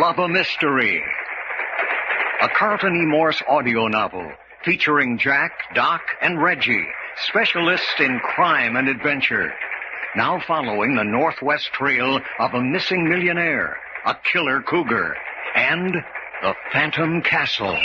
Love a Mystery. A Carlton E. Morse audio novel featuring Jack, Doc, and Reggie, specialists in crime and adventure. Now following the northwest trail of a missing millionaire, a killer cougar, and the Phantom Castle.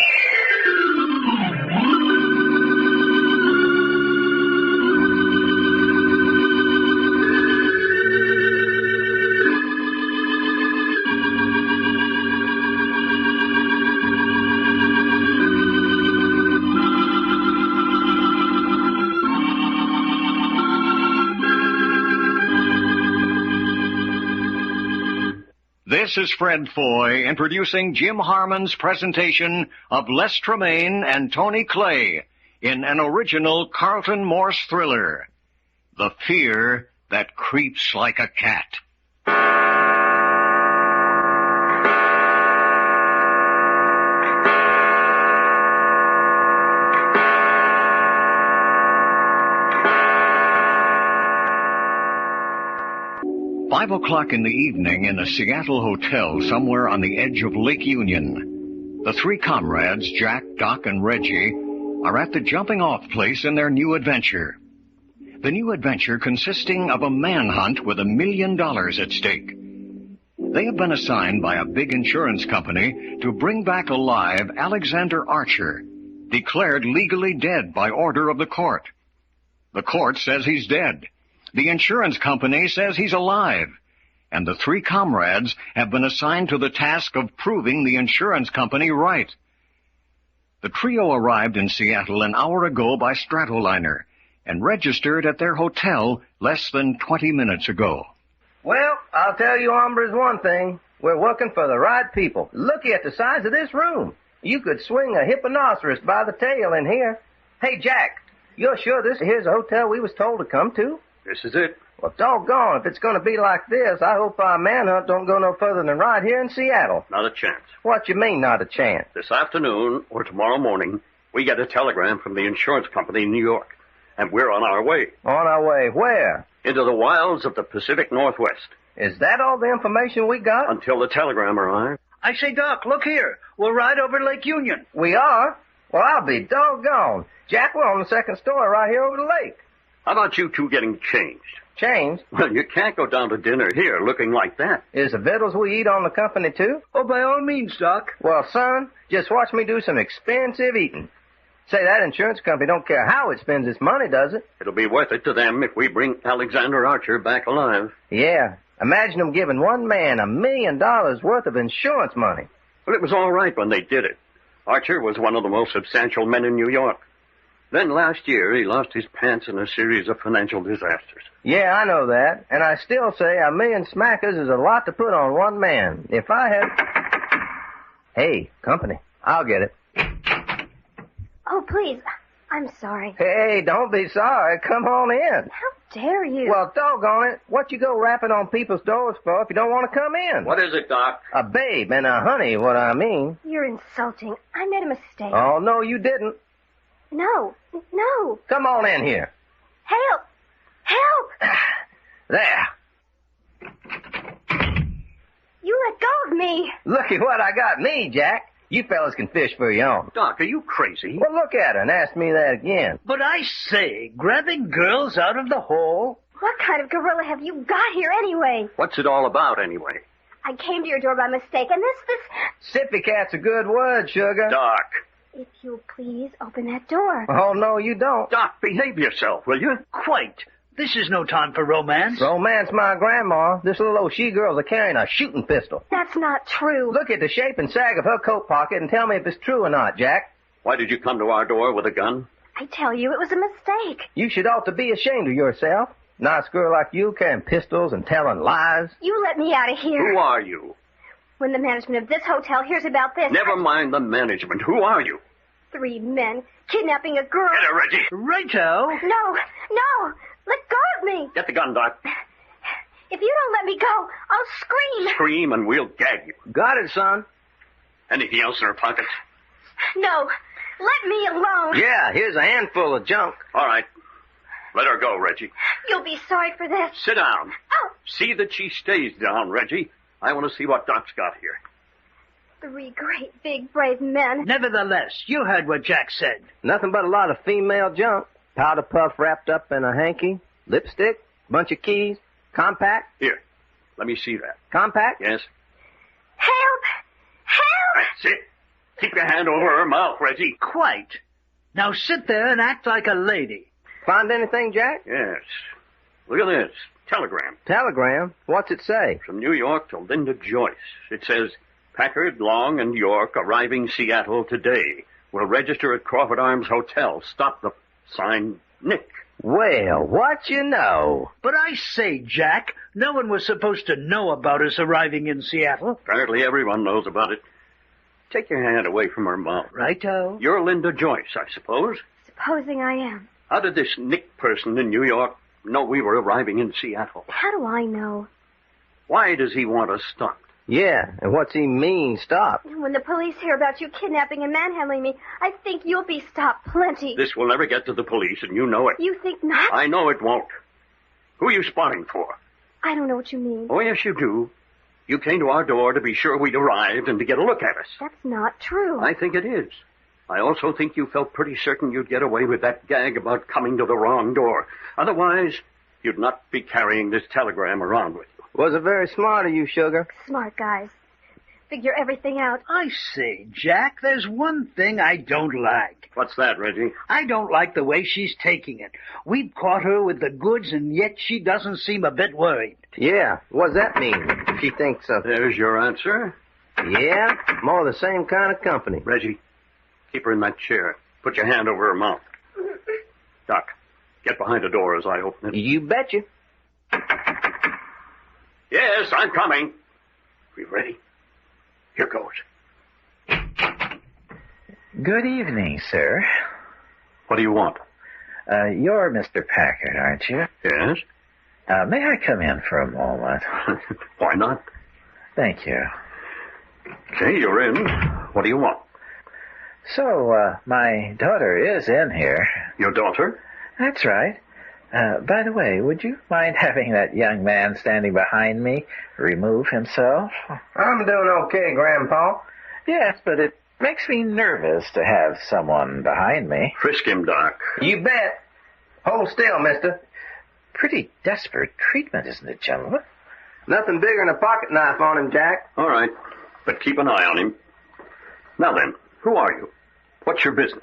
This is Fred Foy introducing Jim Harmon's presentation of Les Tremaine and Tony Clay in an original Carlton Morse thriller, The Fear That Creeps Like a Cat. 5 o'clock in the evening in a Seattle hotel somewhere on the edge of Lake Union. The three comrades, Jack, Doc, and Reggie, are at the jumping-off place in their new adventure. The new adventure consisting of a manhunt with $1 million at stake. They have been assigned by a big insurance company to bring back alive Alexander Archer, declared legally dead by order of the court. The court says he's dead. The insurance company says he's alive, and the three comrades have been assigned to the task of proving the insurance company right. The trio arrived in Seattle an hour ago by Stratoliner and registered at their hotel less than 20 minutes ago. Well, I'll tell you hombres one thing. We're working for the right people. Look at the size of this room. You could swing a hipponoceros by the tail in here. Hey, Jack, you're sure this here's a hotel we was told to come to? This is it. Well, doggone, if it's going to be like this, I hope our manhunt don't go no further than right here in Seattle. Not a chance. What you mean, not a chance? This afternoon, or tomorrow morning, we get a telegram from the insurance company in New York, and we're on our way. On our way where? Into the wilds of the Pacific Northwest. Is that all the information we got? Until the telegram arrives. I say, Doc, look here. We'll ride over Lake Union. We are? Well, I'll be doggone. Jack, we're on the second story right here over the lake. How about you two getting changed? Changed? Well, you can't go down to dinner here looking like that. Is the victuals we eat on the company, too? Oh, by all means, Doc. Well, son, just watch me do some expensive eating. Say, that insurance company don't care how it spends its money, does it? It'll be worth it to them if we bring Alexander Archer back alive. Yeah. Imagine them giving one man $1 million worth of insurance money. Well, it was all right when they did it. Archer was one of the most substantial men in New York. Then last year, he lost his pants in a series of financial disasters. Yeah, I know that. And I still say $1 million smackers is a lot to put on one man. If I had... Hey, company. I'll get it. Oh, please. I'm sorry. Hey, don't be sorry. Come on in. How dare you? Well, doggone it. What you go rapping on people's doors for if you don't want to come in? What is it, Doc? A babe and a honey, what I mean. You're insulting. I made a mistake. Oh, no, you didn't. No. Come on in here. Help! Help! There. You let go of me. Look at what I got me, Jack. You fellas can fish for your own. Doc, are you crazy? Well, look at her and ask me that again. But I say, grabbing girls out of the hole? What kind of gorilla have you got here anyway? What's it all about, anyway? I came to your door by mistake, and this... Sippy cat's a good word, sugar. Doc. If you'll please open that door. Oh, no, you don't. Doc, behave yourself, will you? Quite. This is no time for romance. Romance, my grandma. This little old she-girl's a carrying a shooting pistol. That's not true. Look at the shape and sag of her coat pocket and tell me if it's true or not, Jack. Why did you come to our door with a gun? I tell you, it was a mistake. You should ought to be ashamed of yourself. Nice girl like you carrying pistols and telling lies. You let me out of here. Who are you? When the management of this hotel hears about this... Never mind the management. Who are you? 3 men kidnapping a girl. Get her, Reggie. Righto. No. Let go of me. Get the gun, Doc. If you don't let me go, I'll scream. Scream and we'll gag you. Got it, son. Anything else in her pockets? No. Let me alone. Yeah, here's a handful of junk. All right. Let her go, Reggie. You'll be sorry for this. Sit down. Oh. See that she stays down, Reggie. I want to see what Doc's got here. 3 great, big, brave men. Nevertheless, you heard what Jack said. Nothing but a lot of female junk. Powder puff wrapped up in a hanky, lipstick, bunch of keys, compact. Here, let me see that. Compact? Yes? Help! Help! That's it. Keep your hand over her mouth, Reggie. Quite. Now sit there and act like a lady. Find anything, Jack? Yes. Look at this. Telegram. Telegram? What's it say? From New York to Linda Joyce. It says, Packard, Long, and York arriving Seattle today. Will register at Crawford Arms Hotel. Stop the sign, Nick. Well, what you know? But I say, Jack, no one was supposed to know about us arriving in Seattle. Apparently everyone knows about it. Take your hand away from her mouth. Righto. You're Linda Joyce, I suppose. Supposing I am. How did this Nick person in New York know we were arriving in Seattle? How do I know? Why does he want us stopped? Yeah, and what's he mean, stop? When the police hear about you kidnapping and manhandling me, I think you'll be stopped plenty. This will never get to the police, and you know it. You think not? I know it won't. Who are you spotting for? I don't know what you mean. Oh, yes, you do. You came to our door to be sure we'd arrived and to get a look at us. That's not true. I think it is. I also think you felt pretty certain you'd get away with that gag about coming to the wrong door. Otherwise, you'd not be carrying this telegram around with you. Was it very smart of you, Sugar? Smart guys. Figure everything out. I say, Jack, there's one thing I don't like. What's that, Reggie? I don't like the way she's taking it. We've caught her with the goods, and yet she doesn't seem a bit worried. Yeah, what does that mean? She thinks of... There's your answer. Yeah, more the same kind of company. Reggie, keep her in that chair. Put your hand over her mouth. Doc, get behind the door as I open it. You betcha. Yes, I'm coming. We ready? Here goes. Good evening, sir. What do you want? You're Mr. Packard, aren't you? Yes? May I come in for a moment? Why not? Thank you. Okay, you're in. What do you want? So, my daughter is in here. Your daughter? That's right. By the way, would you mind having that young man standing behind me remove himself? I'm doing okay, Grandpa. Yes, but it makes me nervous to have someone behind me. Frisk him, Doc. You bet. Hold still, mister. Pretty desperate treatment, isn't it, gentlemen? Nothing bigger than a pocket knife on him, Jack. All right, but keep an eye on him. Now then, who are you? What's your business?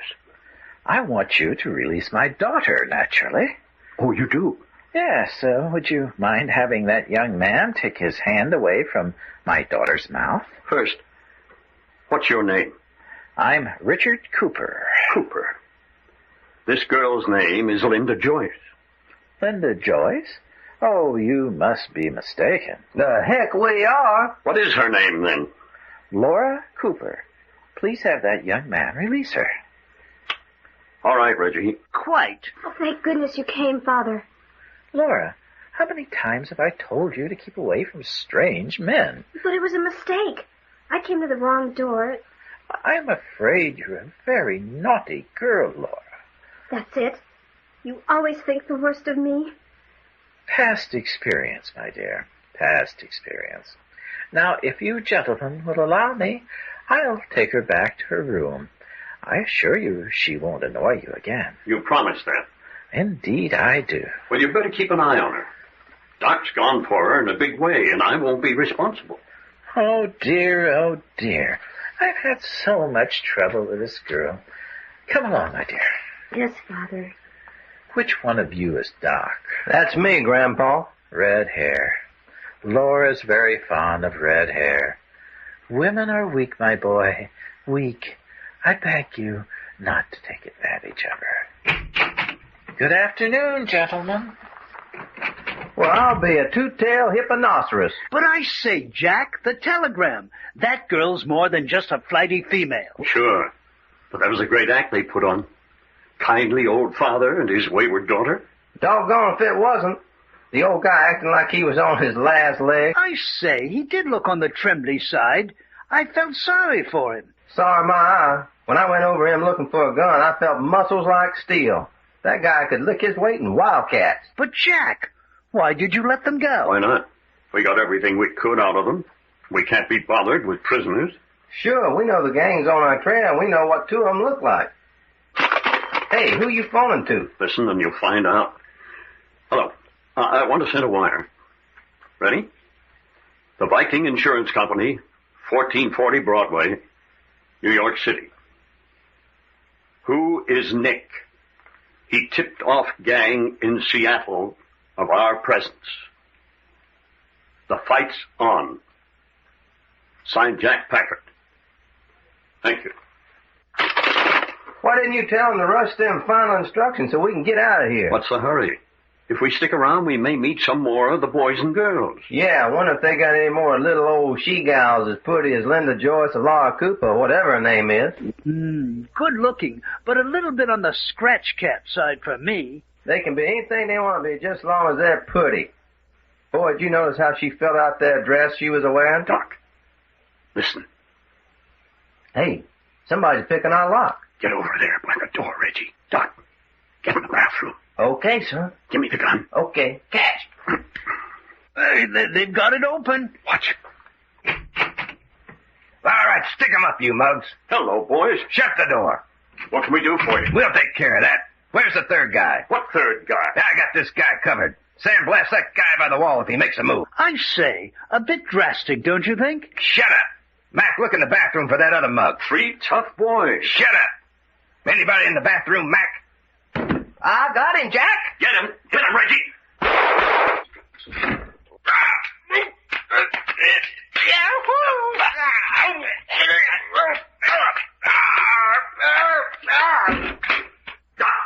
I want you to release my daughter, naturally. Oh, you do? Yes, would you mind having that young man take his hand away from my daughter's mouth? First, what's your name? I'm Richard Cooper. Cooper. This girl's name is Linda Joyce. Linda Joyce? Oh, you must be mistaken. The heck we are. What is her name, then? Laura Cooper. Please have that young man release her. All right, Reggie. Quite. Oh, thank goodness you came, Father. Laura, how many times have I told you to keep away from strange men? But it was a mistake. I came to the wrong door. I'm afraid you're a very naughty girl, Laura. That's it. You always think the worst of me. Past experience, my dear. Past experience. Now, if you gentlemen will allow me, I'll take her back to her room. I assure you she won't annoy you again. You promised that. Indeed I do. Well, you better keep an eye on her. Doc's gone for her in a big way, and I won't be responsible. Oh, dear. I've had so much trouble with this girl. Come along, my dear. Yes, Father. Which one of you is Doc? That's me, Grandpa. Red hair. Laura's very fond of red hair. Women are weak, my boy. Weak. I beg you not to take advantage of her. Good afternoon, gentlemen. Well, I'll be a two-tailed hipponoceros. But I say, Jack, the telegram. That girl's more than just a flighty female. Sure. But that was a great act they put on. Kindly old father and his wayward daughter. Doggone if it wasn't. The old guy acting like he was on his last leg. I say, he did look on the trembly side. I felt sorry for him. Sorry, my eye. When I went over him looking for a gun, I felt muscles like steel. That guy could lick his weight in wildcats. But, Jack, why did you let them go? Why not? We got everything we could out of them. We can't be bothered with prisoners. Sure, we know the gang's on our trail, and we know what two of them look like. Hey, who you phoning to? Listen and you'll find out. Hello. I want to send a wire. Ready? The Viking Insurance Company, 1440 Broadway, New York City. Who is Nick? He tipped off gang in Seattle of our presence. The fight's on. Signed, Jack Packard. Thank you. Why didn't you tell them to rush them final instructions so we can get out of here? What's the hurry? If we stick around, we may meet some more of the boys and girls. Yeah, I wonder if they got any more little old she-gals as pretty as Linda Joyce or Laura Cooper, or whatever her name is. Good looking, but a little bit on the scratch cap side for me. They can be anything they want to be, just as long as they're pretty. Boy, did you notice how she filled out that dress she was wearing? Doc, listen. Hey, somebody's picking our lock. Get over there by the door, Reggie. Doc, get in the bathroom. Okay, son. Give me the gun. Okay. Catch. Hey, they've got it open. Watch. All right, stick 'em up, you mugs. Hello, boys. Shut the door. What can we do for you? We'll take care of that. Where's the third guy? What third guy? I got this guy covered. Sam blast that guy by the wall if he makes a move. I say, a bit drastic, don't you think? Shut up. Mac, look in the bathroom for that other mug. 3 tough boys. Shut up. Anybody in the bathroom, Mac? I got him, Jack. Get him. Get him, Reggie.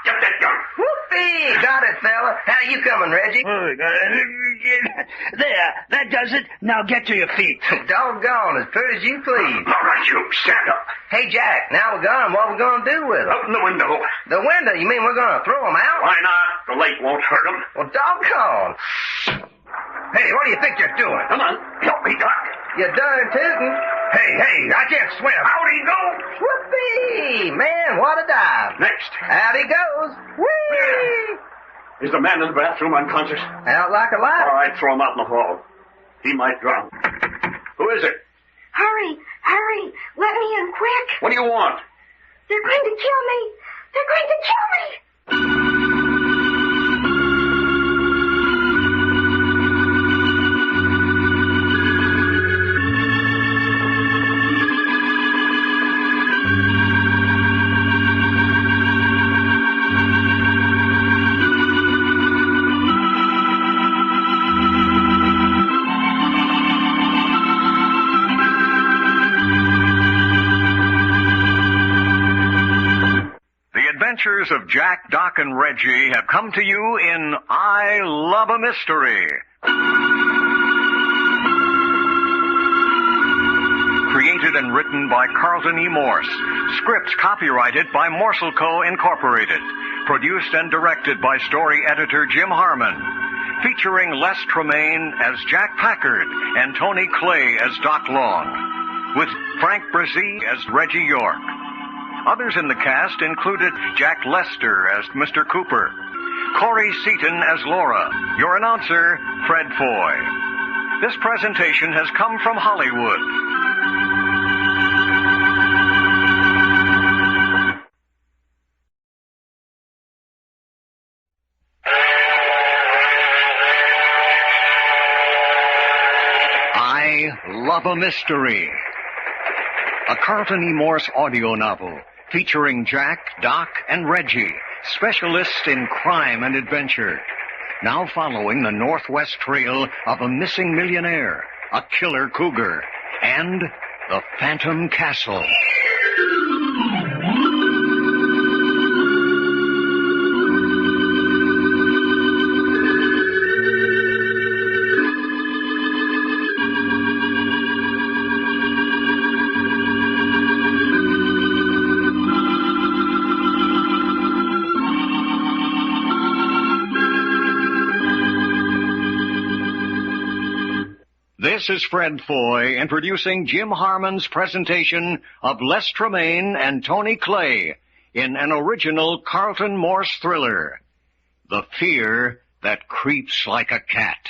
Get that gun. Whoopee! Got it, fella. How you coming, Reggie? There, that does it. Now get to your feet. Doggone, as pretty as you please. All right, you. Stand up. Hey, Jack, now we got him. What we gonna do with him? Open the window. The window? You mean we're gonna throw him out? Why not? The light won't hurt him. Well, doggone. Hey, what do you think you're doing? Come on. Help me, Doc. You darn tootin'. Hey, I can't swim. How'd he go? Whoopee! Man, what a dive. Next. Out he goes. Whee! Is the man in the bathroom unconscious? Out like a light. All right, throw him out in the hall. He might drown. Who is it? Hurry! Let me in quick! What do you want? They're going to kill me! They're going to kill me! The adventures of Jack, Doc, and Reggie have come to you in I Love a Mystery. Created and written by Carlton E. Morse. Scripts copyrighted by Morsel Co. Incorporated. Produced and directed by story editor Jim Harmon. Featuring Les Tremaine as Jack Packard and Tony Clay as Doc Long. With Frank Brzee as Reggie York. Others in the cast included Jack Lester as Mr. Cooper, Corey Seaton as Laura, your announcer, Fred Foy. This presentation has come from Hollywood. I Love a Mystery. A Carlton E. Morse audio novel featuring Jack, Doc, and Reggie, specialists in crime and adventure. Now following the northwest trail of a missing millionaire, a killer cougar, and the Phantom Castle. This is Fred Foy introducing Jim Harmon's presentation of Les Tremaine and Tony Clay in an original Carlton Morse thriller, The Fear That Creeps Like a Cat.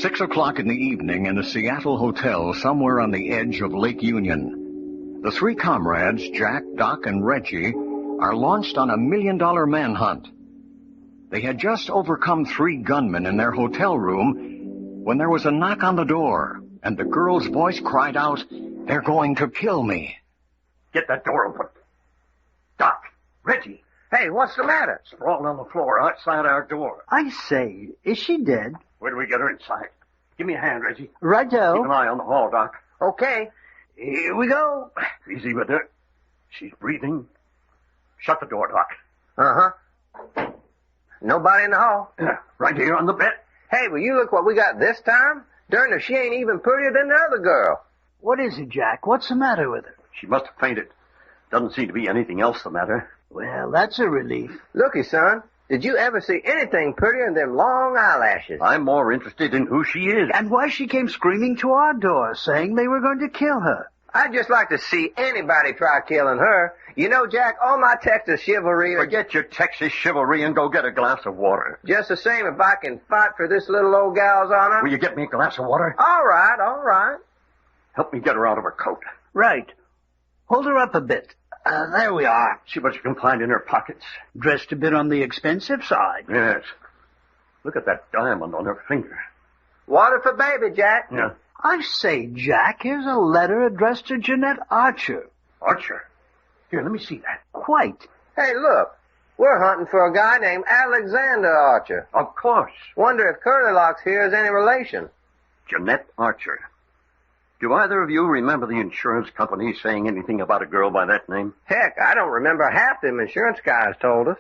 6 o'clock in the evening in the Seattle hotel somewhere on the edge of Lake Union. The three comrades, Jack, Doc, and Reggie, are launched on a $1 million manhunt. They had just overcome 3 gunmen in their hotel room when there was a knock on the door, and the girl's voice cried out, "They're going to kill me." Get that door open. Doc, Reggie, Hey, what's the matter? sprawled on the floor outside our door. I say, is she dead? Where do we get her inside? Give me a hand, Reggie. Keep Righto. an eye on the hall, Doc. Okay, here we go. Easy with her. She's breathing. Shut the door, Doc. Uh-huh. Nobody in the hall. Right here on the bed. Hey, will you look what we got this time? Darn if she ain't even prettier than the other girl. What is it, Jack? What's the matter with her? She must have fainted. Doesn't seem to be anything else the matter. Well, that's a relief. Looky, son, did you ever see anything prettier than them long eyelashes? I'm more interested in who she is. And why she came screaming to our door, saying they were going to kill her. I'd just like to see anybody try killing her. You know, Jack, all my Texas chivalry... Forget your Texas chivalry and go get a glass of water. Just the same if I can fight for this little old gal's honor. Will you get me a glass of water? All right, all right. Help me get her out of her coat. Right. Hold her up a bit. There we are. See what you can find in her pockets. Dressed a bit on the expensive side. Yes. Look at that diamond on her finger. Water for baby, Jack. Yeah. I say, Jack, here's a letter addressed to Jeanette Archer. Archer. Here, let me see that. Quite. Hey, look. We're hunting for a guy named Alexander Archer. Of course. Wonder if Curlylocks here is any relation. Jeanette Archer. Do either of you remember the insurance company saying anything about a girl by that name? Heck, I don't remember half them insurance guys told us.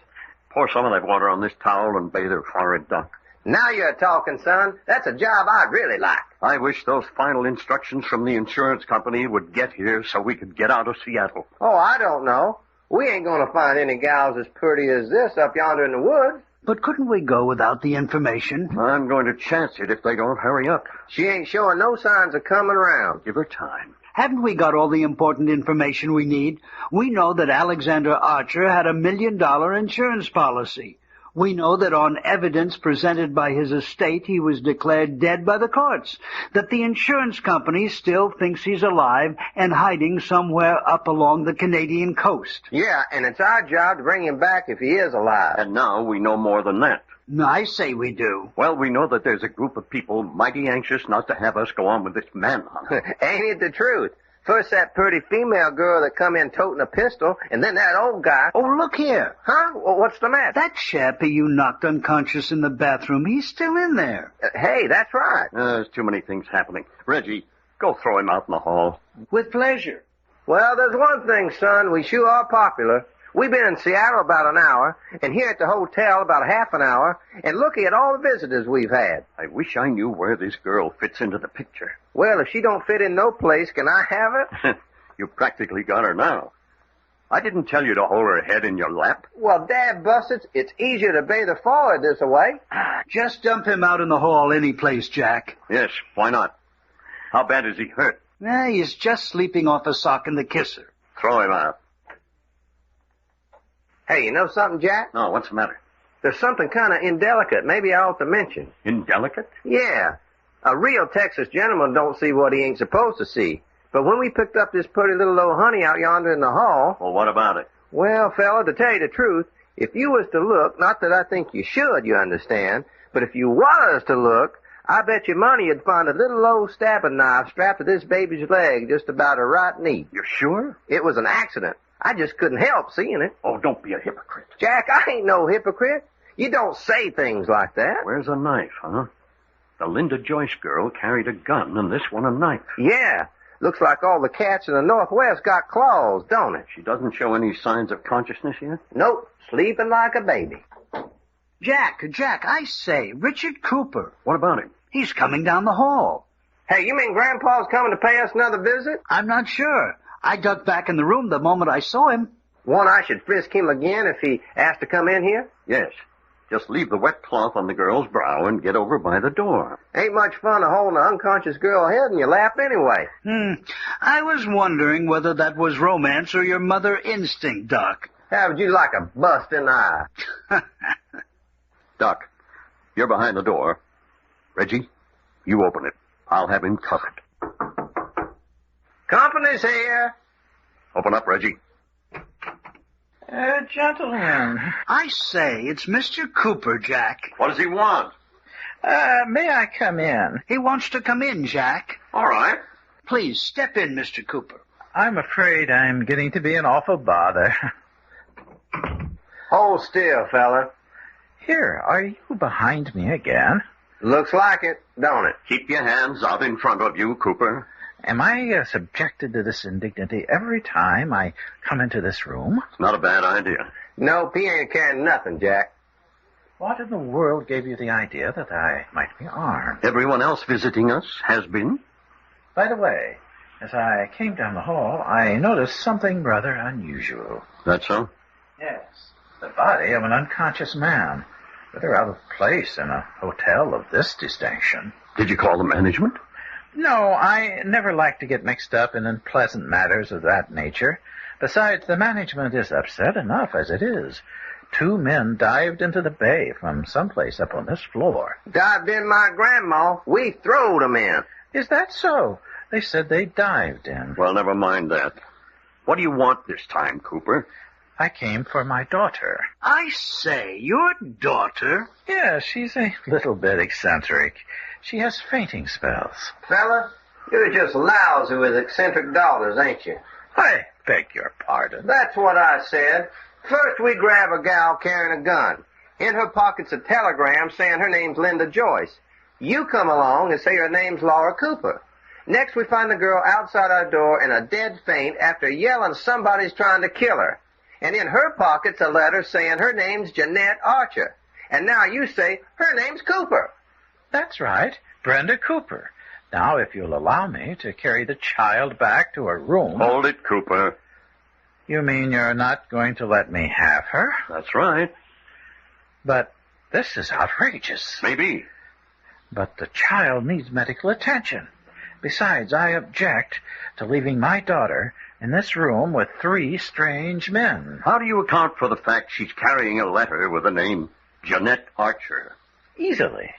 Pour some of that water on this towel and bathe her forehead, Doc. Now you're talking, son. That's a job I'd really like. I wish those final instructions from the insurance company would get here so we could get out of Seattle. Oh, I don't know. We ain't gonna find any gals as pretty as this up yonder in the woods. But couldn't we go without the information? I'm going to chance it if they don't hurry up. She ain't showing no signs of coming around. Give her time. Haven't we got all the important information we need? We know that Alexander Archer had a $1 million insurance policy. We know that on evidence presented by his estate, he was declared dead by the courts, that the insurance company still thinks he's alive and hiding somewhere up along the Canadian coast. Yeah, and it's our job to bring him back if he is alive. And now we know more than that. I say we do. Well, we know that there's a group of people mighty anxious not to have us go on with this manhunt. Ain't it the truth? First that pretty female girl that come in toting a pistol, and then that old guy. Oh, look here. Huh? Well, what's the matter? That chappie you knocked unconscious in the bathroom, he's still in there. Hey, that's right. There's too many things happening. Reggie, go throw him out in the hall. With pleasure. Well, there's one thing, son. We sure are popular. We've been in Seattle about an hour, and here at the hotel about half an hour, and looky at all the visitors we've had. I wish I knew where this girl fits into the picture. Well, if she don't fit in no place, can I have her? You practically got her now. I didn't tell you to hold her head in your lap. Well, dad busted, it's easier to bathe a forward this way. Just dump him out in the hall any place, Jack. Yes, why not? How bad is he hurt? He's just sleeping off a sock in the kisser. Throw him out. Hey, you know something, Jack? No, what's the matter? There's something kind of indelicate maybe I ought to mention. Indelicate? Yeah. A real Texas gentleman don't see what he ain't supposed to see. But when we picked up this pretty little old honey out yonder in the hall... Well, what about it? Well, fella, to tell you the truth, if you was to look, not that I think you should, you understand, but if you was to look, I bet you money you'd find a little old stabbing knife strapped to this baby's leg just about a right neat. You're sure? It was an accident. I just couldn't help seeing it. Oh, don't be a hypocrite. Jack, I ain't no hypocrite. You don't say things like that. Where's a knife, huh? The Linda Joyce girl carried a gun, and this one a knife. Yeah. Looks like all the cats in the Northwest got claws, don't it? She doesn't show any signs of consciousness yet? Nope. Sleeping like a baby. Jack, I say, Richard Cooper. What about him? He's coming down the hall. Hey, you mean Grandpa's coming to pay us another visit? I'm not sure. I ducked back in the room the moment I saw him. Want I should frisk him again if he asked to come in here? Yes. Just leave the wet cloth on the girl's brow and get over by the door. Ain't much fun holding an unconscious girl head in your lap anyway. I was wondering whether that was romance or your mother instinct, Doc. How would you like a bust in the eye? Doc, you're behind the door. Reggie, You open it. I'll have him covered. Company's here. Open up, Reggie. Gentlemen. I say, it's Mr. Cooper, Jack. What does he want? May I come in? He wants to come in, Jack. All right. Please, step in, Mr. Cooper. I'm afraid I'm getting to be an awful bother. Hold still, fella. Here, are you behind me again? Looks like it, don't it? Keep your hands out in front of you, Cooper. Am I subjected to this indignity every time I come into this room? It's not a bad idea. Nope, he ain't carrying nothing, Jack. What in the world gave you the idea that I might be armed? Everyone else visiting us has been. By the way, as I came down the hall, I noticed something rather unusual. That so? Yes, the body of an unconscious man. Rather out of place in a hotel of this distinction. Did you call the management? No, I never like to get mixed up in unpleasant matters of that nature. Besides, the management is upset enough as it is. 2 men dived into the bay from someplace up on this floor. Dived in my grandma. We throwed 'em in. Is that so? They said they dived in. Well, never mind that. What do you want this time, Cooper? I came for my daughter. I say, your daughter? Yes, she's a little bit eccentric. She has fainting spells. Fella, you're just lousy with eccentric daughters, ain't you? I beg your pardon. That's what I said. First we grab a gal carrying a gun. In her pocket's a telegram saying her name's Linda Joyce. You come along and say her name's Laura Cooper. Next we find the girl outside our door in a dead faint after yelling somebody's trying to kill her. And in her pocket's a letter saying her name's Jeanette Archer. And now you say her name's Cooper. That's right, Brenda Cooper. Now, if you'll allow me to carry the child back to her room... Hold it, Cooper. You mean you're not going to let me have her? That's right. But this is outrageous. Maybe. But the child needs medical attention. Besides, I object to leaving my daughter in this room with 3 strange men. How do you account for the fact she's carrying a letter with the name Jeanette Archer? Easily.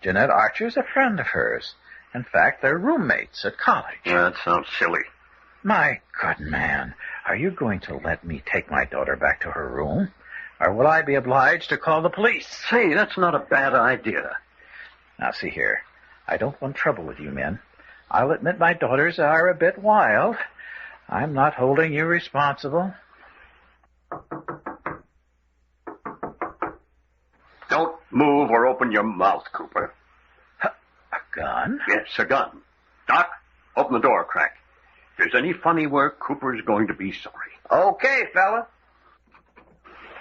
Jeanette Archer's a friend of hers. In fact, they're roommates at college. That sounds silly. My good man, are you going to let me take my daughter back to her room? Or will I be obliged to call the police? Say, that's not a bad idea. Now, see here. I don't want trouble with you men. I'll admit my daughters are a bit wild. I'm not holding you responsible. Don't move or open your mouth, Cooper. A gun? Yes, a gun. Doc, open the door a crack. If there's any funny work, Cooper's going to be sorry. Okay, fella.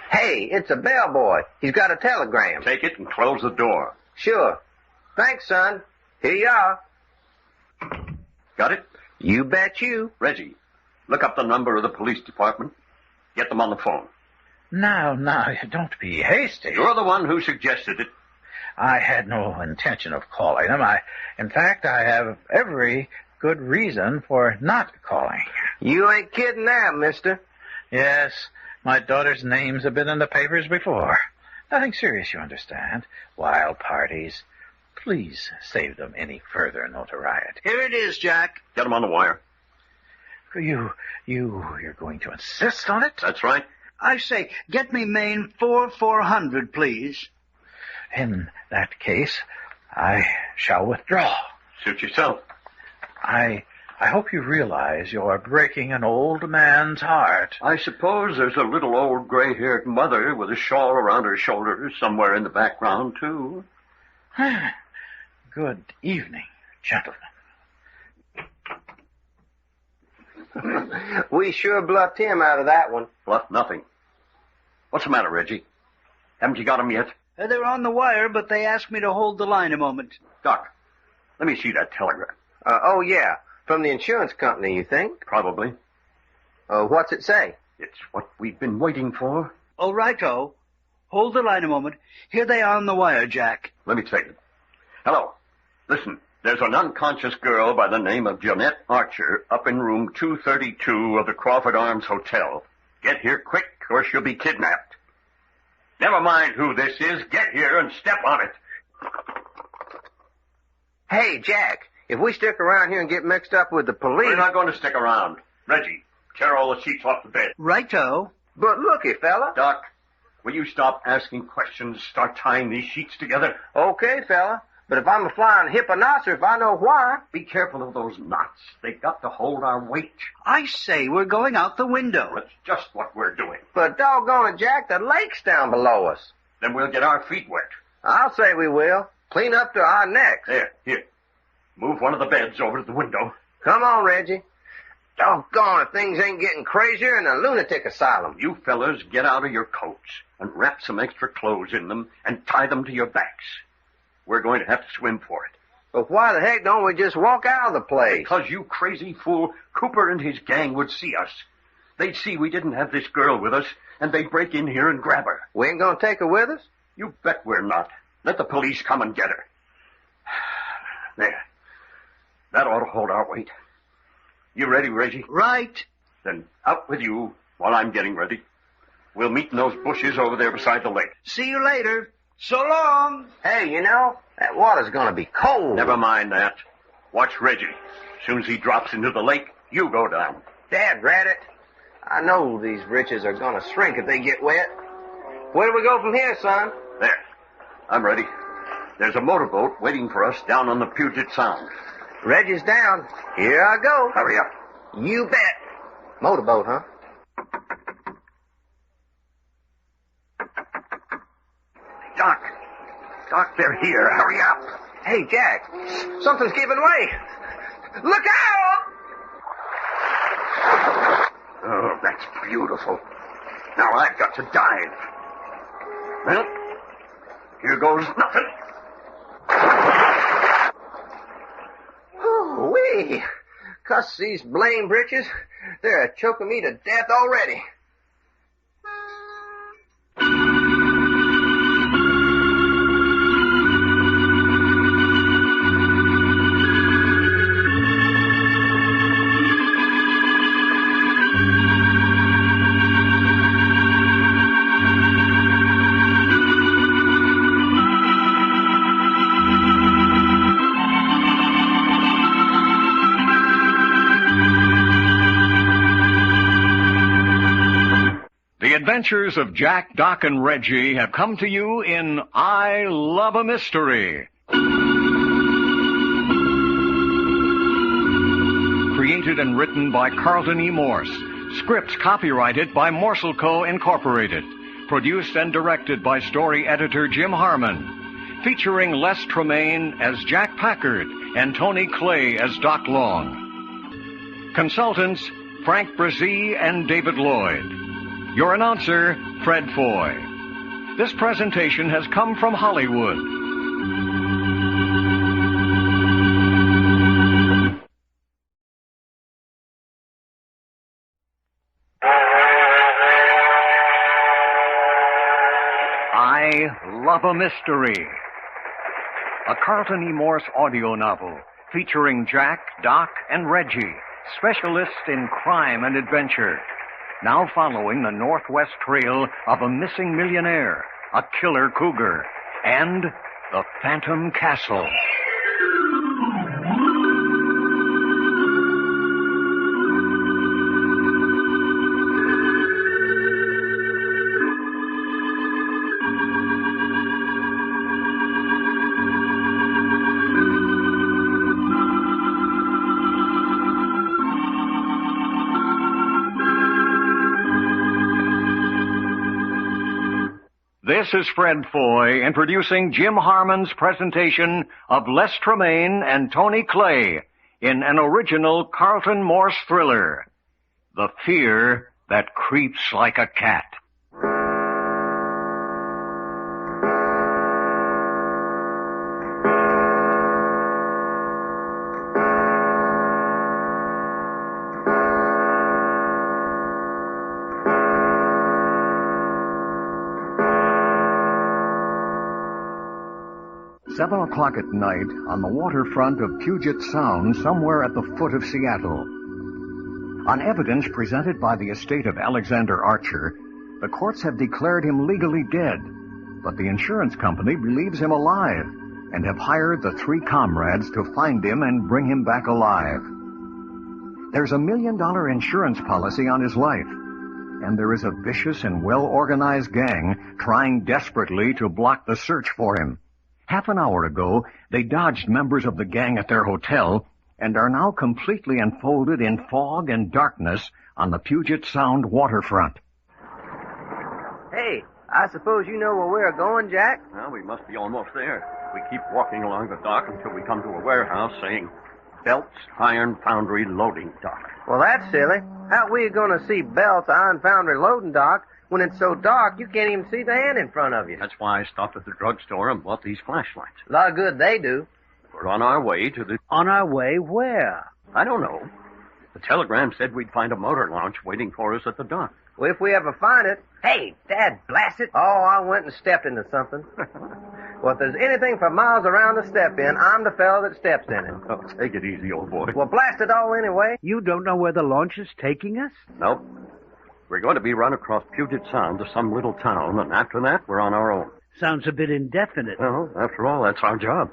Hey, it's a bellboy. He's got a telegram. Take it and close the door. Sure. Thanks, son. Here you are. Got it? You bet you. Reggie, look up the number of the police department. Get them on the phone. Now, don't be hasty. You're the one who suggested it. I had no intention of calling them. In fact, I have every good reason for not calling. You ain't kidding now, mister. Yes, my daughter's names have been in the papers before. Nothing serious, you understand. Wild parties. Please save them any further notoriety. Here it is, Jack. Get them on the wire. You're going to insist on it? That's right. I say, get me Maine 4400, please. In that case, I shall withdraw. Suit yourself. I hope you realize you're breaking an old man's heart. I suppose there's a little old gray-haired mother with a shawl around her shoulders somewhere in the background, too. Good evening, gentlemen. We sure bluffed him out of that one. Bluff nothing. What's the matter, Reggie? Haven't you got them yet? They're on the wire, but they asked me to hold the line a moment. Doc, let me see that telegram. Oh, yeah. From the insurance company, you think? Probably. What's it say? It's what we've been waiting for. Oh, righto. Hold the line a moment. Here they are on the wire, Jack. Let me take it. Hello. Listen, there's an unconscious girl by the name of Jeanette Archer up in room 232 of the Crawford Arms Hotel. Get here quick or she'll be kidnapped. Never mind who this is. Get here and step on it. Hey, Jack, if we stick around here and get mixed up with the police... We're not going to stick around. Reggie, tear all the sheets off the bed. Righto. But looky, fella. Doc, will you stop asking questions, start tying these sheets together? Okay, fella. But if I'm a flying hipponocer, I know why. Be careful of those knots. They've got to hold our weight. I say we're going out the window. That's just what we're doing. But doggone it, Jack, the lake's down below us. Then we'll get our feet wet. I'll say we will. Clean up to our necks. There, here. Move one of the beds over to the window. Come on, Reggie. Doggone if things ain't getting crazier in a lunatic asylum. You fellas get out of your coats and wrap some extra clothes in them and tie them to your backs. We're going to have to swim for it. But why the heck don't we just walk out of the place? Because you crazy fool, Cooper and his gang would see us. They'd see we didn't have this girl with us, and they'd break in here and grab her. We ain't gonna take her with us? You bet we're not. Let the police come and get her. There. That ought to hold our weight. You ready, Reggie? Right. Then out with you while I'm getting ready. We'll meet in those bushes over there beside the lake. See you later. So long. Hey, you know, that water's gonna be cold. Never mind that. Watch Reggie. As soon as he drops into the lake, you go down. Dad, rat it. I know these britches are gonna shrink if they get wet. Where do we go from here, son? There. I'm ready. There's a motorboat waiting for us down on the Puget Sound. Reggie's down. Here I go. Hurry up. You bet. Motorboat, huh? Doc, they're here. Hurry up. Hey, Jack. Something's giving way. Look out! Oh, that's beautiful. Now I've got to dive. Well, here goes nothing. Wee! Cuss these blame britches. They're choking me to death already. The adventures of Jack, Doc, and Reggie have come to you in I Love a Mystery. Created and written by Carlton E. Morse. Scripts copyrighted by Morsel Co. Incorporated. Produced and directed by story editor Jim Harmon. Featuring Les Tremaine as Jack Packard and Tony Clay as Doc Long. Consultants Frank Brzee and David Lloyd. Your announcer, Fred Foy. This presentation has come from Hollywood. I Love a Mystery. A Carlton E. Morse audio novel featuring Jack, Doc, and Reggie, specialists in crime and adventure. Now following the northwest trail of a missing millionaire, a killer cougar, and the Phantom Castle. This is Fred Foy introducing Jim Harmon's presentation of Les Tremaine and Tony Clay in an original Carlton Morse thriller, The Fear That Creeps Like a Cat. Seven o'clock at night on the waterfront of Puget Sound, somewhere at the foot of Seattle. On evidence presented by the estate of Alexander Archer, the courts have declared him legally dead, but the insurance company believes him alive and have hired the 3 comrades to find him and bring him back alive. There's a $1 million insurance policy on his life, and there is a vicious and well-organized gang trying desperately to block the search for him. Half an hour ago, they dodged members of the gang at their hotel and are now completely enfolded in fog and darkness on the Puget Sound waterfront. Hey, I suppose you know where we're going, Jack? Well, we must be almost there. We keep walking along the dock until we come to a warehouse saying, Belts Iron Foundry Loading Dock. Well, that's silly. How are we going to see Belts Iron Foundry Loading Dock when it's so dark you can't even see the hand in front of you? That's why I stopped at the drugstore and bought these flashlights. A lot of good they do. We're on our way to the... On our way where? I don't know. The telegram said we'd find a motor launch waiting for us at the dock. Well, if we ever find it... Hey, Dad, blast it. Oh, I went and stepped into something. Well, if there's anything for miles around to step in, I'm the fellow that steps in it. Oh, take it easy, old boy. Well, blast it all anyway. You don't know where the launch is taking us? Nope. We're going to be run across Puget Sound to some little town, and after that, we're on our own. Sounds a bit indefinite. Well, after all, that's our job.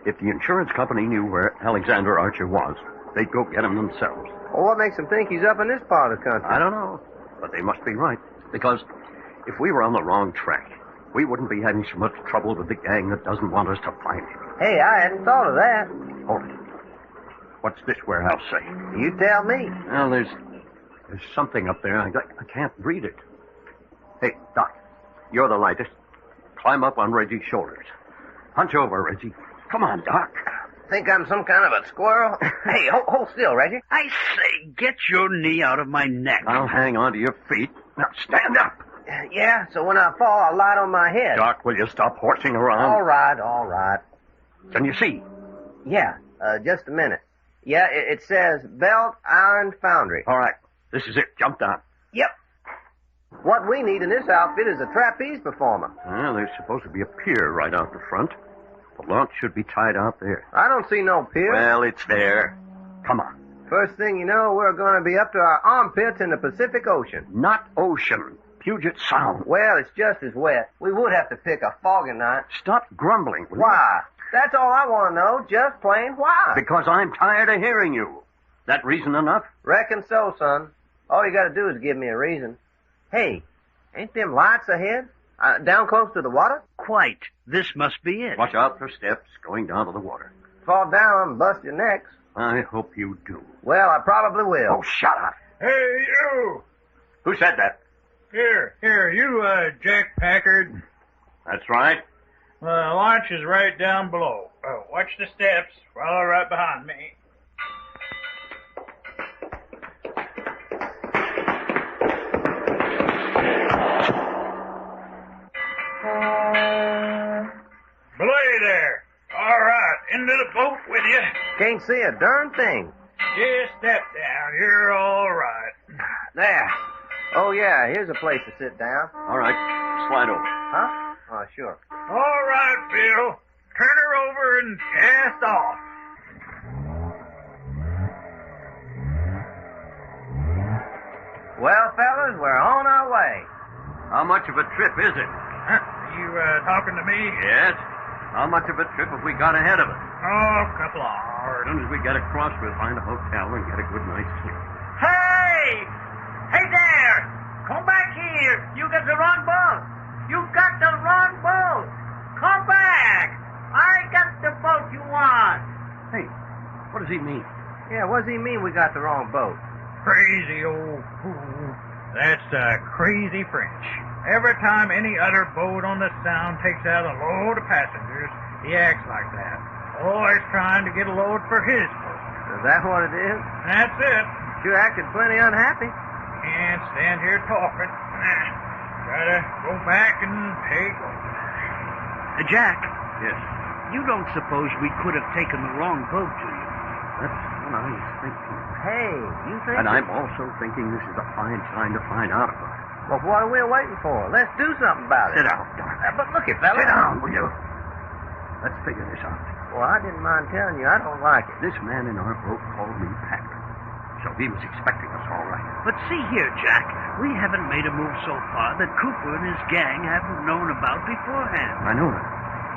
If the insurance company knew where Alexander Archer was, they'd go get him themselves. Well, what makes them think he's up in this part of the country? I don't know, but they must be right. Because if we were on the wrong track, we wouldn't be having so much trouble with the gang that doesn't want us to find him. Hey, I hadn't thought of that. Hold it. What's this warehouse say? You tell me. Well, there's something up there. I can't read it. Hey, Doc, you're the lightest. Climb up on Reggie's shoulders. Hunch over, Reggie. Come on, Doc. Think I'm some kind of a squirrel? Hey, hold still, Reggie. I say, get your knee out of my neck. I'll hang on to your feet. Now, stand up. Yeah, so when I fall, I'll light on my head. Doc, will you stop horsing around? All right. Can you see? Yeah, just a minute. Yeah, it says Belt Iron Foundry. All right, this is it. Jump down. Yep. What we need in this outfit is a trapeze performer. Well, there's supposed to be a pier right out the front. The launch should be tied out there. I don't see no pier. Well, it's there. Come on. First thing you know, we're going to be up to our armpits in the Pacific Ocean. Not ocean. Puget Sound. Well, it's just as wet. We would have to pick a foggy night. Stop grumbling. Will you? Why? That's all I want to know. Just plain why. Because I'm tired of hearing you. That reason enough? Reckon so, son. All you got to do is give me a reason. Hey, ain't them lights ahead? Down close to the water? Quite. This must be it. Watch out for steps going down to the water. Fall down and bust your necks. I hope you do. Well, I probably will. Oh, shut up. Hey, you! Who said that? Here, you, Jack Packard. That's right. The launch is right down below. Watch the steps. Follow right behind me. Belay there. All right, into the boat with you. Can't see a darn thing. Just step down. You're all right. There. Oh, yeah, here's a place to sit down. All right, slide over. Huh? Oh, sure. All right, Bill. Turn her over and cast off. Well, fellas, we're on our way. How much of a trip is it? Huh? You, talking to me? Yes. How much of a trip have we got ahead of us? Oh, a couple of As hours. soon as we get across, we'll find a hotel and get a good night's sleep. Hey! Hey there! Come back here! You got the wrong boat! You got the wrong boat! Come back! I got the boat you want! Hey, what does he mean? Yeah, what does he mean we got the wrong boat? Crazy old fool. That's crazy French. Every time any other boat on the Sound takes out a load of passengers, he acts like that. Always trying to get a load for his boat. Is that what it is? That's it. Sure acted plenty unhappy. Can't stand here talking. Gotta go back and take over. Jack, Yes. you don't suppose we could have taken the wrong boat, do you? That's what I was thinking. Hey, you think... And I'm also thinking this is a fine time to find out about it. Well, what are we waiting for? Let's do something about it. Sit down, Doc. But look it, fella. Sit down, will you? Let's figure this out. Well, I didn't mind telling you I don't like it. This man in our boat called me Packer. So he was expecting us all right. But see here, Jack, we haven't made a move so far that Cooper and his gang haven't known about beforehand. I know that.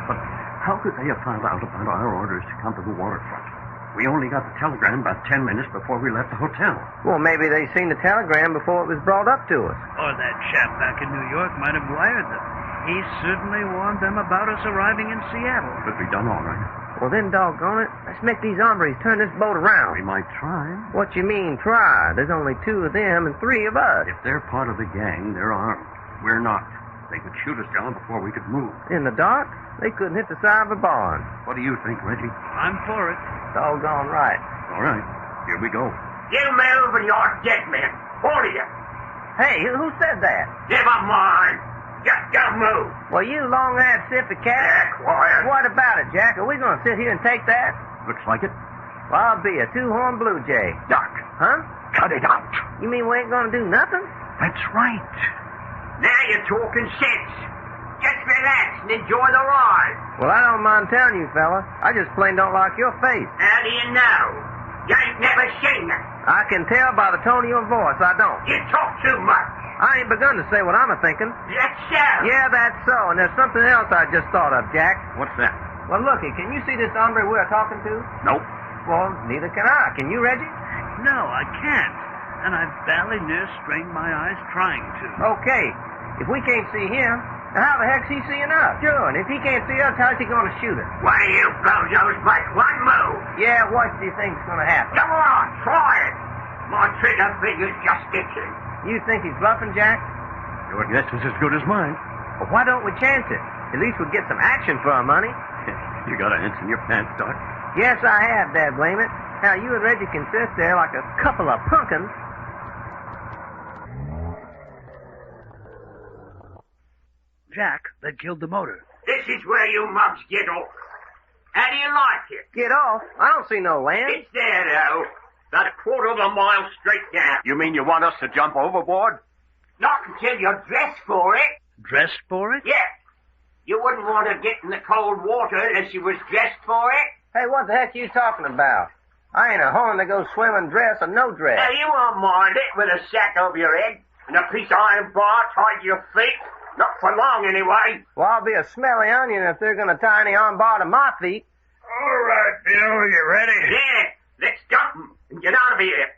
But How could they have found out about our orders to come to the waterfront? We only got the telegram about 10 minutes before we left the hotel. Well, maybe they seen the telegram before it was brought up to us. Or that chap back in New York might have wired them. He certainly warned them about us arriving in Seattle. Could be done all right. Well, then, doggone it, let's make these hombres turn this boat around. We might try. What you mean, try? There's only 2 of them and 3 of us. If they're part of the gang, they're armed. We're not. They could shoot us down before we could move. In the dark? They couldn't hit the side of a barn. What do you think, Reggie? I'm for it. Doggone right. All right. Here we go. You move and you're dead men. All of you. Hey, who said that? Never mind. Just don't move. Well, you long-eyed sippy cat. Yeah, quiet. What about it, Jack? Are we going to sit here and take that? Looks like it. Well, I'll be a 2-horn blue jay. Doc, Huh? cut it out. You mean we ain't going to do nothing? That's right. Now you're talking sense. Just relax and enjoy the ride. Well, I don't mind telling you, fella. I just plain don't like your face. How do you know? You ain't never seen it. I can tell by the tone of your voice I don't. You talk too much. I ain't begun to say what I'm a-thinking. That's so. Yeah, that's so. And there's something else I just thought of, Jack. What's that? Well, looky, can you see this hombre we're talking to? Nope. Well, neither can I. Can you, Reggie? No, I can't. And I've barely near strained my eyes trying to. Okay. If we can't see him, then how the heck's he seeing us? Sure, and if he can't see us, how's he going to shoot us? One of you bozos make one move. Yeah, what do you think's going to happen? Come on, try it. My trigger finger's just itching. You think he's bluffing, Jack? Your guess is as good as mine. Well, why don't we chance it? At least we'll get some action for our money. You got ants in your pants, Doc. Yes, I have, Dad, blame it. Now, you and Reggie can sit there like a couple of pumpkins. Jack, that killed the motor. This is where you mugs get off. How do you like it? Get off? I don't see no land. It's there, though. About a quarter of a mile straight down. You mean you want us to jump overboard? Not until you're dressed for it. Dressed for it? Yeah. You wouldn't want to get in the cold water unless you was dressed for it. Hey, what the heck are you talking about? I ain't a horn to go swimming dress or no dress. Now, you won't mind it with a sack over your head and a piece of iron bar tied to your feet. Not for long, anyway. Well, I'll be a smelly onion if they're going to tie any on bar to my feet. All right, Bill, you ready? Yeah, let's dump 'em and get out of here.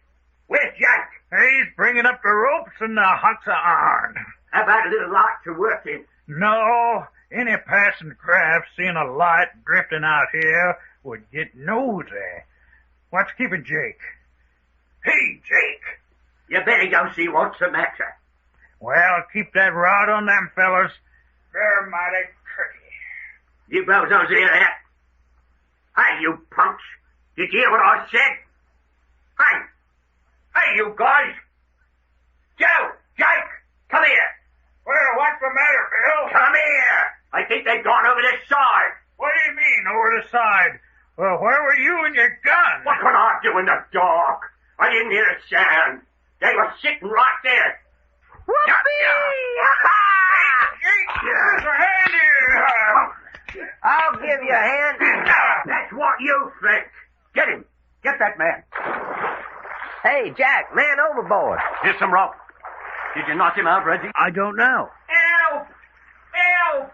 Where's Jack? He's bringing up the ropes and the hooks of iron. How about a little light to work in? No, any passing craft seeing a light drifting out here would get nosy. What's keeping Jake? Hey, Jake. You better go see what's the matter. Well, keep that rod on them fellas. They're mighty tricky. You bozos hear that? Hey, you punks. Did you hear what I said? Hey, you guys. Joe, Jake, come here. Well, what's the matter, Bill? Come here. I think they've gone over this side. What do you mean, over the side? Well, where were you and your gun? What can I do in the dark? I didn't hear a sound. They were sitting right there. Jake, there's a hand here. I'll give you a hand. That's what you think. Get him. Get that man. Hey, Jack, man overboard. Here's some rope. Did you knock him out, Reggie? I don't know. Help! Help!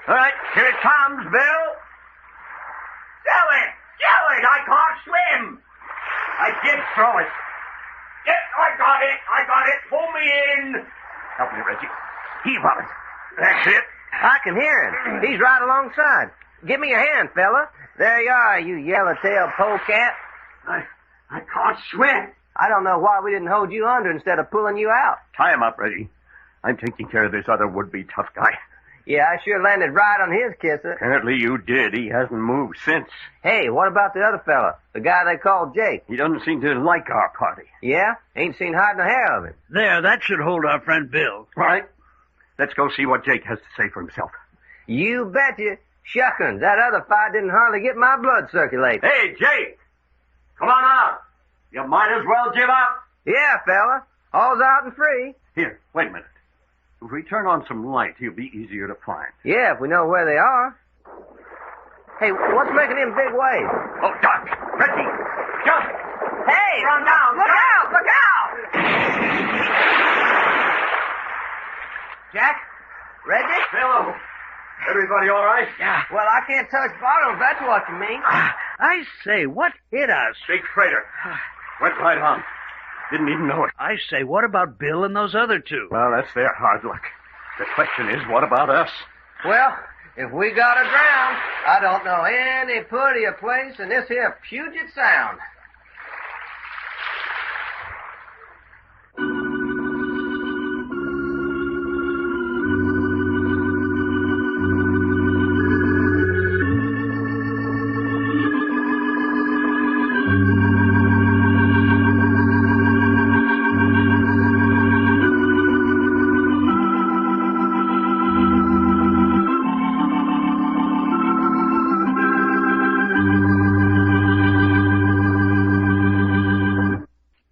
All right, here it comes, Bill. Do it! I can't swim! I did throw it. Yes, I got it! Pull me in! Help me, Reggie. Heave on it. That's it. I can hear him. He's right alongside. Give me your hand, fella. There you are, you yellow-tailed polecat. I can't swim. I don't know why we didn't hold you under instead of pulling you out. Tie him up, Reggie. I'm taking care of this other would-be tough guy. Yeah, I sure landed right on his kisser. Apparently you did. He hasn't moved since. Hey, what about the other fella? The guy they called Jake. He doesn't seem to like our party. Yeah? Ain't seen hide nor hair of him. There, that should hold our friend Bill. All right. Let's go see what Jake has to say for himself. You betcha. Shuckins, that other fight didn't hardly get my blood circulating. Hey, Jake! Come on out. You might as well give up. Yeah, fella. All's out and free. Here, wait a minute. If we turn on some light, he'll be easier to find. Yeah, if we know where they are. Hey, what's making them big waves? Oh, Doc! Reggie! Jump! Hey! Run down! Look out! Look out! Jack? Reggie? Bill, Everybody all right? Yeah. Well, I can't touch bottom, if that's what you mean. I say, what hit us? Big freighter. Went right on. Didn't even know it. I say, what about Bill and those other two? Well, that's their hard luck. The question is, what about us? Well, if we got to drown, I don't know any prettier place than this here Puget Sound.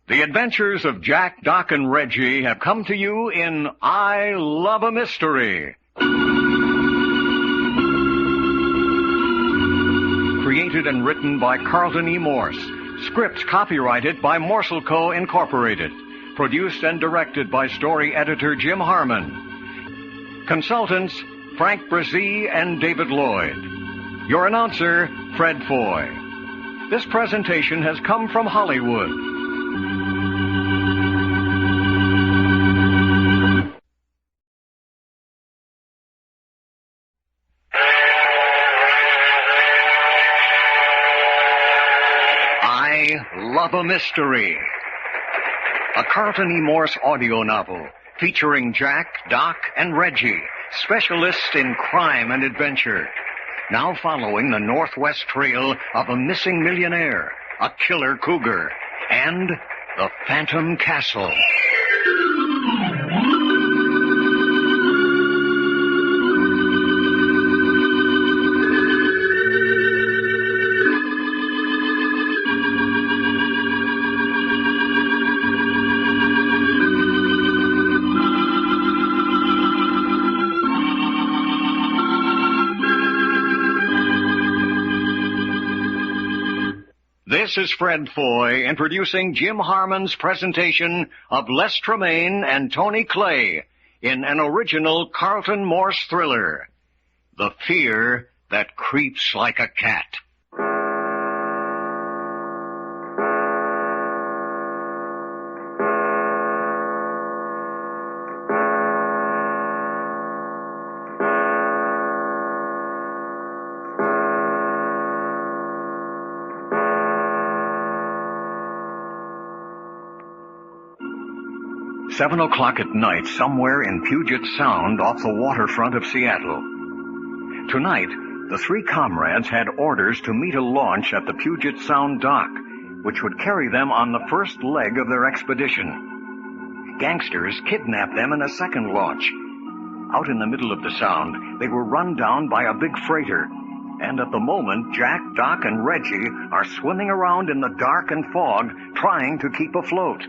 The adventures of Jack, Doc, and Reggie have come to you in I Love a Mystery. Created and written by Carlton E. Morse. Script copyrighted by Morsel Co. Incorporated. Produced and directed by story editor Jim Harmon. Consultants Frank Brzee and David Lloyd. Your announcer, Fred Foy. This presentation has come from Hollywood. I Love a Mystery. A Carlton E. Morse audio novel featuring Jack, Doc, and Reggie, specialists in crime and adventure. Now following the northwest trail of a missing millionaire, a killer cougar, and the Phantom Castle. This is Fred Foy introducing Jim Harmon's presentation of Les Tremaine and Tony Clay in an original Carlton Morse thriller, The Fear That Creeps Like a Cat. Seven o'clock at night, somewhere in Puget Sound off the waterfront of Seattle. Tonight, the three comrades had orders to meet a launch at the Puget Sound dock, which would carry them on the first leg of their expedition. Gangsters kidnapped them in a second launch. Out in the middle of the Sound, they were run down by a big freighter. And at the moment, Jack, Doc, and Reggie are swimming around in the dark and fog, trying to keep afloat.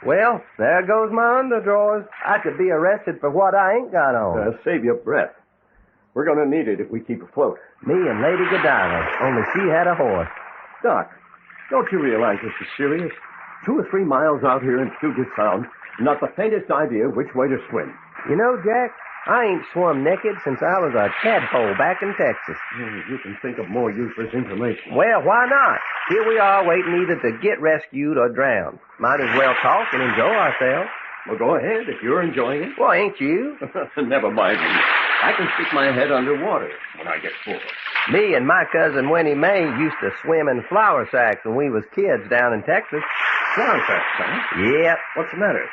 Well, there goes my underdrawers. I could be arrested for what I ain't got on. Save your breath. We're going to need it if we keep afloat. Me and Lady Godiva, only she had a horse. Doc, don't you realize this is serious? 2 or 3 miles out here in Puget Sound, not the faintest idea which way to swim. You know, Jack, I ain't swum naked since I was a tadpole back in Texas. You can think of more useless information. Well, why not? Here we are waiting either to get rescued or drowned. Might as well talk and enjoy ourselves. Well, go ahead if you're enjoying it. Well, ain't you? Never mind me. I can stick my head underwater when I get full. Me and my cousin Winnie Mae used to swim in flour sacks when we was kids down in Texas. Flour sacks, huh? Yep. What's the matter?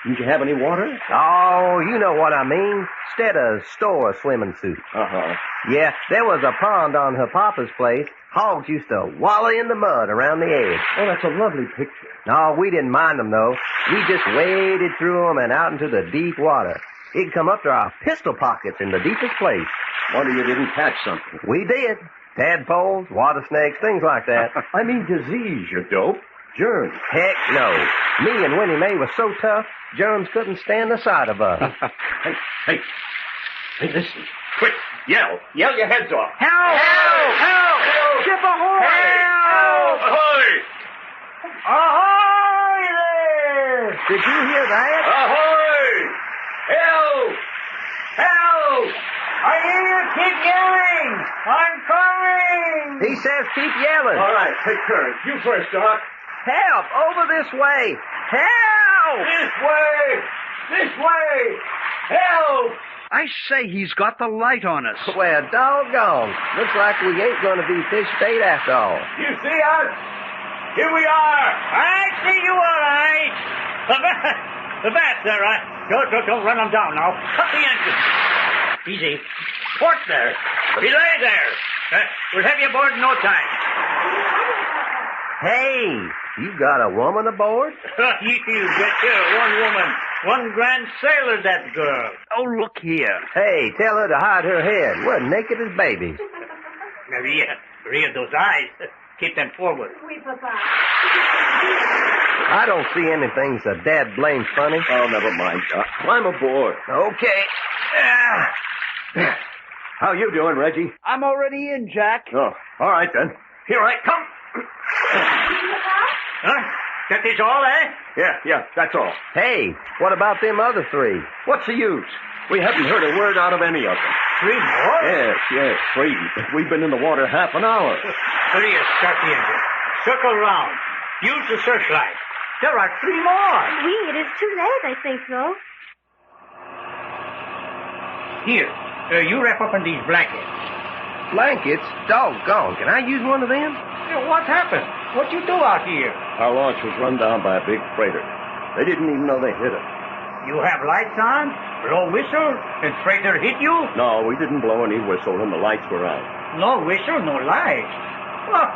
Didn't you have any water? Oh, you know what I mean. Instead of store swimming suits. Uh-huh. Yeah, there was a pond on her papa's place. Hogs used to wallow in the mud around the edge. Oh, that's a lovely picture. No, we didn't mind them, though. We just waded through them and out into the deep water. It'd come up to our pistol pockets in the deepest place. Wonder you didn't catch something. We did. Tadpoles, water snakes, things like that. I mean disease, you dope. Germs. Heck no. Me and Winnie Mae were so tough, germs couldn't stand the sight of us. Hey, listen. Quick. Yell. Yell your heads off. Help! Help! Help! Help! Ship ahoy! Help! Ahoy! Ahoy there! Did you hear that? Ahoy! Help! Help! I hear you keep yelling. I'm coming. He says keep yelling. All right, take turns. You first, Doc. Help! Over this way! Help! This way! This way! Help! I say he's got the light on us. Well, doggone. Looks like we ain't going to be fish bait after all. You see us? Here we are. I see you all right. The bat there, don't run them down now. Cut the engine. Easy. Port there. Belay there. We'll have you aboard in no time. Hey, you got a woman aboard? You get here. One woman. One grand sailor, that girl. Oh, look here. Hey, tell her to hide her head. We're naked as babies. Maria, those eyes. Keep them forward. Oui, Papa. I don't see anything so dad blame funny. Oh, never mind, Doc. Climb aboard. Okay. How you doing, Reggie? I'm already in, Jack. Oh, all right then. Here I come. Huh? That is all, eh? Yeah, that's all. Hey, what about them other three? What's the use? We haven't heard a word out of any of them. 3 more? Yes, 3. We've been in the water half an hour. Maria, start the engine. Circle round. Use the searchlight. There are 3 more. Oui, it is too late, I think, though. Here, you wrap up in these blankets. Blankets? Doggone. Can I use one of them? What happened? What you do out here? Our launch was run down by a big freighter. They didn't even know they hit us. You have lights on, blow whistle, and freighter hit you? No, we didn't blow any whistle and the lights were out. No whistle, no lights.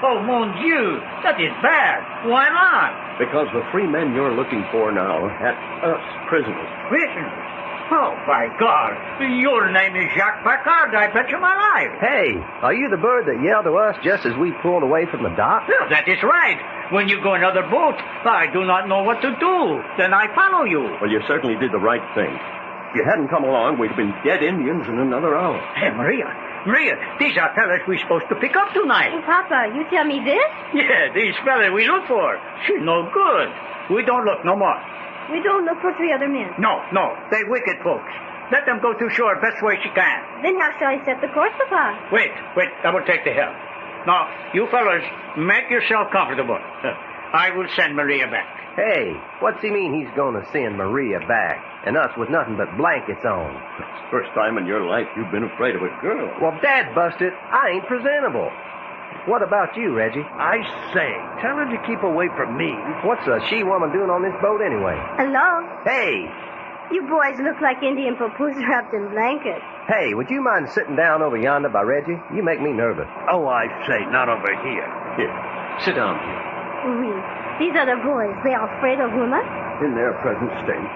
Oh, mon Dieu, that is bad. Why not? Because the 3 men you're looking for now had us prisoners. Prisoners? Oh, by God. Your name is Jacques Paccard. I bet you my life. Hey, are you the bird that yelled to us just as we pulled away from the dock? That is right. When you go in another boat, I do not know what to do. Then I follow you. Well, you certainly did the right thing. If you hadn't come along, we'd have been dead Indians in another hour. Hey, Maria, these are fellas we're supposed to pick up tonight. Oh, Papa, you tell me this? Yeah, these fellas we look for. She's no good. We don't look no more. We don't look for 3 other men. No, they wicked folks. Let them go to shore best way she can. Then how shall I set the course, Papa? Wait, I will take the helm. Now, you fellas, make yourself comfortable. I will send Maria back. Hey, what's he mean he's going to send Maria back? And us with nothing but blankets on? It's the first time in your life you've been afraid of a girl. Well, Dad busted. I ain't presentable. What about you, Reggie? I say, tell her to keep away from me. What's a she-woman doing on this boat anyway? Hello? Hey! You boys look like Indian papoose wrapped in blankets. Hey, would you mind sitting down over yonder by Reggie? You make me nervous. Oh, I say, not over here. Here, sit down here. Oui. These other boys, they are afraid of women? In their present state.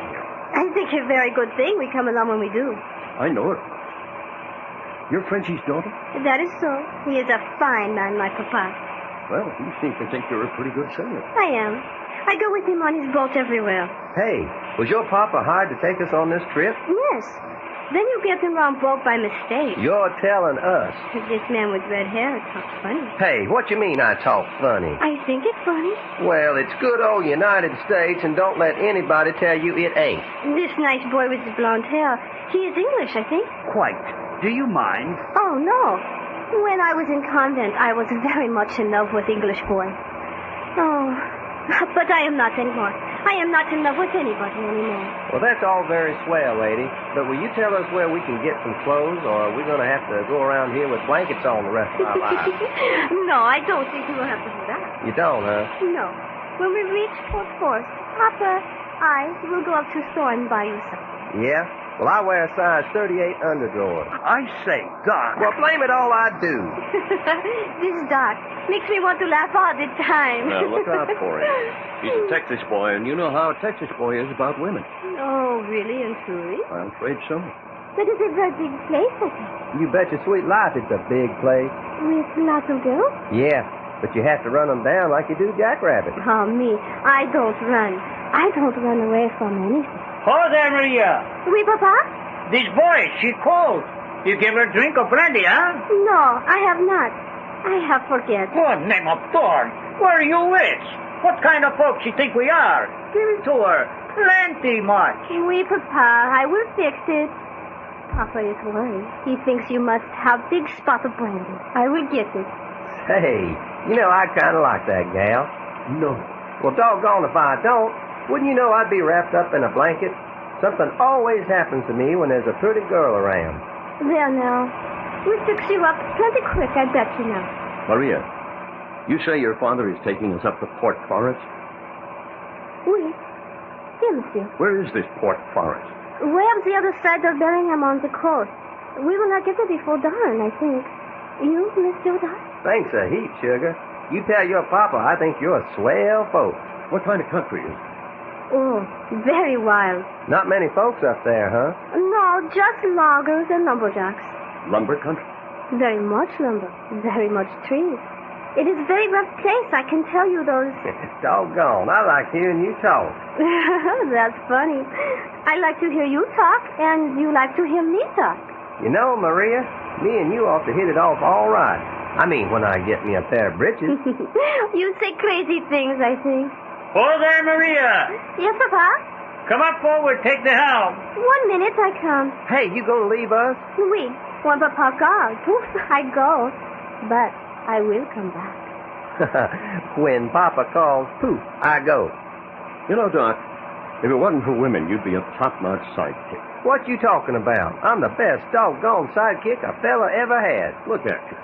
I think it's a very good thing we come along when we do. I know it. You're Frenchie's daughter? That is so. He is a fine man, my papa. Well, he seems to think you're a pretty good sailor. I am. I go with him on his boat everywhere. Hey, was your papa hired to take us on this trip? Yes. Then you get the wrong boat by mistake. You're telling us. This man with red hair talks funny. Hey, what you mean I talk funny? I think it's funny. Well, it's good old United States, and don't let anybody tell you it ain't. This nice boy with the blonde hair, he is English, I think. Quite. Do you mind? Oh, no. When I was in convent, I was very much in love with English boys. Oh, but I am not anymore. I am not in love with anybody anymore. Well, that's all very swell, lady. But will you tell us where we can get some clothes, or are we going to have to go around here with blankets on the rest of our lives? No, I don't think we will have to do that. You don't, huh? No. When we reach Port Force, Papa, I will go up to the store and buy you something. Yeah? Well, I wear a size 38 underdrawers. I say, Doc. Well, blame it all I do. This Doc makes me want to laugh all the time. Now, look out for him. He's a Texas boy, and you know how a Texas boy is about women. Oh, really and truly? I'm afraid so. But it's a very big place, I think. You bet your sweet life it's a big place. With lots of girls? Yeah, but you have to run them down like you do jackrabbits. Oh, me. I don't run. I don't run away from anything. Oh, there, Maria. Oui, Papa? This boy, she called. You give her a drink of brandy, huh? No, I have not. I have forget. Good name of Thorn. Where are you with? What kind of folks you think we are? Give it to her. Plenty much. Oui, Papa, I will fix it. Papa is worried. He thinks you must have big spot of brandy. I will get it. Hey, I kind of like that gal. No. Well, doggone if I don't. Wouldn't you know I'd be wrapped up in a blanket? Something always happens to me when there's a pretty girl around. There now. We'll fix you up plenty quick, I bet you now. Maria, you say your father is taking us up to Port Forest? Oui. Yes, monsieur. Where is this Port Forest? Way up the other side of Bellingham on the coast. We will not get there before dawn, I think. You, Monsieur Doc? Thanks a heap, sugar. You tell your papa I think you're a swell folks. What kind of country is it? Oh, very wild. Not many folks up there, huh? No, just loggers and lumberjacks. Lumber country? Very much lumber. Very much trees. It is a very rough place, I can tell you those. Doggone, I like hearing you talk. That's funny. I like to hear you talk, and you like to hear me talk. Maria, me and you ought to hit it off all right. I mean, when I get me a pair of breeches. You say crazy things, I think. Oh, there, Maria. Yes, Papa? Come up forward, take the helm. 1 minute, I come. Hey, you gonna leave us? Oui. When Papa calls, poof, I go. But I will come back. When Papa calls, poof, I go. Doc, if it wasn't for women, you'd be a top-notch sidekick. What you talking about? I'm the best doggone sidekick a fella ever had. Look at you.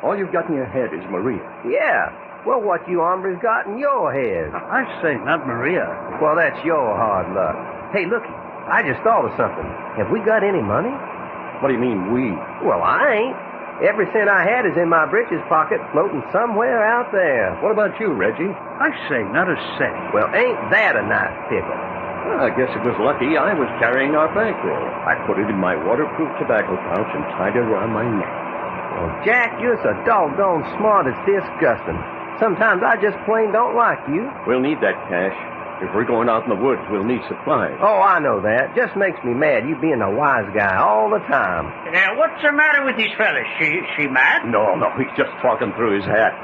All you've got in your head is Maria. Yeah. Well, what you hombres got in your head? I say, not Maria. Well, that's your hard luck. Hey, looky, I just thought of something. Have we got any money? What do you mean, we? Well, I ain't. Every cent I had is in my breeches pocket, floating somewhere out there. What about you, Reggie? I say, not a cent. Well, ain't that a nice pickle? Well, I guess it was lucky I was carrying our bankroll. I put it in my waterproof tobacco pouch and tied it around my neck. Well, Jack, you're so doggone smart it's disgusting. Sometimes I just plain don't like you. We'll need that cash. If we're going out in the woods, we'll need supplies. Oh, I know that. Just makes me mad, you being a wise guy all the time. Now, what's the matter with these fellas? She mad? No, he's just talking through his hat.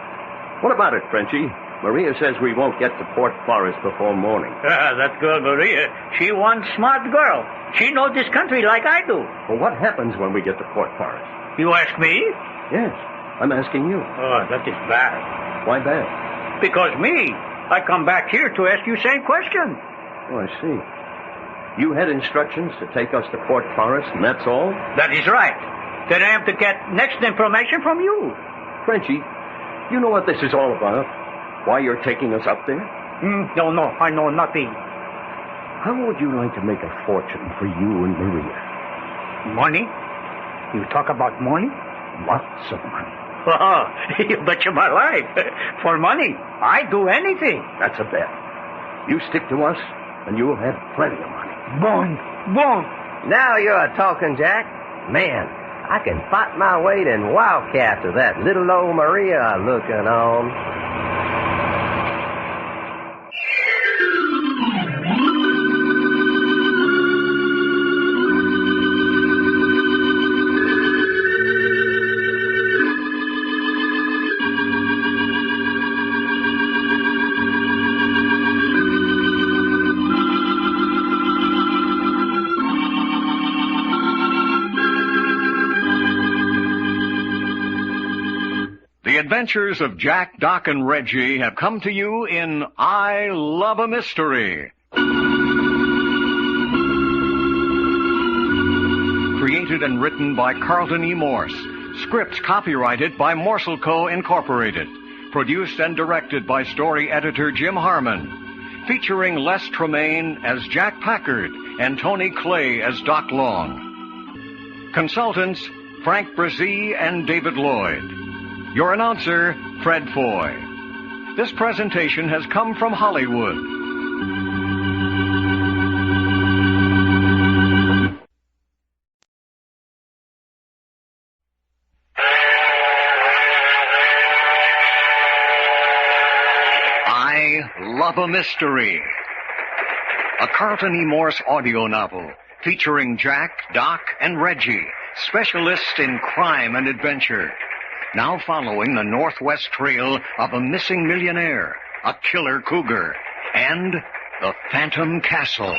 What about it, Frenchie? Maria says we won't get to Port Forest before morning. That girl, Maria, she one smart girl. She knows this country like I do. Well, what happens when we get to Port Forest? You ask me? Yes, I'm asking you. Oh, that is bad. Why bad? Because me. I come back here to ask you same question. Oh, I see. You had instructions to take us to Port Forest, and that's all? That is right. Then I am to get next information from you. Frenchie, you know what this is all about? Why you're taking us up there? No, I know nothing. How would you like to make a fortune for you and Maria? Money? You talk about money? Lots of money. Oh, you betcha my life. For money, I'd do anything. That's a bet. You stick to us, and you'll have plenty of money. Bon. Now you're talking, Jack. Man, I can fight my weight in wildcats with that little old Maria looking on. The adventures of Jack, Doc, and Reggie have come to you in I Love a Mystery. Created and written by Carlton E. Morse. Scripts copyrighted by Morsel Co. Incorporated. Produced and directed by story editor Jim Harmon. Featuring Les Tremaine as Jack Packard and Tony Clay as Doc Long. Consultants Frank Brzee and David Lloyd. Your announcer, Fred Foy. This presentation has come from Hollywood. I Love a Mystery. A Carlton E. Morse audio novel featuring Jack, Doc, and Reggie, specialists in crime and adventure. Now following the northwest trail of a missing millionaire, a killer cougar, and the Phantom Castle.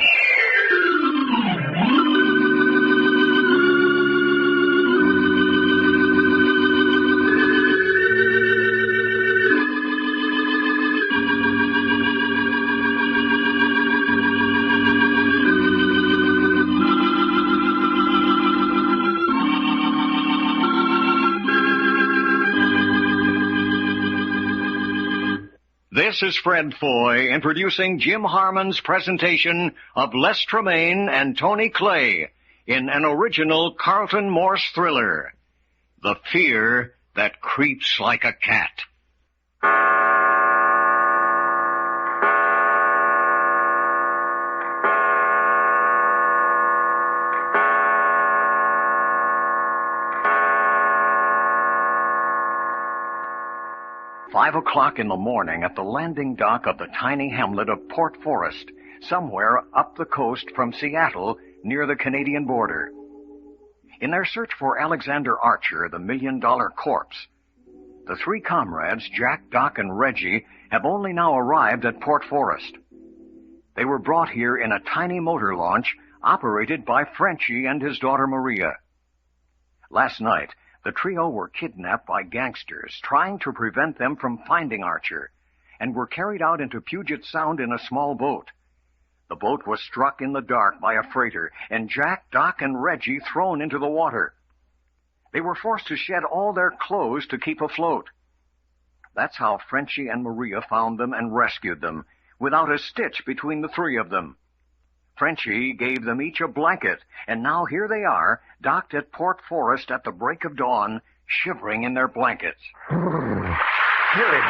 This is Fred Foy introducing Jim Harmon's presentation of Les Tremaine and Tony Clay in an original Carlton Morse thriller, The Fear That Creeps Like a Cat. 5 o'clock in the morning at the landing dock of the tiny hamlet of Port Forest, somewhere up the coast from Seattle near the Canadian border. In their search for Alexander Archer, the $1 million corpse, the three comrades, Jack, Doc, and Reggie, have only now arrived at Port Forest. They were brought here in a tiny motor launch operated by Frenchie and his daughter Maria. Last night, the trio were kidnapped by gangsters trying to prevent them from finding Archer, and were carried out into Puget Sound in a small boat. The boat was struck in the dark by a freighter, and Jack, Doc, and Reggie thrown into the water. They were forced to shed all their clothes to keep afloat. That's how Frenchie and Maria found them and rescued them, without a stitch between the three of them. Frenchie gave them each a blanket, and now here they are, docked at Port Forest at the break of dawn, shivering in their blankets. Billy,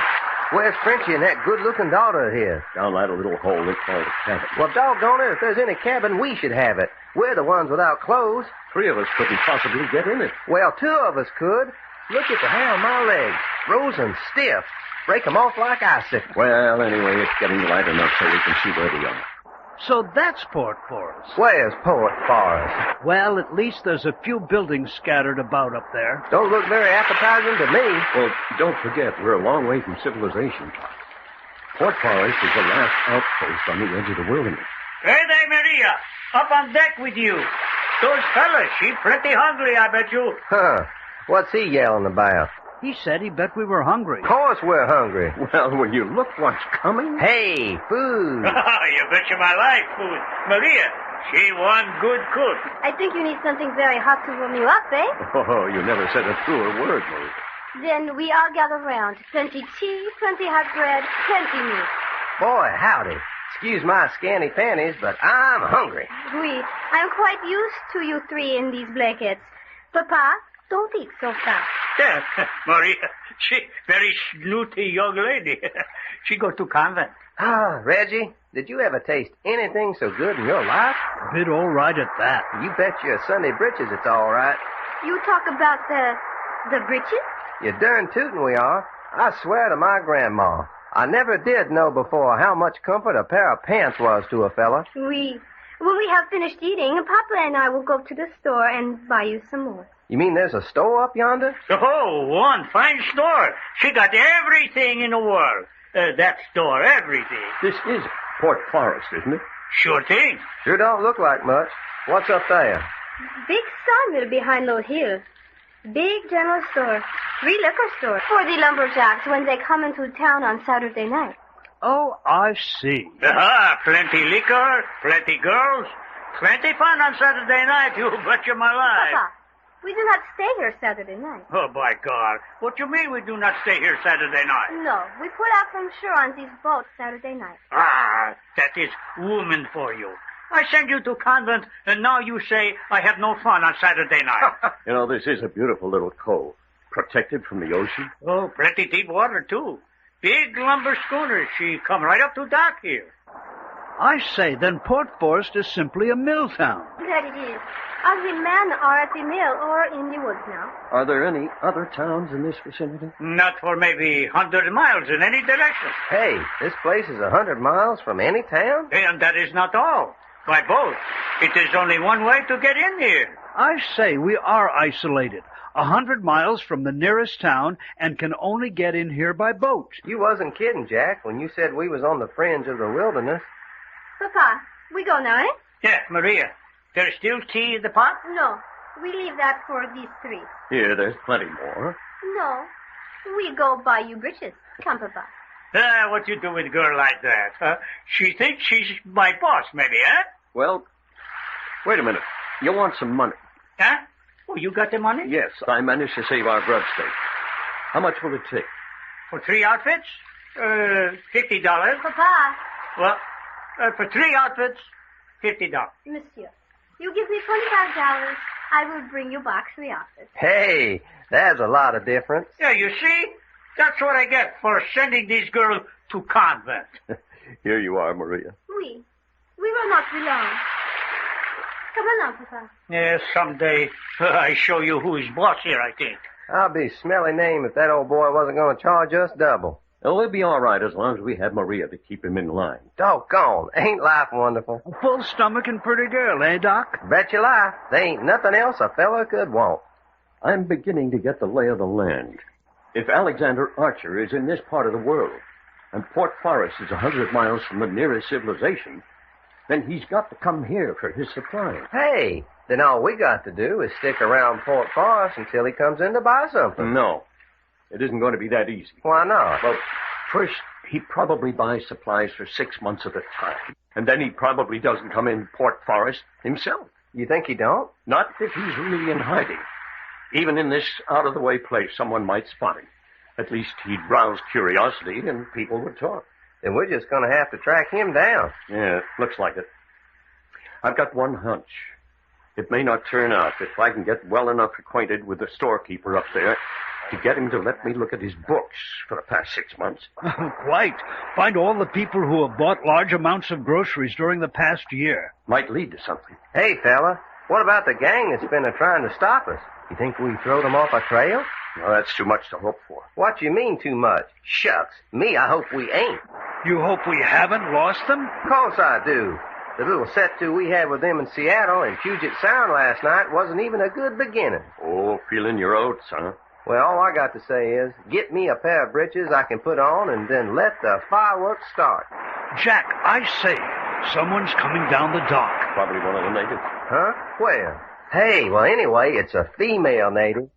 where's Frenchie and that good-looking daughter of his? Down that little hole they call the cabin. Well, doggone it, if there's any cabin, we should have it. We're the ones without clothes. 3 of us couldn't possibly get in it. Well, 2 of us could. Look at the hair on my legs, frozen stiff. Break 'em off like icicles. Well, anyway, it's getting light enough so we can see where we are. So that's Port Forest. Where's Port Forest? Well, at least there's a few buildings scattered about up there. Don't look very appetizing to me. Well, don't forget, we're a long way from civilization. Port Forest is the last outpost on the edge of the wilderness. Hey there, Maria. Up on deck with you. Those fellas, she plenty hungry, I bet you. Huh. What's he yelling about? He said he bet we were hungry. Of course we're hungry. Well, will you look what's coming? Hey, food. You betcha my life, food. Maria, she one good cook. I think you need something very hot to warm you up, eh? Oh, you never said a truer word, Marie. Then we all gather round. Plenty tea, plenty hot bread, plenty meat. Boy, howdy. Excuse my scanty panties, but I'm hungry. Oui, I'm quite used to you three in these blankets. Papa, don't eat so fast. Yeah, Maria, she very snooty young lady. She go to convent. Ah, Reggie, did you ever taste anything so good in your life? A bit all right at that. You bet your Sunday britches it's all right. You talk about the breeches? You're darn tootin' we are. I swear to my grandma, I never did know before how much comfort a pair of pants was to a fella. When we have finished eating, Papa and I will go to the store and buy you some more. You mean there's a store up yonder? Oh, one fine store. She got everything in the world. That store, everything. This is Port Forest, isn't it? Sure thing. Sure don't look like much. What's up there? Big sawmill behind those hills. Big general store. 3 liquor stores for the lumberjacks when they come into town on Saturday night. Oh, I see. Plenty liquor, plenty girls, plenty fun on Saturday night, you betcha my life. Papa, we do not stay here Saturday night. Oh, by God. What do you mean we do not stay here Saturday night? No, we put out from shore on these boats Saturday night. Ah, that is woman for you. I send you to convent, and now you say I have no fun on Saturday night. You know, this is a beautiful little cove, protected from the ocean. Oh, plenty deep water, too. Big lumber schooners. She come right up to dock here. I say, then Port Forest is simply a mill town. That it is. All the men are at the mill or in the woods now. Are there any other towns in this vicinity? Not for maybe 100 miles in any direction. Hey, this place is 100 miles from any town? And that is not all. By boat. It is only one way to get in here. I say, we are isolated. 100 miles from the nearest town and can only get in here by boat. You wasn't kidding, Jack, when you said we was on the fringe of the wilderness. Papa, we go now, eh? Yeah, Maria. There's still tea in the pot? No, we leave that for these three. Here, there's plenty more. No, we go buy you breeches. Come, Papa. What you do with a girl like that, huh? She thinks she's my boss, maybe, huh? Well, wait a minute. You want some money? Huh? Oh, you got the money? Yes, I managed to save our grub stake. How much will it take? For 3 outfits? $50. Papa. Well, for 3 outfits, $50. Monsieur, you give me $25. I will bring you back 3 outfits. Hey, there's a lot of difference. Yeah, you see? That's what I get for sending these girls to convent. Here you are, Maria. We will not be long. Come along, Papa. Yeah, someday I show you who is boss here, I think. I'll be smelly name if that old boy wasn't going to charge us double. Oh, we'll be all right as long as we have Maria to keep him in line. Doggone, ain't life wonderful? A full stomach and pretty girl, eh, Doc? Bet your life, there ain't nothing else a fella could want. I'm beginning to get the lay of the land. If Alexander Archer is in this part of the world, and Port Forest is 100 miles from the nearest civilization, then he's got to come here for his supply. Hey, then all we got to do is stick around Port Forest until he comes in to buy something. No, it isn't going to be that easy. Why not? Well, first, he probably buys supplies for 6 months at a time. And then he probably doesn't come in Port Forest himself. You think he don't? Not if he's really in hiding. Even in this out-of-the-way place, someone might spot him. At least he'd rouse curiosity and people would talk. Then we're just going to have to track him down. Yeah, looks like it. I've got one hunch. It may not turn out if I can get well enough acquainted with the storekeeper up there to get him to let me look at his books for the past 6 months. Quite. Find all the people who have bought large amounts of groceries during the past year. Might lead to something. Hey, fella, what about the gang that's been trying to stop us? You think we throw them off our trail? No, that's too much to hope for. What you mean too much? Shucks. Me, I hope we ain't. You hope we haven't lost them? Of course I do. The little set-to we had with them in Seattle and Puget Sound last night wasn't even a good beginning. Oh, feeling your oats, huh? Well, all I got to say is, get me a pair of breeches I can put on and then let the fireworks start. Jack, I say, someone's coming down the dock. Probably one of the natives. Huh? Where? Hey, well, anyway, it's a female native.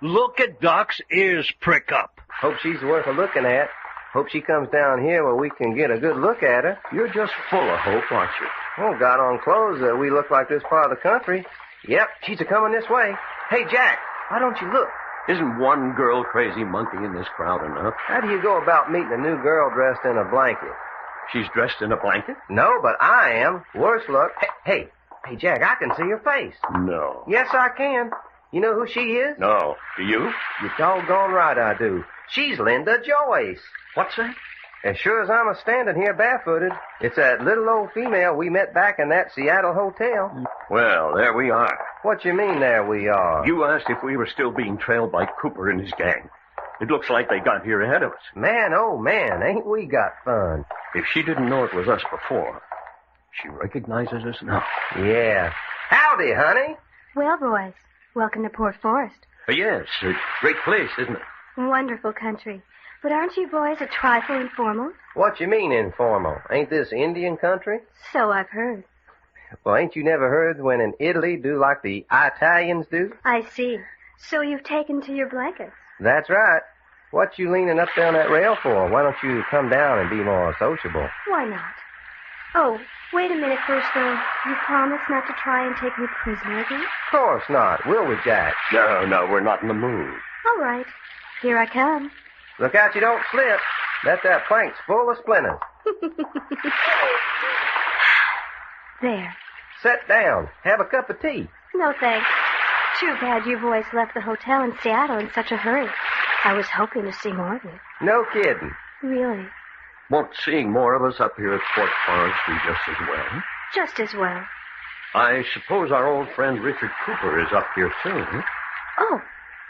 Look at Doc's ears prick up. Hope she's worth a looking at. Hope she comes down here where we can get a good look at her. You're just full of hope, aren't you? Oh, got on clothes that we look like this part of the country. Yep, she's a-coming this way. Hey, Jack, why don't you look? Isn't one girl crazy monkey in this crowd enough? How do you go about meeting a new girl dressed in a blanket? She's dressed in a blanket? No, but I am. Worse luck. Hey, Jack, I can see her face. No. Yes, I can. You know who she is? No. Do you? You're doggone right I do. She's Linda Joyce. What's that? As sure as I'm a-standing here barefooted, it's that little old female we met back in that Seattle hotel. Well, there we are. What you mean, there we are? You asked if we were still being trailed by Cooper and his gang. It looks like they got here ahead of us. Man, oh man, ain't we got fun. If she didn't know it was us before, she recognizes us now. Yeah. Howdy, honey. Well, boys, welcome to Port Forest. Yes, a great place, isn't it? Wonderful country. But aren't you boys a trifle informal? What you mean informal? Ain't this Indian country? So I've heard. Well, ain't you never heard when in Italy do like the Italians do? I see. So you've taken to your blankets. That's right. What you leaning up there on that rail for? Why don't you come down and be more sociable? Why not? Oh, wait a minute first, though. You promise not to try and take me prisoner again? Of course not. Will we, Jack? No, we're not in the mood. All right. Here I come. Look out you don't slip. That plank's full of splinters. There. Sit down. Have a cup of tea. No, thanks. Too bad you boys left the hotel in Seattle in such a hurry. I was hoping to see more of you. No kidding. Really? Won't seeing more of us up here at Port Forest be just as well? Just as well. I suppose our old friend Richard Cooper is up here, too, huh? Oh,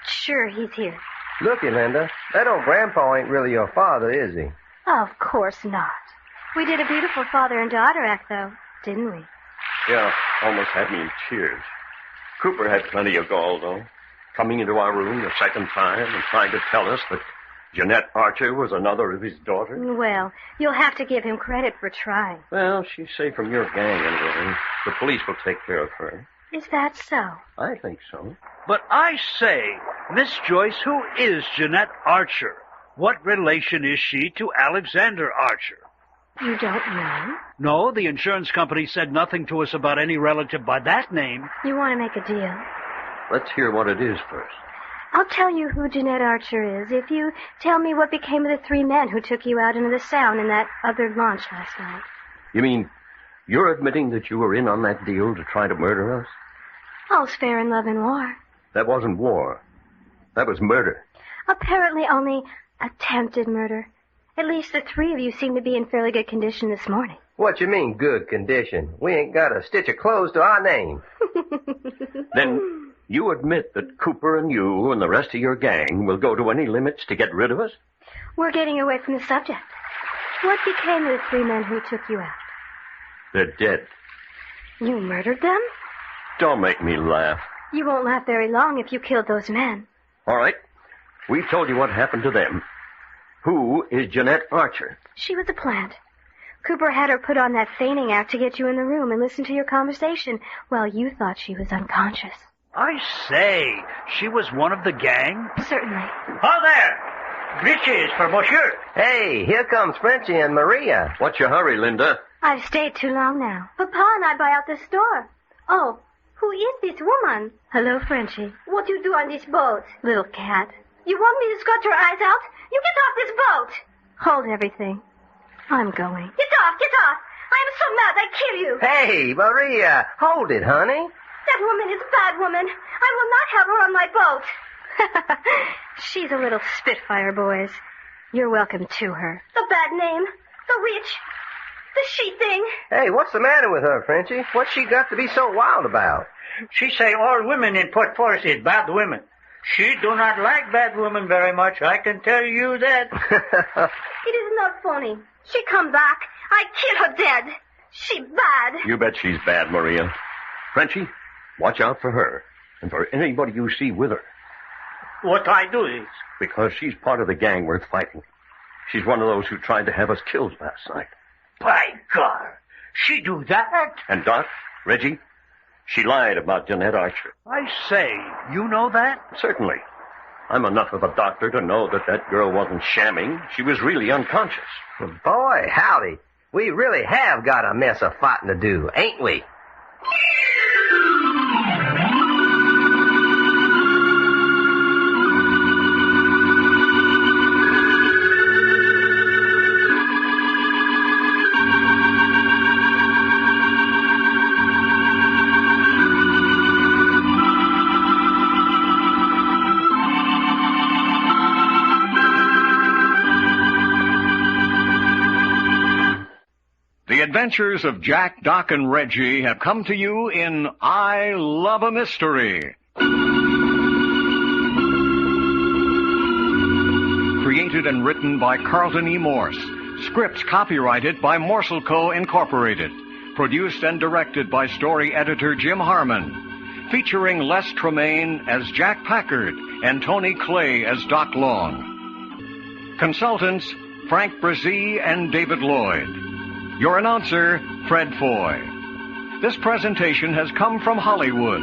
sure, he's here. Looky, Linda, that old grandpa ain't really your father, is he? Of course not. We did a beautiful father and daughter act, though, didn't we? Yeah, almost had me in tears. Cooper had plenty of gall, though, coming into our room the second time and trying to tell us that Jeanette Archer was another of his daughters. Well, you'll have to give him credit for trying. Well, she's safe from your gang anyway. The police will take care of her. Is that so? I think so. But I say, Miss Joyce, who is Jeanette Archer? What relation is she to Alexander Archer? You don't know? No, the insurance company said nothing to us about any relative by that name. You want to make a deal? Let's hear what it is first. I'll tell you who Jeanette Archer is if you tell me what became of the 3 men who took you out into the Sound in that other launch last night. You mean you're admitting that you were in on that deal to try to murder us? All's fair in love and war. That wasn't war. That was murder. Apparently only attempted murder. At least the 3 of you seem to be in fairly good condition this morning. What you mean, good condition? We ain't got a stitch of clothes to our name. Then you admit that Cooper and you and the rest of your gang will go to any limits to get rid of us? We're getting away from the subject. What became of the 3 men who took you out? They're dead. You murdered them? Don't make me laugh. You won't laugh very long if you killed those men. All right. We've told you what happened to them. Who is Jeanette Archer? She was a plant. Cooper had her put on that feigning act to get you in the room and listen to your conversation while you thought she was unconscious. I say, she was one of the gang? Certainly. Ho there! Breeches for monsieur. Hey, here comes Frenchie and Maria. What's your hurry, Linda? I've stayed too long now. Papa and I buy out the store. Oh, who is this woman? Hello, Frenchie. What do you do on this boat? Little cat. You want me to scratch your eyes out? You get off this boat! Hold everything. I'm going. Get off, get off! I am so mad I'd kill you! Hey, Maria, hold it, honey. That woman is a bad woman. I will not have her on my boat. She's a little spitfire, boys. You're welcome to her. The bad name. The witch. The she thing. Hey, what's the matter with her, Frenchie? What's she got to be so wild about? She say all women in Port Forest is bad women. She do not like bad women very much, I can tell you that. It is not funny. She come back. I kill her dead. She bad. You bet she's bad, Maria. Frenchie, watch out for her and for anybody you see with her. What I do is... Because she's part of the gang worth fighting. She's one of those who tried to have us killed last night. By God, she do that? And Doc, Reggie, she lied about Jeanette Archer. I say, you know that? Certainly. I'm enough of a doctor to know that that girl wasn't shamming. She was really unconscious. Well, boy, howdy. We really have got a mess of fighting to do, ain't we? The adventures of Jack, Doc, and Reggie have come to you in I Love a Mystery. Created and written by Carlton E. Morse. Scripts copyrighted by Morsel Co. Incorporated. Produced and directed by story editor Jim Harmon. Featuring Les Tremaine as Jack Packard and Tony Clay as Doc Long. Consultants Frank Brzee and David Lloyd. Your announcer, Fred Foy. This presentation has come from Hollywood.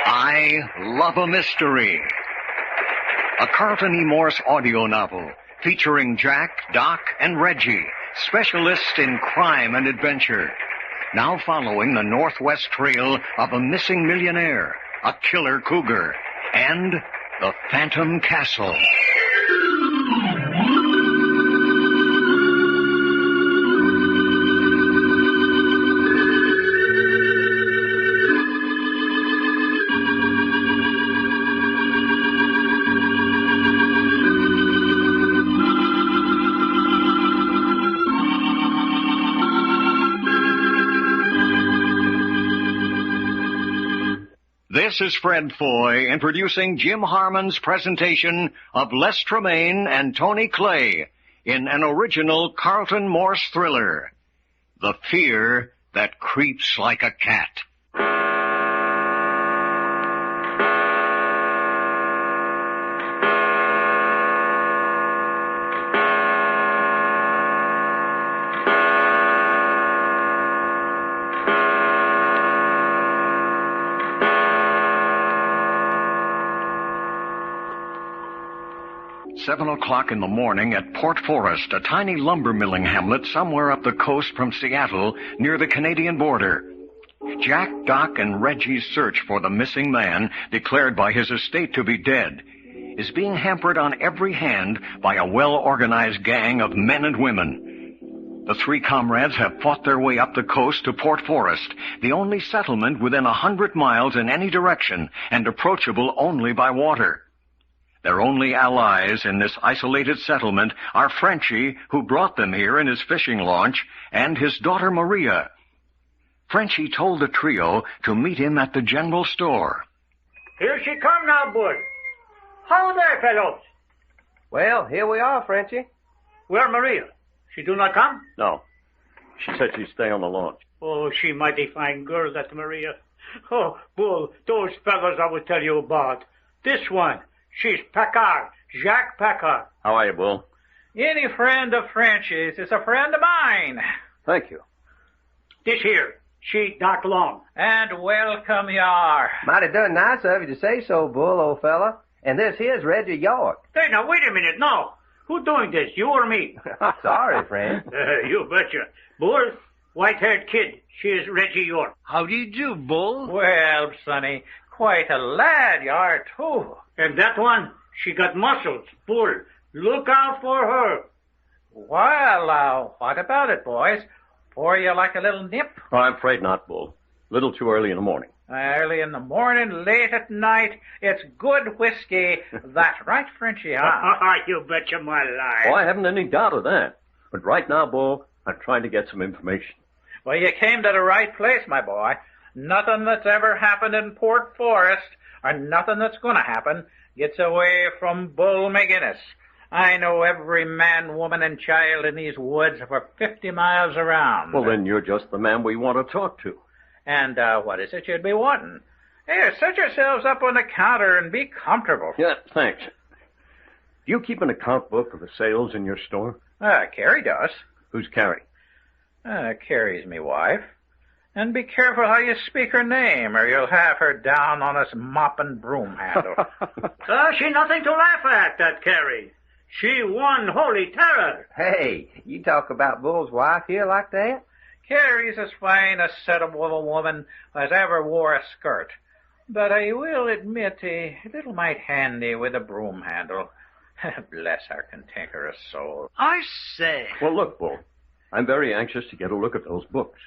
I Love a Mystery. A Carlton E. Morse audio novel featuring Jack, Doc, and Reggie, specialists in crime and adventure. Now following the Northwest Trail of a missing millionaire, a killer cougar, and the Phantom Castle. This is Fred Foy introducing Jim Harmon's presentation of Les Tremaine and Tony Clay in an original Carlton Morse thriller, The Fear That Creeps Like a Cat. 7 o'clock in the morning at Port Forest, a tiny lumber milling hamlet somewhere up the coast from Seattle near the Canadian border. Jack, Doc, and Reggie's search for the missing man, declared by his estate to be dead, is being hampered on every hand by a well-organized gang of men and women. The three comrades have fought their way up the coast to Port Forest, the only settlement within 100 miles in any direction and approachable only by water. Their only allies in this isolated settlement are Frenchie, who brought them here in his fishing launch, and his daughter Maria. Frenchie told the trio to meet him at the general store. Here she come now, Bud. How there, fellows? Well, here we are, Frenchie. Where Maria? She do not come? No. She said she'd stay on the launch. Oh, she mighty fine girl, that Maria. Oh, Bull, those fellows I would tell you about. This one, she's Packard, Jacques Packard. How are you, Bull? Any friend of Frenchie's is a friend of mine. Thank you. This here, she Doc Long. And welcome you are. Mighty done nice of you to say so, Bull, old fella. And this here's Reggie York. Hey, now, wait a minute, no. Who doing this, you or me? Sorry, friend. You betcha. Bull, white-haired kid, she is Reggie York. How do you do, Bull? Well, sonny, quite a lad you are, too. And that one, she got muscles. Bull, look out for her. Well, what about it, boys? Pour you like a little nip? Oh, I'm afraid not, Bull. Little too early in the morning. Early in the morning, late at night, it's good whiskey. That's right, Frenchie, huh? You betcha my life. Oh, I haven't any doubt of that. But right now, Bull, I'm trying to get some information. Well, you came to the right place, my boy. Nothing that's ever happened in Port Forest, or nothing that's going to happen, gets away from Bull McGinnis. I know every man, woman, and child in these woods for 50 miles around. Well, then you're just the man we want to talk to. And what is it you'd be wanting? Here, set yourselves up on the counter and be comfortable. Yeah, thanks. Do you keep an account book of the sales in your store? Carrie does. Who's Carrie? Carrie's me wife. And be careful how you speak her name, or you'll have her down on us mop and broom handle. She nothing to laugh at, that Carrie. She one holy terror. Hey, you talk about Bull's wife here like that? Carrie's as fine a setup of a woman as ever wore a skirt. But I will admit a little might handy with a broom handle. Bless her cantankerous soul. I say. Well, look, Bull, I'm very anxious to get a look at those books.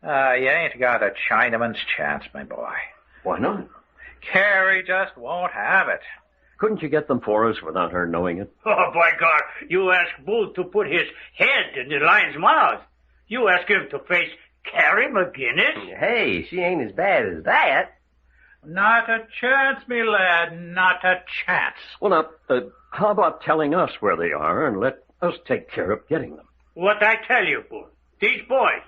You ain't got a Chinaman's chance, my boy. Why not? Carrie just won't have it. Couldn't you get them for us without her knowing it? Oh, by God, you ask Bull to put his head in the lion's mouth. You ask him to face Carrie McGinnis? Hey, she ain't as bad as that. Not a chance, me lad, not a chance. Well, now, how about telling us where they are and let us take care of getting them? What I tell you, Bull, these boys,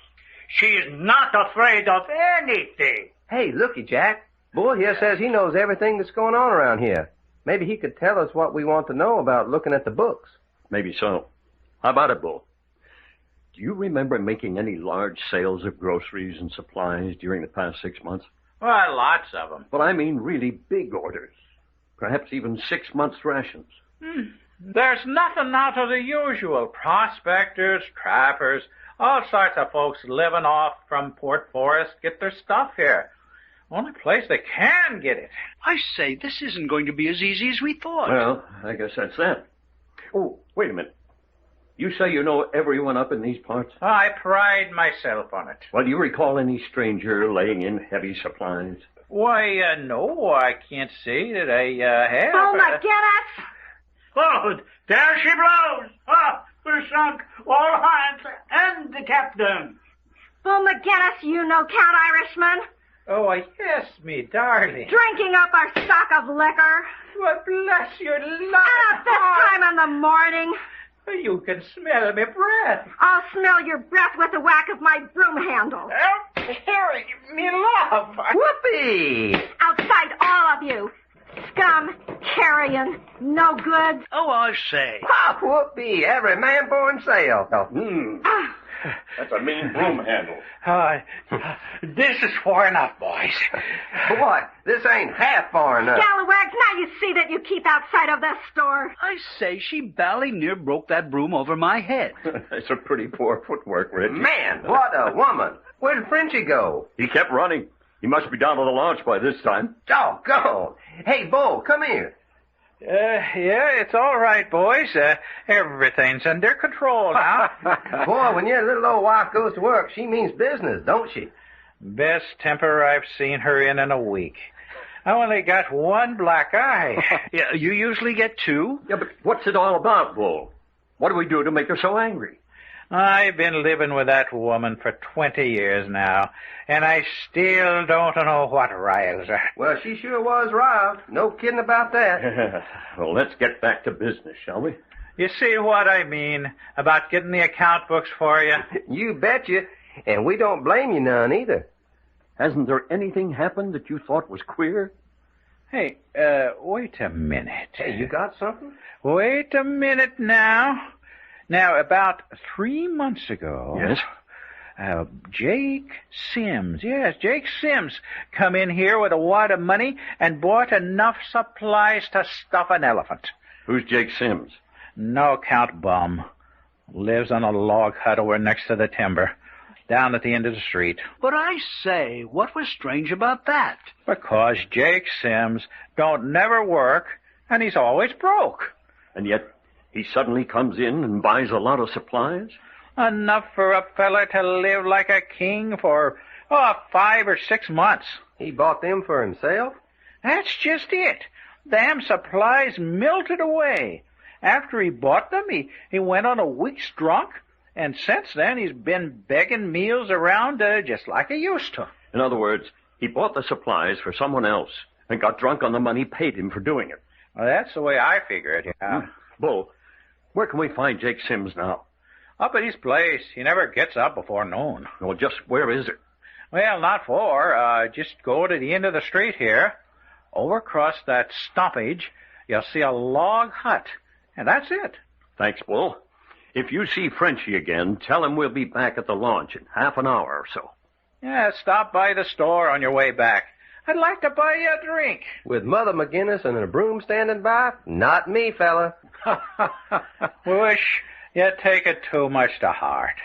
she is not afraid of anything. Hey, looky, Jack. Bull here says he knows everything that's going on around here. Maybe he could tell us what we want to know about looking at the books. Maybe so. How about it, Bull? Do you remember making any large sales of groceries and supplies during the past 6 months? Well, lots of them. But I mean really big orders. Perhaps even 6 months' rations. There's nothing out of the usual. Prospectors, trappers, all sorts of folks living off from Port Forest get their stuff here. Only place they can get it. I say, this isn't going to be as easy as we thought. Well, I guess that's that. Oh, wait a minute. You say you know everyone up in these parts? I pride myself on it. Well, do you recall any stranger laying in heavy supplies? Why, no, I can't say that I have. Oh, my get-us! Oh, there she blows. We're sunk, all hands, and the captain. Bull McGinnis, you no-count Irishman. Oh, yes, me darling. Drinking up our stock of liquor. Well, bless your And life. at this time in the morning. You can smell me breath. I'll smell your breath with the whack of my broom handle. Oh, Harry, me love. Whoopee! Outside, all of you. Scum, carrion, no good. Oh, I say. Ah, whoopee! Every man for himself. That's a mean broom handle. This is far enough, boys. What? This ain't half far enough. Scalawags, now you see that you keep outside of this store. I say, she bally near broke that broom over my head. That's a pretty poor footwork, Reggie. Man, what a woman. Where did Frenchie go? He kept running. He must be down to the launch by this time. Doggone. Hey, Bull, come here. Yeah, it's all right, boys. Everything's under control now. Boy, when your little old wife goes to work, she means business, don't she? Best temper I've seen her in a week. I only got one black eye. Yeah, you usually get two? Yeah, but what's it all about, Bull? What do we do to make her so angry? I've been living with that woman for 20 years now, and I still don't know what riles her. Well, she sure was riled. No kidding about that. Well, let's get back to business, shall we? You see what I mean about getting the account books for you? You betcha. And we don't blame you none either. Hasn't there anything happened that you thought was queer? Hey, wait a minute. Hey, you got something? Wait a minute now. Now, about 3 months ago... Yes? Jake Sims, come in here with a wad of money and bought enough supplies to stuff an elephant. Who's Jake Sims? No count bum. Lives on a log hut over next to the timber, down at the end of the street. But I say, what was strange about that? Because Jake Sims don't never work, and he's always broke. And yet he suddenly comes in and buys a lot of supplies? Enough for a fella to live like a king for, 5 or 6 months. He bought them for himself? That's just it. Damn supplies melted away. After he bought them, he went on a week's drunk, and since then he's been begging meals around just like he used to. In other words, he bought the supplies for someone else and got drunk on the money paid him for doing it. Well, that's the way I figure it, yeah. Bull, where can we find Jake Sims now? Up at his place. He never gets up before noon. Well, just where is it? Well, not far. Just go to the end of the street here. Over across that stoppage, you'll see a log hut. And that's it. Thanks, Bull. If you see Frenchie again, tell him we'll be back at the launch in half an hour or so. Yeah, stop by the store on your way back. I'd like to buy you a drink. With Mother McGinnis and a broom standing by? Not me, fella. Wish you take it too much to heart.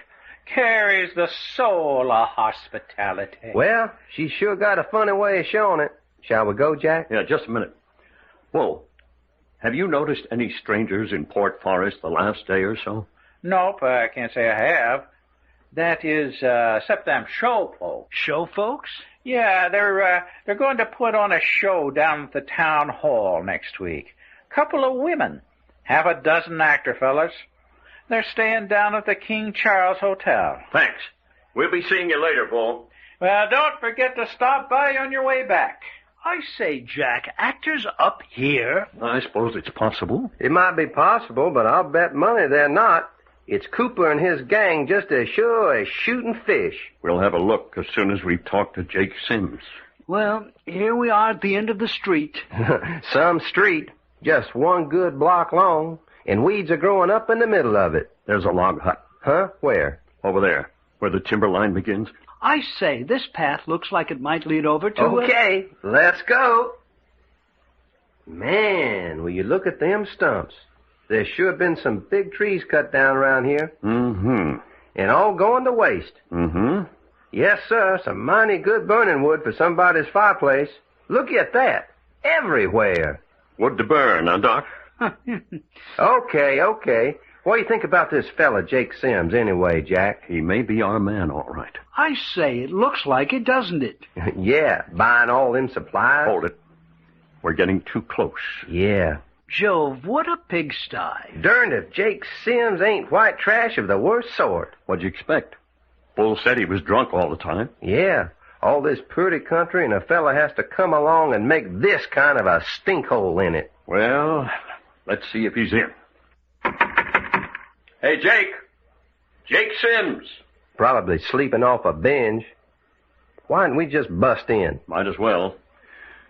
Carries the soul of hospitality. Well, she sure got a funny way of showing it. Shall we go, Jack? Yeah, just a minute. Bull, have you noticed any strangers in Port Forest the last day or so? Nope, I can't say I have. That is, except them show folks. Show folks? Yeah, they're going to put on a show down at the town hall next week. Couple of women. Half a dozen actor fellas. They're staying down at the King Charles Hotel. Thanks. We'll be seeing you later, Bull. Well, don't forget to stop by on your way back. I say, Jack, actors up here? I suppose it's possible. It might be possible, but I'll bet money they're not. It's Cooper and his gang just as sure as shooting fish. We'll have a look as soon as we've talked to Jake Sims. Well, here we are at the end of the street. Some street, just one good block long, and weeds are growing up in the middle of it. There's a log hut. Huh? Where? Over there, where the timber line begins. I say, this path looks like it might lead over to... Okay, let's go. Man, will you look at them stumps. There's sure been some big trees cut down around here. Mm-hmm. And all going to waste. Mm-hmm. Yes, sir, some mighty good burning wood for somebody's fireplace. Look at that. Everywhere. Wood to burn, huh, Doc? Okay. What do you think about this fella, Jake Sims, anyway, Jack? He may be our man, all right. I say, it looks like it, doesn't it? Yeah, buying all them supplies. Hold it. We're getting too close. Yeah. Jove, what a pigsty. Darned if Jake Sims ain't white trash of the worst sort. What'd you expect? Bull said he was drunk all the time. Yeah. All this pretty country and a fella has to come along and make this kind of a stinkhole in it. Well, let's see if he's in. Hey, Jake. Jake Sims. Probably sleeping off a binge. Why didn't we just bust in? Might as well.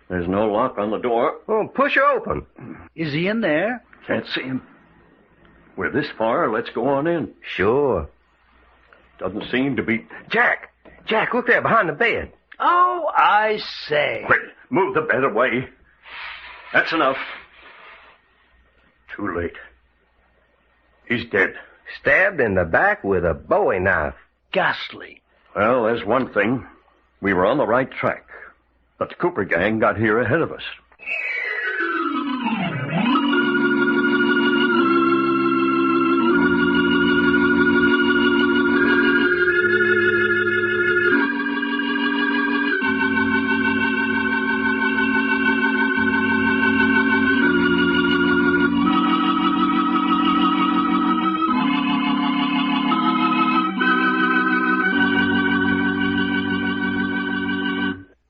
There's no lock on the door. Oh, push her open. Is he in there? Can't see him. We're this far. Let's go on in. Sure. Doesn't seem to be... Jack, look there behind the bed. Oh, I say. Quick, move the bed away. That's enough. Too late. He's dead. Stabbed in the back with a Bowie knife. Ghastly. Well, there's one thing. We were on the right track. But the Cooper gang got here ahead of us.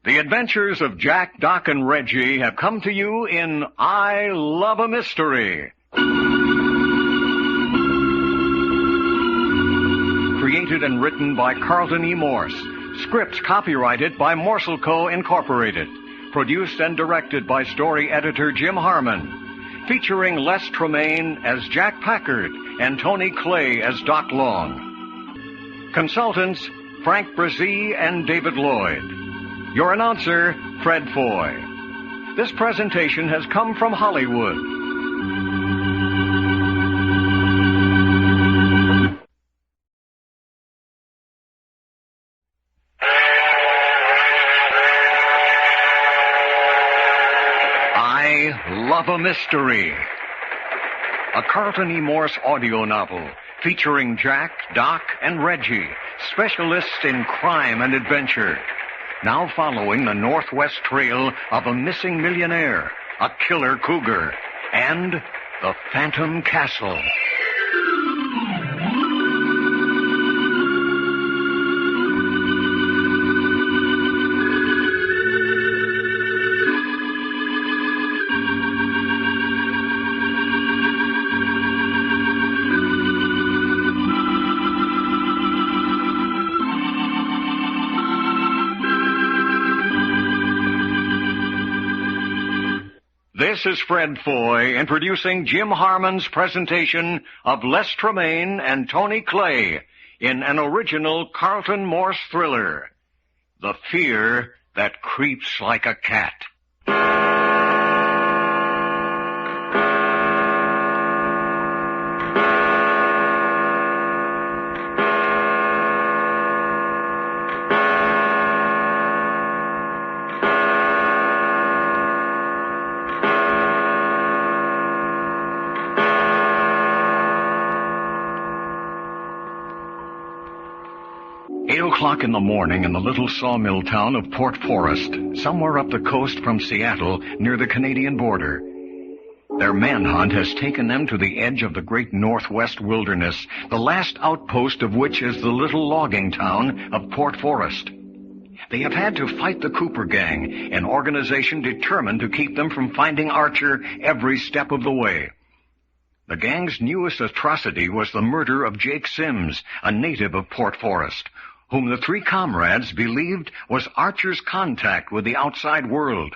The adventures of Jack, Doc, and Reggie have come to you in I Love a Mystery. Created and written by Carlton E. Morse. Scripts copyrighted by Morsel Co. Incorporated. Produced and directed by story editor Jim Harmon. Featuring Les Tremaine as Jack Packard and Tony Clay as Doc Long. Consultants Frank Brzee and David Lloyd. Your announcer, Fred Foy. This presentation has come from Hollywood. I Love a Mystery. A Carlton E. Morse audio novel featuring Jack, Doc, and Reggie, specialists in crime and adventure. Now following the Northwest trail of a missing millionaire, a killer cougar, and the Phantom Castle. This is Fred Foy introducing Jim Harmon's presentation of Les Tremaine and Tony Clay in an original Carlton Morse thriller, The Fear That Creeps Like a Cat. O'clock in the morning in the little sawmill town of Port Forest, somewhere up the coast from Seattle near the Canadian border. Their manhunt has taken them to the edge of the great Northwest wilderness, the last outpost of which is the little logging town of Port Forest. They have had to fight the Cooper gang, an organization determined to keep them from finding Archer every step of the way. The gang's newest atrocity was the murder of Jake Sims, a native of Port Forest, whom the three comrades believed was Archer's contact with the outside world.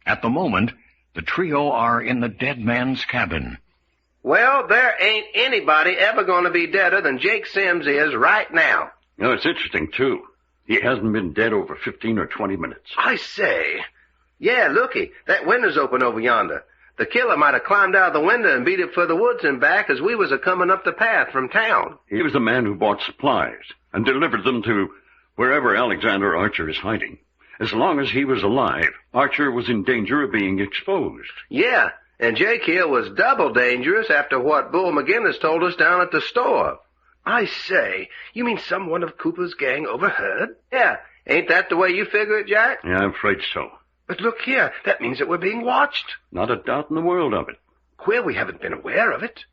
At the moment, the trio are in the dead man's cabin. Well, there ain't anybody ever going to be deader than Jake Sims is right now. You know, it's interesting, too. He hasn't been dead over 15 or 20 minutes. I say. Yeah, looky, that window's open over yonder. The killer might have climbed out of the window and beat it for the woods and back as we was a-coming up the path from town. He was the man who bought supplies and delivered them to wherever Alexander Archer is hiding. As long as he was alive, Archer was in danger of being exposed. Yeah, and Jake here was double dangerous after what Bull McGinnis told us down at the store. I say, you mean someone of Cooper's gang overheard? Yeah, ain't that the way you figure it, Jack? Yeah, I'm afraid so. But look here, that means that we're being watched. Not a doubt in the world of it. Queer we haven't been aware of it.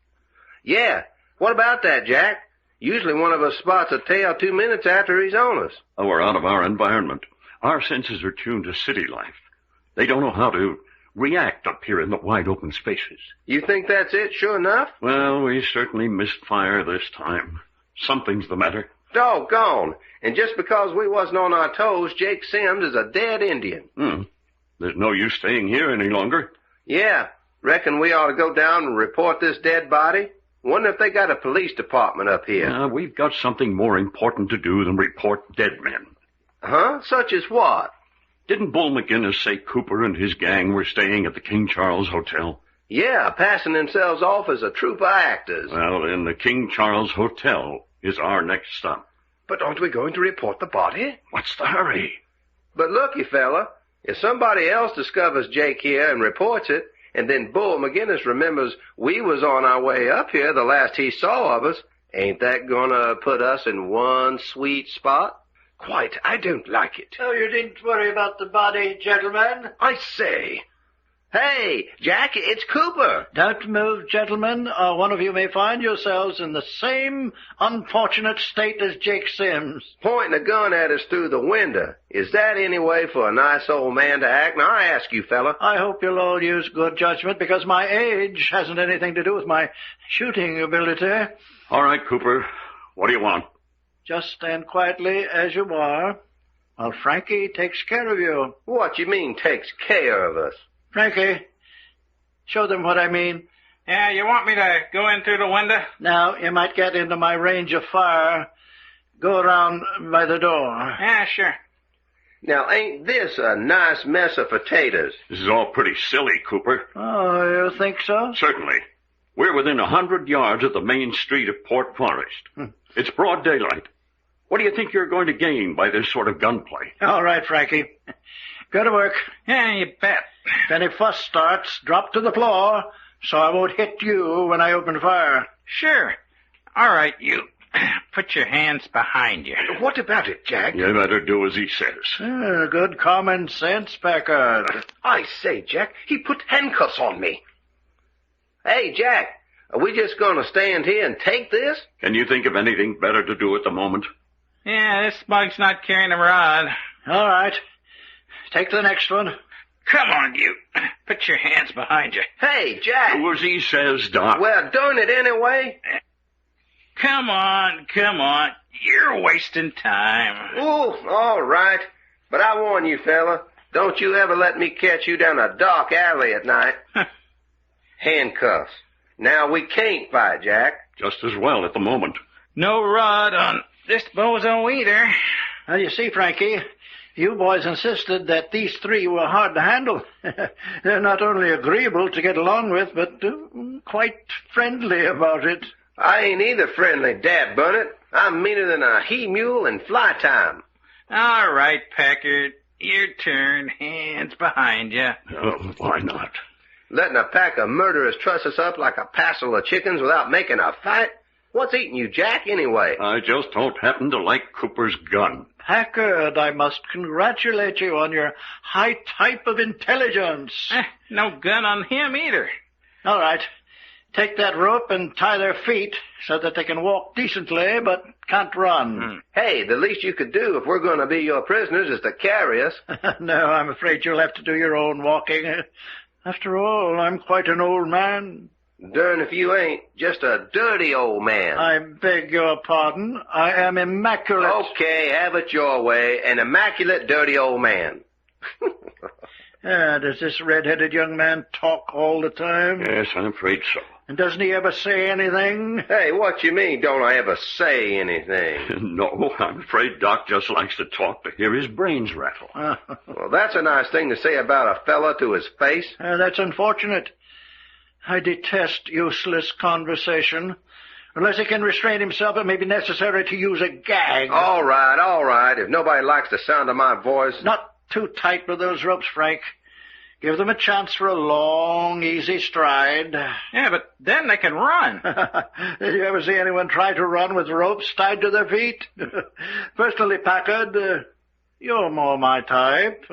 Yeah, what about that, Jack? Usually one of us spots a tail 2 minutes after he's on us. Oh, we're out of our environment. Our senses are tuned to city life. They don't know how to react up here in the wide open spaces. You think that's it, sure enough? Well, we certainly missed fire this time. Something's the matter. Doggone. And just because we wasn't on our toes, Jake Sims is a dead Indian. There's no use staying here any longer. Yeah. Reckon we ought to go down and report this dead body? Wonder if they got a police department up here. We've got something more important to do than report dead men. Huh? Such as what? Didn't Bull McGinnis say Cooper and his gang were staying at the King Charles Hotel? Yeah, passing themselves off as a troupe of actors. Well, then the King Charles Hotel is our next stop. But aren't we going to report the body? What's the hurry? But looky, fella, if somebody else discovers Jake here and reports it, and then Bull McGinnis remembers we was on our way up here the last he saw of us, ain't that gonna put us in one sweet spot? Quite. I don't like it. Oh, you needn't worry about the body, gentlemen. I say. Hey, Jack, it's Cooper. Don't move, gentlemen, or one of you may find yourselves in the same unfortunate state as Jake Sims. Pointing a gun at us through the window. Is that any way for a nice old man to act? Now, I ask you, fella. I hope you'll all use good judgment, because my age hasn't anything to do with my shooting ability. All right, Cooper. What do you want? Just stand quietly as you are, while Frankie takes care of you. What you mean, takes care of us? Frankie, show them what I mean. Yeah, you want me to go in through the window? Now, you might get into my range of fire. Go around by the door. Yeah, sure. Now, ain't this a nice mess of potatoes? This is all pretty silly, Cooper. Oh, you think so? Certainly. We're within 100 yards of the main street of Port Forest. It's broad daylight. What do you think you're going to gain by this sort of gunplay? All right, Frankie. Go to work. Yeah, you bet. If any fuss starts, drop to the floor, so I won't hit you when I open fire. Sure. All right, you. Put your hands behind you. What about it, Jack? You better do as he says. Good common sense, Packard. I say, Jack, he put handcuffs on me. Hey, Jack, are we just going to stand here and take this? Can you think of anything better to do at the moment? Yeah, this bug's not carrying a rod. All right. Take the next one. Come on, you. Put your hands behind you. Hey, Jack. Do as he says, Doc. Well, darn it anyway. Come on. You're wasting time. Ooh, all right. But I warn you, fella, don't you ever let me catch you down a dark alley at night. Handcuffs. Now, we can't fight, Jack. Just as well at the moment. No rod on this bozo either. Well, you see, Frankie, you boys insisted that these three were hard to handle. They're not only agreeable to get along with, but quite friendly about it. I ain't either friendly, dadbunnit. I'm meaner than a he-mule in fly time. All right, Packard. Your turn. Hands behind you. Oh, why not? Letting a pack of murderers truss us up like a passel of chickens without making a fight? What's eating you, Jack, anyway? I just don't happen to like Cooper's gun. Packard, I must congratulate you on your high type of intelligence. No gun on him either. All right. Take that rope and tie their feet so that they can walk decently but can't run. Hey, the least you could do if we're going to be your prisoners is to carry us. No, I'm afraid you'll have to do your own walking. After all, I'm quite an old man. Darn if you ain't. Just a dirty old man. I beg your pardon. I am immaculate. Okay, have it your way. An immaculate dirty old man. Does this red-headed young man talk all the time? Yes, I'm afraid so. And doesn't he ever say anything? Hey, what you mean, don't I ever say anything? No, I'm afraid Doc just likes to talk to hear his brains rattle. Well, that's a nice thing to say about a fella to his face. That's unfortunate. I detest useless conversation. Unless he can restrain himself, it may be necessary to use a gag. All right. If nobody likes the sound of my voice... Not too tight with those ropes, Frank. Give them a chance for a long, easy stride. Yeah, but then they can run. Did you ever see anyone try to run with ropes tied to their feet? Personally, Packard, you're more my type.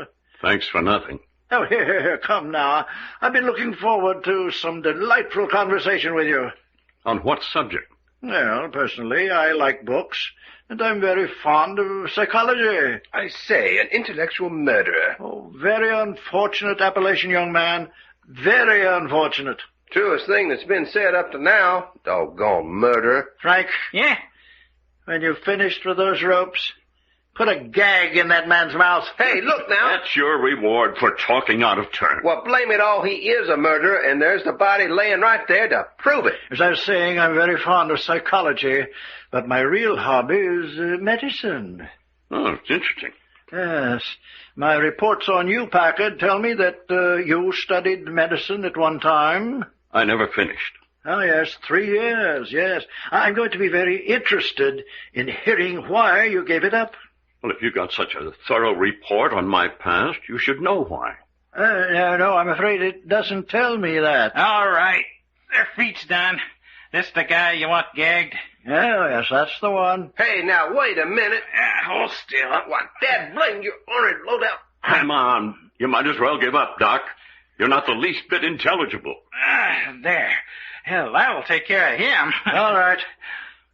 Thanks for nothing. Oh, here, come now. I've been looking forward to some delightful conversation with you. On what subject? Well, personally, I like books, and I'm very fond of psychology. I say, an intellectual murderer. Oh, very unfortunate appellation, young man. Very unfortunate. Truest thing that's been said up to now. Doggone murderer. Frank? Yeah? When you've finished with those ropes, put a gag in that man's mouth. Hey, look now. That's your reward for talking out of turn. Well, blame it all, he is a murderer, and there's the body laying right there to prove it. As I was saying, I'm very fond of psychology, but my real hobby is medicine. Oh, it's interesting. Yes. My reports on you, Packard, tell me that you studied medicine at one time. I never finished. Oh, yes, 3 years, yes. I'm going to be very interested in hearing why you gave it up. Well, if you got such a thorough report on my past, you should know why. No, I'm afraid it doesn't tell me that. All right. Their feet's done. This the guy you want gagged? Oh, yes, that's the one. Hey, now, wait a minute. Hold still. What, Dad, blame you ornery loadout. Come on. You might as well give up, Doc. You're not the least bit intelligible. There. Hell, that'll take care of him. All right.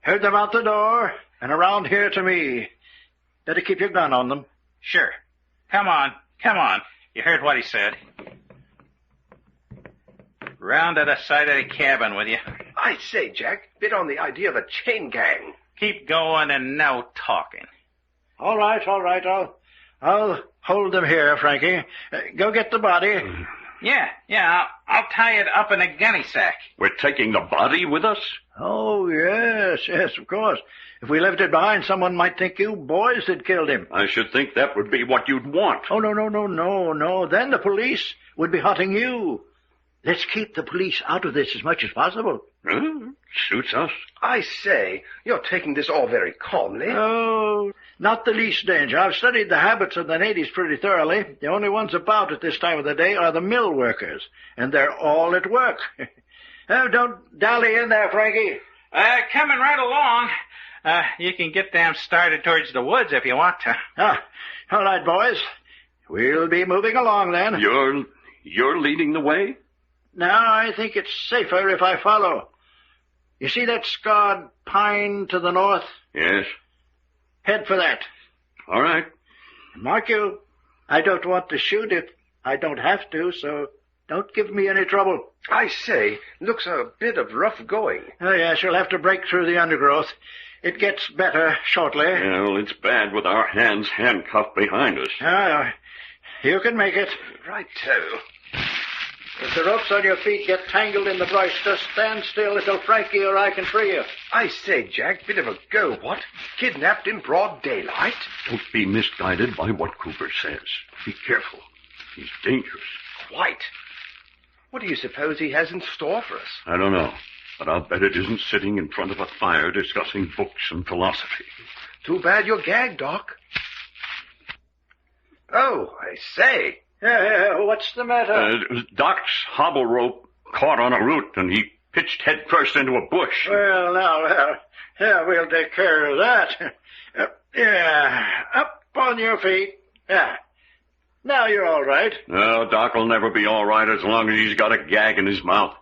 Heard them out the door, and around here to me. Better keep your gun on them. Sure. Come on. You heard what he said. Round to the side of the cabin with you. I say, Jack, bit on the idea of a chain gang. Keep going and no talking. All right. I'll hold them here, Frankie. Go get the body. Yeah, I'll tie it up in a gunny sack. We're taking the body with us? Oh, yes, of course. If we left it behind, someone might think you boys had killed him. I should think that would be what you'd want. Oh, no. Then the police would be hunting you. Let's keep the police out of this as much as possible. Suits us. I say, you're taking this all very calmly. Oh, not the least danger. I've studied the habits of the natives pretty thoroughly. The only ones about at this time of the day are the mill workers, and they're all at work. Oh, don't dally in there, Frankie. Coming right along. You can get them started towards the woods if you want to. All right, boys. We'll be moving along then. You're leading the way? Now, I think it's safer if I follow. You see that scarred pine to the north? Yes. Head for that. All right. Mark you, I don't want to shoot if I don't have to, so don't give me any trouble. I say, looks a bit of rough going. Oh, yes, you'll have to break through the undergrowth. It gets better shortly. Yeah, well, it's bad with our hands handcuffed behind us. You can make it. Righto. If the ropes on your feet get tangled in the brush, just stand still until Frankie or I can free you. I say, Jack, bit of a go, what? Kidnapped in broad daylight? Don't be misguided by what Cooper says. Be careful. He's dangerous. Quite. What do you suppose he has in store for us? I don't know, but I'll bet it isn't sitting in front of a fire discussing books and philosophy. Too bad you're gagged, Doc. Oh, I say. What's the matter? Doc's hobble rope caught on a root, and he pitched head first into a bush. Well, now, we'll take care of that. Up on your feet. Yeah. Now you're all right. No, Doc will never be all right as long as he's got a gag in his mouth.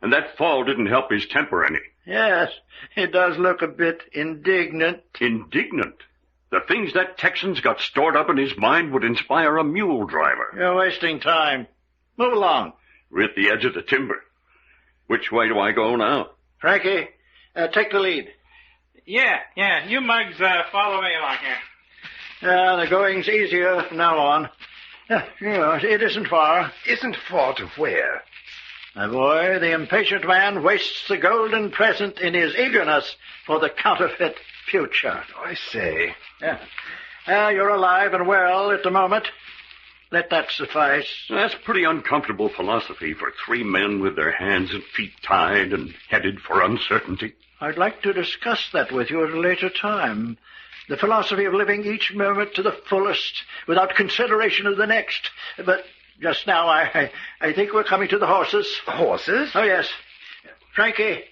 And that fall didn't help his temper any. Yes, he does look a bit indignant. Indignant? The things that Texan's got stored up in his mind would inspire a mule driver. You're wasting time. Move along. We're at the edge of the timber. Which way do I go now? Frankie, take the lead. Yeah, you mugs follow me along here. The going's easier from now on. It isn't far. Isn't far to where? My boy, the impatient man wastes the golden present in his eagerness for the counterfeit future. I say. You're alive and well at the moment. Let that suffice. That's pretty uncomfortable philosophy for 3 men with their hands and feet tied and headed for uncertainty. I'd like to discuss that with you at a later time. The philosophy of living each moment to the fullest without consideration of the next. But just now, I think we're coming to the horses. Horses? Oh, yes. Frankie,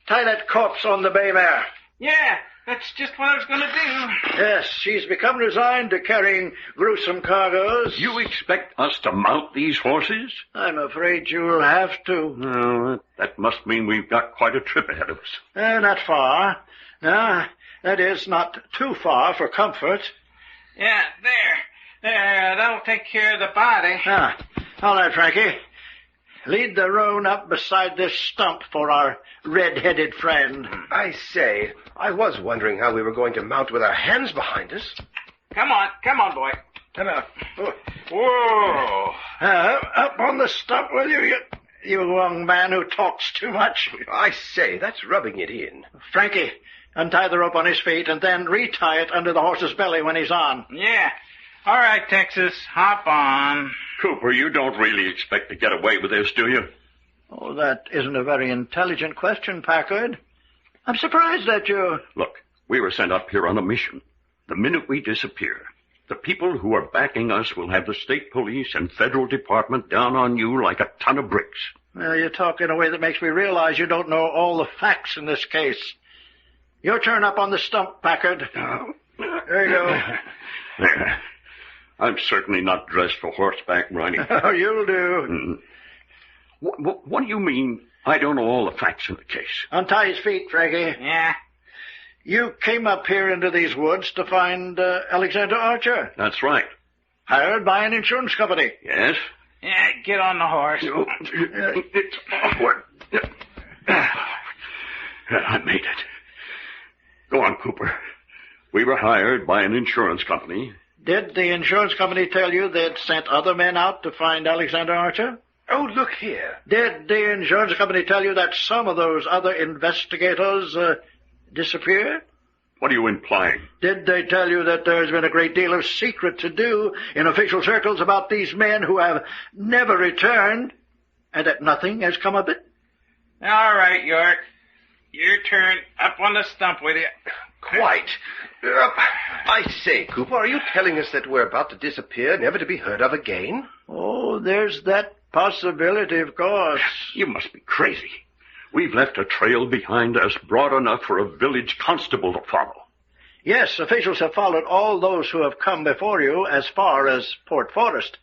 tie that corpse on the bay mare. Yeah, That's just what I was going to do. Yes, she's become resigned to carrying gruesome cargoes. You expect us to mount these horses? I'm afraid you'll have to. No, that must mean we've got quite a trip ahead of us. Not far. No, that is, not too far for comfort. Yeah, there, that'll take care of the body. All right, Frankie. Lead the roan up beside this stump for our red-headed friend. I say, I was wondering how we were going to mount with our hands behind us. Come on, boy. Come on. Whoa. Up on the stump with you young man who talks too much. I say, that's rubbing it in. Frankie, untie the rope on his feet and then retie it under the horse's belly when he's on. Yeah. All right, Texas, hop on. Cooper, you don't really expect to get away with this, do you? Oh, that isn't a very intelligent question, Packard. I'm surprised at you. Look, we were sent up here on a mission. The minute we disappear, the people who are backing us will have the state police and federal department down on you like a ton of bricks. Well, you talk in a way that makes me realize you don't know all the facts in this case. Your turn up on the stump, Packard. There you go. There. I'm certainly not dressed for horseback riding. Oh, you'll do. What do you mean I don't know all the facts in the case? Untie his feet, Frankie. Yeah. You came up here into these woods to find Alexander Archer. That's right. Hired by an insurance company. Yes? Yeah, get on the horse. It's awkward. I made it. Go on, Cooper. We were hired by an insurance company. Did the insurance company tell you they'd sent other men out to find Alexander Archer? Oh, look here. Did the insurance company tell you that some of those other investigators disappeared? What are you implying? Did they tell you that there's been a great deal of secret to do in official circles about these men who have never returned, and that nothing has come of it? All right, York. Your turn. Up on the stump with you. Quite. I say, Cooper, are you telling us that we're about to disappear, never to be heard of again? Oh, there's that possibility, of course. You must be crazy. We've left a trail behind us broad enough for a village constable to follow. Yes, officials have followed all those who have come before you as far as Port Forest.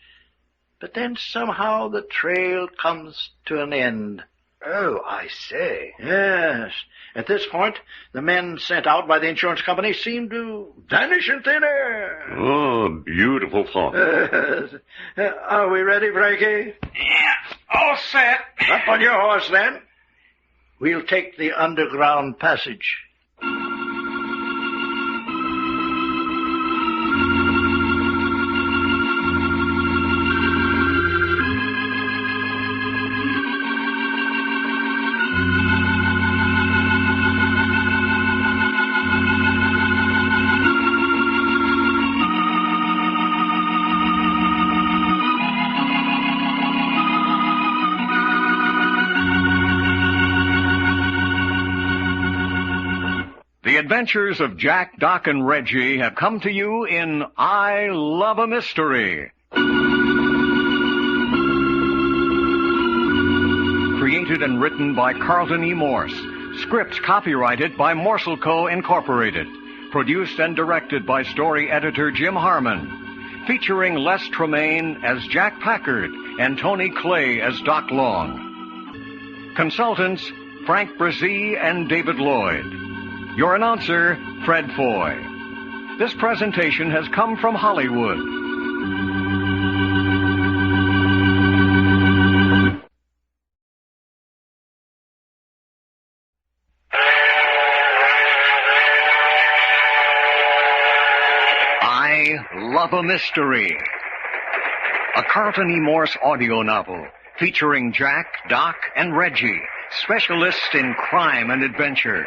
But then somehow the trail comes to an end. Oh, I say. Yes. At this point, the men sent out by the insurance company seem to vanish in thin air. Oh, beautiful thought. Are we ready, Frankie? Yeah, all set. Up on your horse, then. We'll take the underground passage. The adventures of Jack, Doc, and Reggie have come to you in I Love a Mystery. Created and written by Carlton E. Morse. Scripts copyrighted by Morsel Co. Incorporated. Produced and directed by story editor Jim Harmon. Featuring Les Tremaine as Jack Packard and Tony Clay as Doc Long. Consultants Frank Brzee and David Lloyd. Your announcer, Fred Foy. This presentation has come from Hollywood. I Love a Mystery. A Carlton E. Morse audio novel featuring Jack, Doc, and Reggie, specialists in crime and adventure.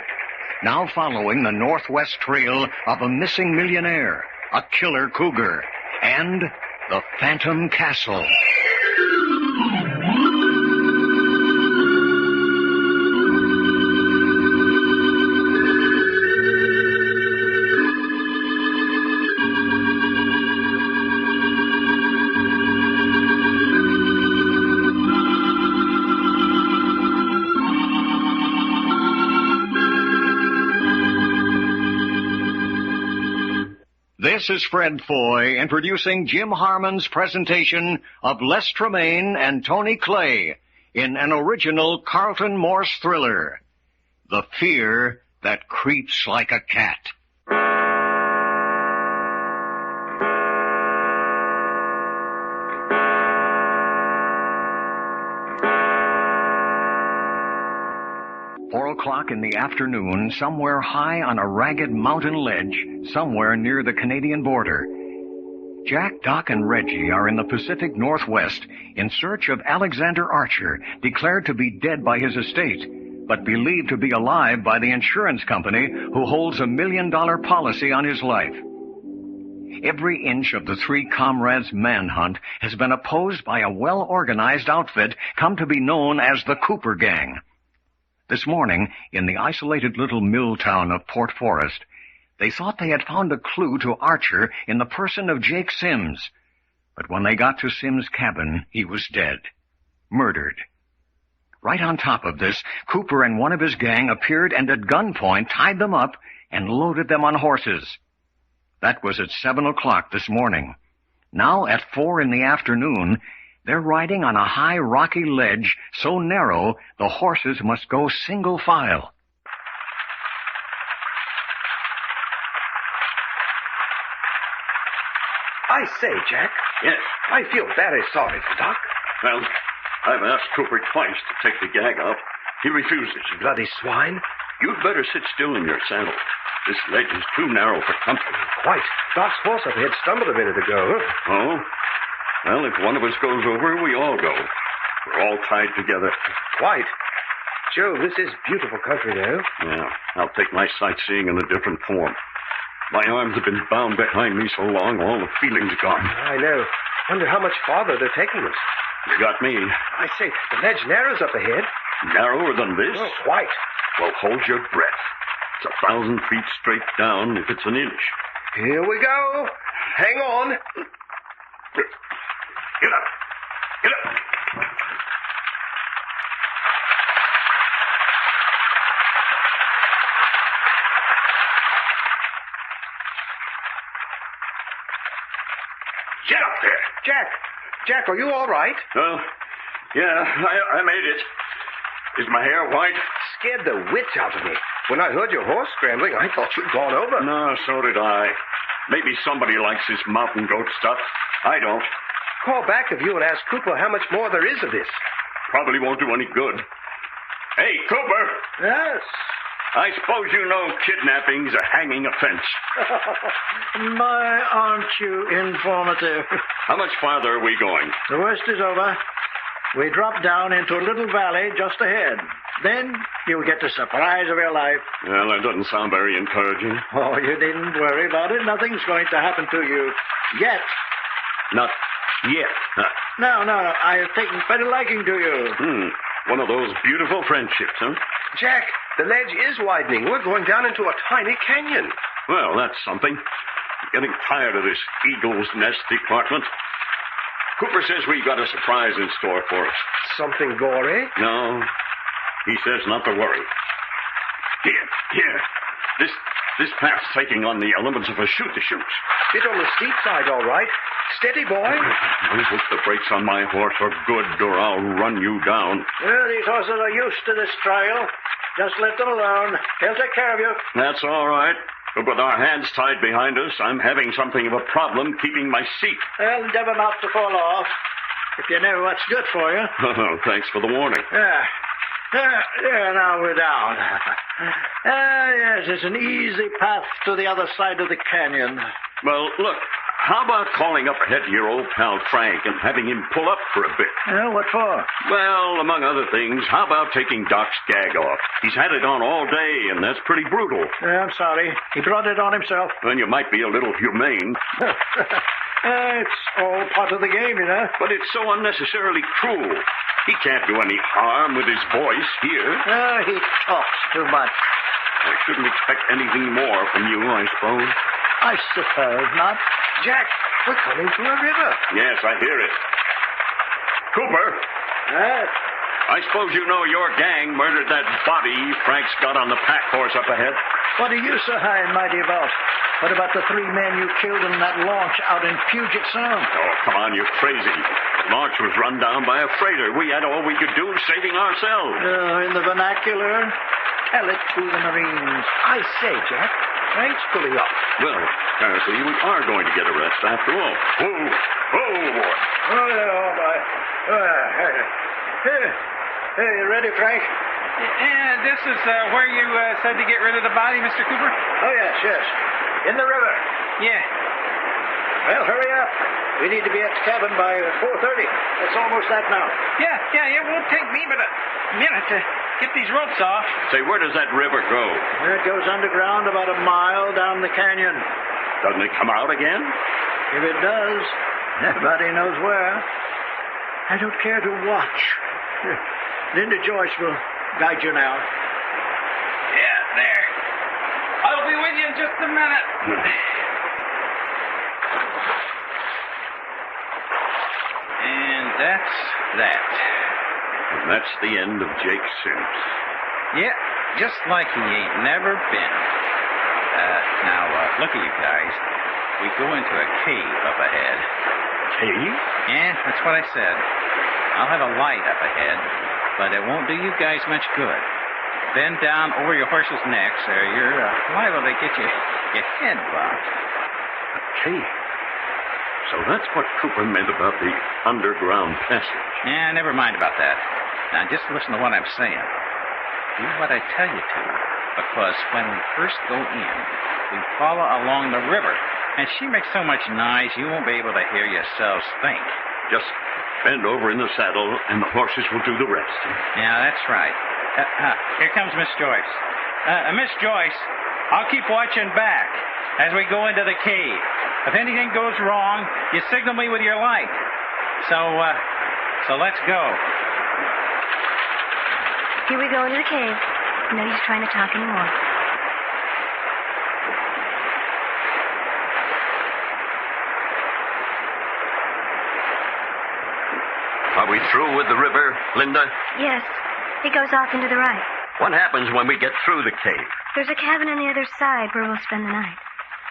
Now following the northwest trail of a missing millionaire, a killer cougar, and the Phantom Castle. this is Fred Foy introducing Jim Harmon's presentation of Les Tremaine and Tony Clay in an original Carlton Morse thriller, The Fear That Creeps Like a Cat. 4 o'clock in the afternoon, somewhere high on a ragged mountain ledge, somewhere near the Canadian border. Jack, Doc, and Reggie are in the Pacific Northwest in search of Alexander Archer, declared to be dead by his estate, but believed to be alive by the insurance company who holds $1 million policy on his life. Every inch of the three comrades' manhunt has been opposed by a well-organized outfit come to be known as the Cooper Gang. This morning, in the isolated little mill town of Port Forest, they thought they had found a clue to Archer in the person of Jake Sims. But when they got to Sims' cabin, he was dead. Murdered. Right on top of this, Cooper and one of his gang appeared and at gunpoint tied them up and loaded them on horses. That was at 7 o'clock this morning. Now, at 4 in the afternoon, they're riding on a high rocky ledge so narrow the horses must go single file. I say, Jack. Yes? I feel very sorry for Doc. Well, I've asked Cooper twice to take the gag off. He refuses. Bloody swine. You'd better sit still in your saddle. This ledge is too narrow for comfort. Quite. Doc's horse up ahead stumbled a minute ago. Oh? Well, if one of us goes over, we all go. We're all tied together. Quite. Joe, this is beautiful country, though. Yeah, I'll take my sightseeing in a different form. My arms have been bound behind me so long, all the feeling's gone. I know. Wonder how much farther they're taking us. You got me. I say, the ledge narrows up ahead. Narrower than this? Oh, quite. Well, hold your breath. It's 1,000 feet straight down if it's an inch. Here we go. Hang on. Get up. Get up. Get up there. Jack, are you all right? Yeah, I made it. Is my hair white? Scared the wits out of me. When I heard your horse scrambling, I thought you'd gone over. No, so did I. Maybe somebody likes this mountain goat stuff. I don't. Call back of you and ask Cooper how much more there is of this. Probably won't do any good. Hey, Cooper! Yes? I suppose you know kidnapping's a hanging offense. My, aren't you informative? How much farther are we going? The worst is over. We drop down into a little valley just ahead. Then you'll get the surprise of your life. Well, that doesn't sound very encouraging. Oh, you needn't worry about it. Nothing's going to happen to you. Yet. Not yet, huh? No. I have taken better liking to you. One of those beautiful friendships, huh? Jack, the ledge is widening. We're going down into a tiny canyon. Well, that's something. I'm getting tired of this eagle's nest department. Cooper says we got a surprise in store for us. Something gory? No. He says not to worry. Here. This path's taking on the elements of a shoot-to-shoot. Bit on the steep side, all right. Steady, boy. I hope the brakes on my horse are good, or I'll run you down. Well, these horses are used to this trial. Just let them alone. They'll take care of you. That's all right. But with our hands tied behind us, I'm having something of a problem keeping my seat. Well, endeavor not to fall off. If you know what's good for you. Oh, thanks for the warning. There, now we're down. Yes, it's an easy path to the other side of the canyon. Well, look, how about calling up ahead to your old pal Frank and having him pull up for a bit? What for? Well, among other things, how about taking Doc's gag off? He's had it on all day, and that's pretty brutal. I'm sorry. He brought it on himself. Then you might be a little humane. It's all part of the game, you know. But it's so unnecessarily cruel. He can't do any harm with his voice here. He talks too much. I shouldn't expect anything more from you, I suppose. I suppose not. Jack, we're coming to a river. Yes, I hear it. Cooper. Yes? I suppose you know your gang murdered that body Frank's got on the pack horse up ahead. What are you so high and mighty about? What about the 3 men you killed in that launch out in Puget Sound? Oh, come on, you're crazy. Launch was run down by a freighter. We had all we could do saving ourselves. In the vernacular, tell it to the Marines. I say, Jack, Frank's fully up. Well, apparently we are going to get a rest after all. Whoa, boy. Oh, yeah, all right. Hey, you ready, Frank? Yeah, this is where you said to get rid of the body, Mr. Cooper? Oh, yes. In the river. Yeah. Well, hurry up. We need to be at the cabin by 4:30. It's almost that now. Yeah, it won't take me but a minute to get these ropes off. Say, where does that river go? It goes underground about a mile down the canyon. Doesn't it come out again? If it does, nobody knows where. I don't care to watch. Linda Joyce will guide you now. Yeah, there. I'll be with you in just a minute. And that's that. And that's the end of Jake Sims. Yeah, just like he ain't never been. Now, look at you guys. We go into a cave up ahead. Cave? Yeah, that's what I said. I'll have a light up ahead, but it won't do you guys much good. Bend down over your horse's necks, or you're liable to get your head bopped. A cave? So that's what Cooper meant about the underground passage. Yeah, never mind about that. Now, just listen to what I'm saying. Do what I tell you to, because when we first go in, we follow along the river, and she makes so much noise you won't be able to hear yourselves think. Just bend over in the saddle, and the horses will do the rest. Yeah, that's right. Here comes Miss Joyce. Miss Joyce, I'll keep watching back as we go into the cave. If anything goes wrong, you signal me with your light. So let's go. Here we go into the cave. No use trying to talk anymore. Are we through with the river, Linda? Yes. It goes off into the right. What happens when we get through the cave? There's a cabin on the other side where we'll spend the night.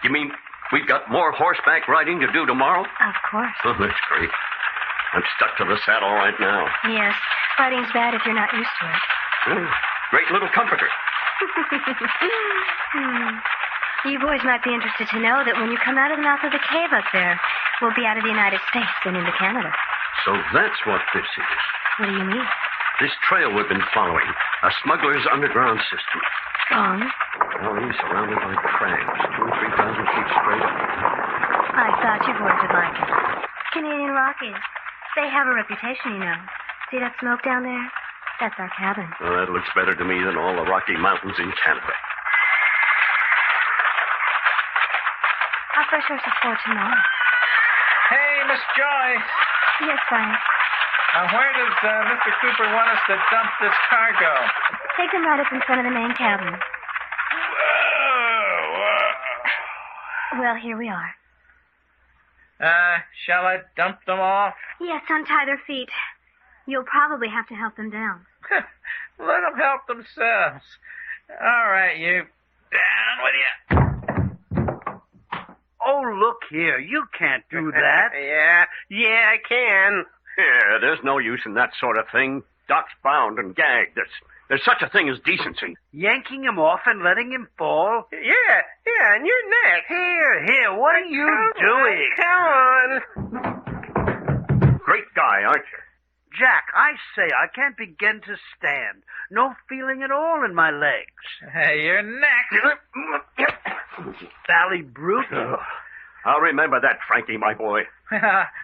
You mean we've got more horseback riding to do tomorrow? Of course. Oh, that's great. I'm stuck to the saddle right now. Yes. Riding's bad if you're not used to it. Great little comforter. You boys might be interested to know that when you come out of the mouth of the cave up there, we'll be out of the United States and into Canada. So that's what this is. What do you mean? This trail we've been following, a smuggler's underground system. Long? Only surrounded by crags, 2,000 or 3,000 feet straight up. I thought you boys would like it. Canadian Rockies. They have a reputation, you know. See that smoke down there? That's our cabin. Well, that looks better to me than all the Rocky Mountains in Canada. Our fresh horses for tomorrow. Hey, Miss Joyce. Yes, Frank. Where does Mr. Cooper want us to dump this cargo? Take them right up in front of the main cabin. Whoa. Well, here we are. Shall I dump them off? Yes, untie their feet. You'll probably have to help them down. Let them help themselves. All right, you. Down with you. Oh, look here. You can't do that. Yeah, I can. Yeah, there's no use in that sort of thing. Doc's bound and gagged. There's such a thing as decency. Yanking him off and letting him fall? Yeah, and your neck. Here, what are you doing? Come on. Great guy, aren't you? Jack, I say, I can't begin to stand. No feeling at all in my legs. Hey, your neck. Bally brute. I'll remember that, Frankie, my boy.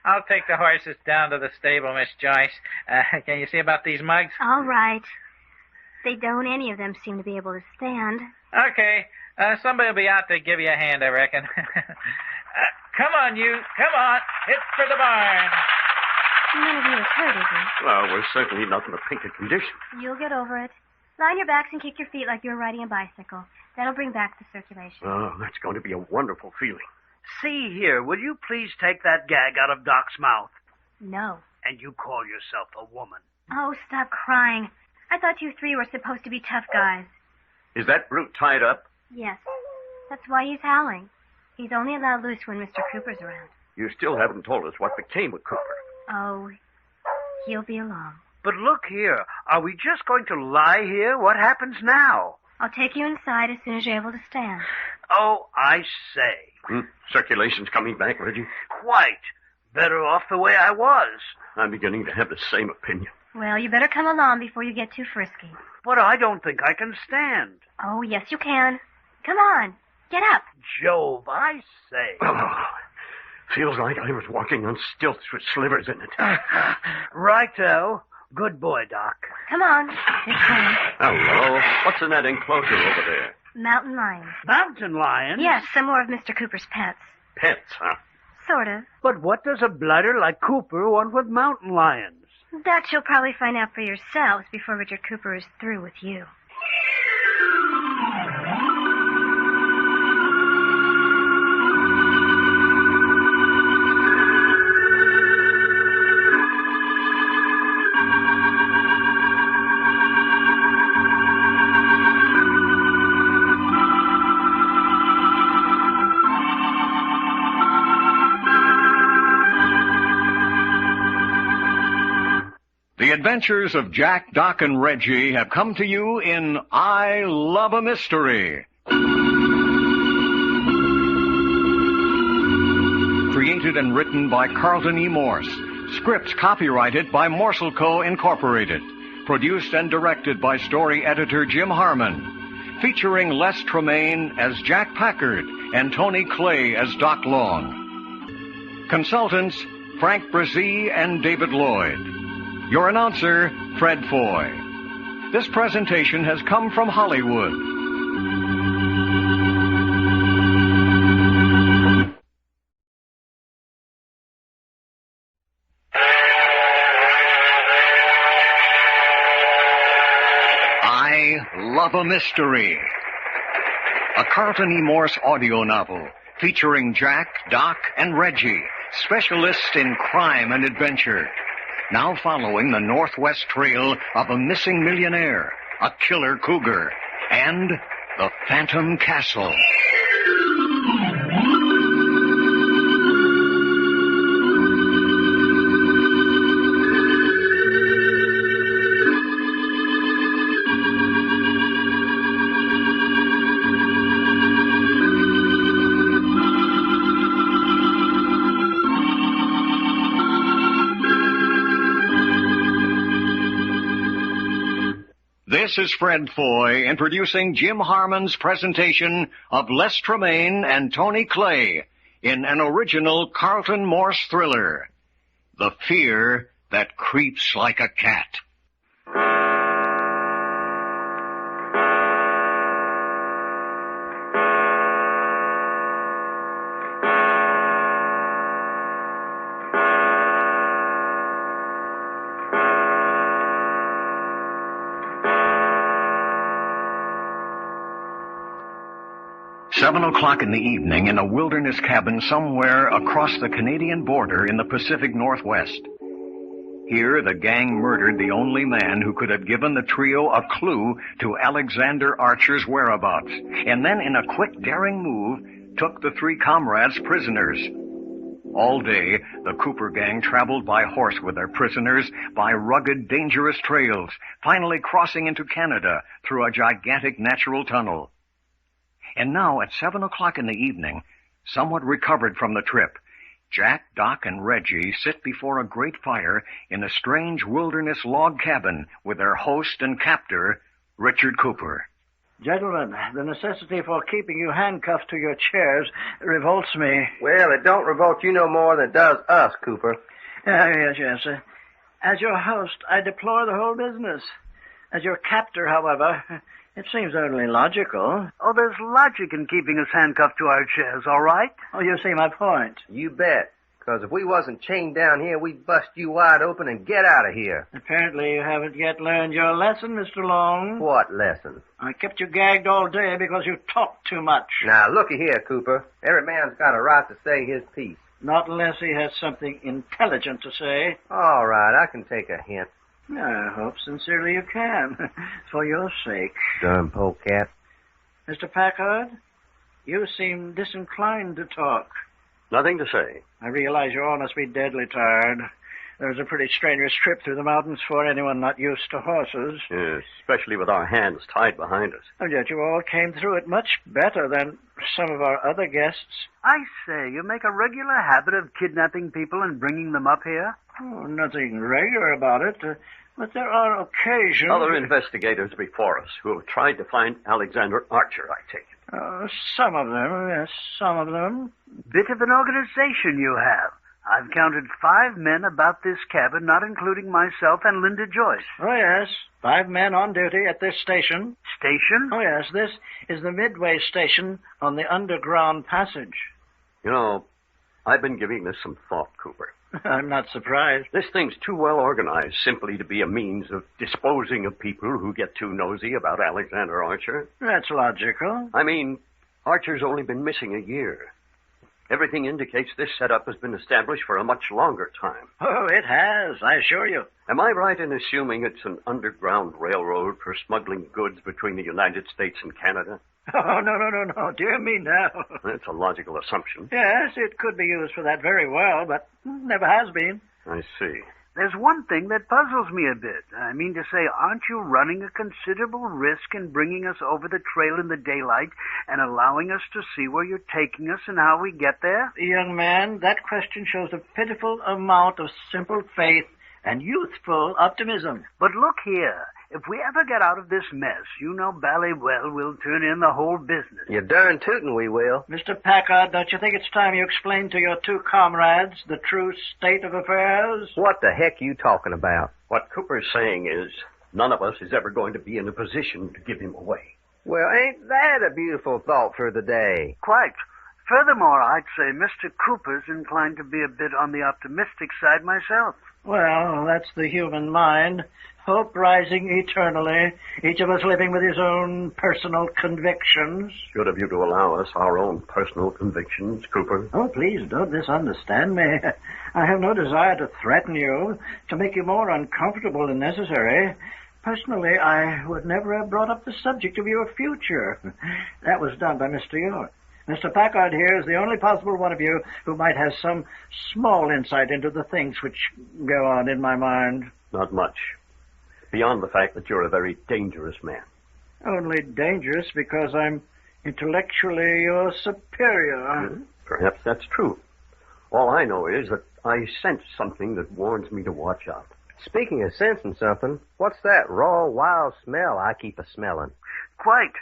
I'll take the horses down to the stable, Miss Joyce. Can you see about these mugs? All right. They don't any of them seem to be able to stand. Okay. Somebody will be out to give you a hand, I reckon. Come on, you. Come on. Hit for the barn. None of you is hurt, is he? Well, we're certainly not in a pink of condition. You'll get over it. Lie on your backs and kick your feet like you were riding a bicycle. That'll bring back the circulation. Oh, that's going to be a wonderful feeling. See here, will you please take that gag out of Doc's mouth? No. And you call yourself a woman. Oh, stop crying. I thought you three were supposed to be tough guys. Is that brute tied up? Yes. That's why he's howling. He's only allowed loose when Mr. Cooper's around. You still haven't told us what became of Cooper. Oh, he'll be along. But look here. Are we just going to lie here? What happens now? I'll take you inside as soon as you're able to stand. Oh, I say. Circulation's coming back, Reggie. Quite. Better off the way I was. I'm beginning to have the same opinion. Well, you better come along before you get too frisky. But I don't think I can stand. Oh, yes, you can. Come on. Get up. Jove, I say. Oh, feels like I was walking on stilts with slivers in it. Righto. Good boy, Doc. Come on. This way. Hello. What's in that enclosure over there? Mountain lions. Mountain lions? Yes, some more of Mr. Cooper's pets. Pets, huh? Sort of. But what does a blighter like Cooper want with mountain lions? That you'll probably find out for yourselves before Richard Cooper is through with you. The adventures of Jack, Doc, and Reggie have come to you in I Love a Mystery. Created and written by Carlton E. Morse. Scripts copyrighted by Morsel Co. Incorporated. Produced and directed by story editor Jim Harmon. Featuring Les Tremaine as Jack Packard and Tony Clay as Doc Long. Consultants Frank Brzee and David Lloyd. Your announcer, Fred Foy. This presentation has come from Hollywood. I Love a Mystery. A Carlton E. Morse audio novel featuring Jack, Doc, and Reggie, specialists in crime and adventure. Now following the northwest trail of a missing millionaire, a killer cougar, and the Phantom Castle. This is Fred Foy introducing Jim Harmon's presentation of Les Tremaine and Tony Clay in an original Carlton Morse thriller, The Fear That Creeps Like a Cat. Seven o'clock in the evening in a wilderness cabin somewhere across the Canadian border in the Pacific Northwest. Here, the gang murdered the only man who could have given the trio a clue to Alexander Archer's whereabouts, and then in a quick, daring move, took the three comrades prisoners. All day, the Cooper gang traveled by horse with their prisoners by rugged, dangerous trails, finally crossing into Canada through a gigantic natural tunnel. And now, at 7 o'clock in the evening, somewhat recovered from the trip, Jack, Doc, and Reggie sit before a great fire in a strange wilderness log cabin with their host and captor, Richard Cooper. Gentlemen, the necessity for keeping you handcuffed to your chairs revolts me. Well, it don't revolt you no more than it does us, Cooper. Yes. As your host, I deplore the whole business. As your captor, however, it seems only logical. Oh, there's logic in keeping us handcuffed to our chairs, all right? Oh, you see my point. You bet. Because if we wasn't chained down here, we'd bust you wide open and get out of here. Apparently you haven't yet learned your lesson, Mr. Long. What lesson? I kept you gagged all day because you talked too much. Now, looky here, Cooper. Every man's got a right to say his piece. Not unless he has something intelligent to say. All right, I can take a hint. I hope sincerely you can. For your sake. Darn polecat. Mr. Packard, You seem disinclined to talk. Nothing to say. I realize you all must be deadly tired. It was a pretty strenuous trip through the mountains for anyone not used to horses. Yes, especially with our hands tied behind us. And yet you all came through it much better than some of our other guests. I say, you make a regular habit of kidnapping people and bringing them up here? Oh, nothing regular about it, but there are occasions... Other investigators before us who have tried to find Alexander Archer, I take it. Some of them, yes, some of them. Bit of an organization you have. I've counted 5 men about this cabin, not including myself and Linda Joyce. Oh, yes. 5 men on duty at this station. Station? Oh, yes. This is the Midway station on the underground passage. You know, I've been giving this some thought, Cooper. I'm not surprised. This thing's too well organized simply to be a means of disposing of people who get too nosy about Alexander Archer. That's logical. I mean, Archer's only been missing a year. Everything indicates this setup has been established for a much longer time. Oh, it has, I assure you. Am I right in assuming it's an underground railroad for smuggling goods between the United States and Canada? Oh, no. Dear me, no. That's a logical assumption. Yes, it could be used for that very well, but never has been. I see. There's one thing that puzzles me a bit. I mean to say, aren't you running a considerable risk in bringing us over the trail in the daylight and allowing us to see where you're taking us and how we get there? Young man, that question shows a pitiful amount of simple faith and youthful optimism. But look here. If we ever get out of this mess, you know bally well we'll turn in the whole business. You're darn tootin' we will. Mr. Packard, don't you think it's time you explained to your 2 comrades the true state of affairs? What the heck are you talking about? What Cooper's saying is none of us is ever going to be in a position to give him away. Well, ain't that a beautiful thought for the day? Quite. Furthermore, I'd say Mr. Cooper's inclined to be a bit on the optimistic side myself. Well, that's the human mind. Hope rising eternally, each of us living with his own personal convictions. Good of you to allow us our own personal convictions, Cooper. Oh, please don't misunderstand me. I have no desire to threaten you, to make you more uncomfortable than necessary. Personally, I would never have brought up the subject of your future. That was done by Mr. York. Mr. Packard here is the only possible one of you who might have some small insight into the things which go on in my mind. Not much. Beyond the fact that you're a very dangerous man. Only dangerous because I'm intellectually your superior. Perhaps that's true. All I know is that I sense something that warns me to watch out. Speaking of sensing something, what's that raw, wild smell I keep a-smelling? Quite.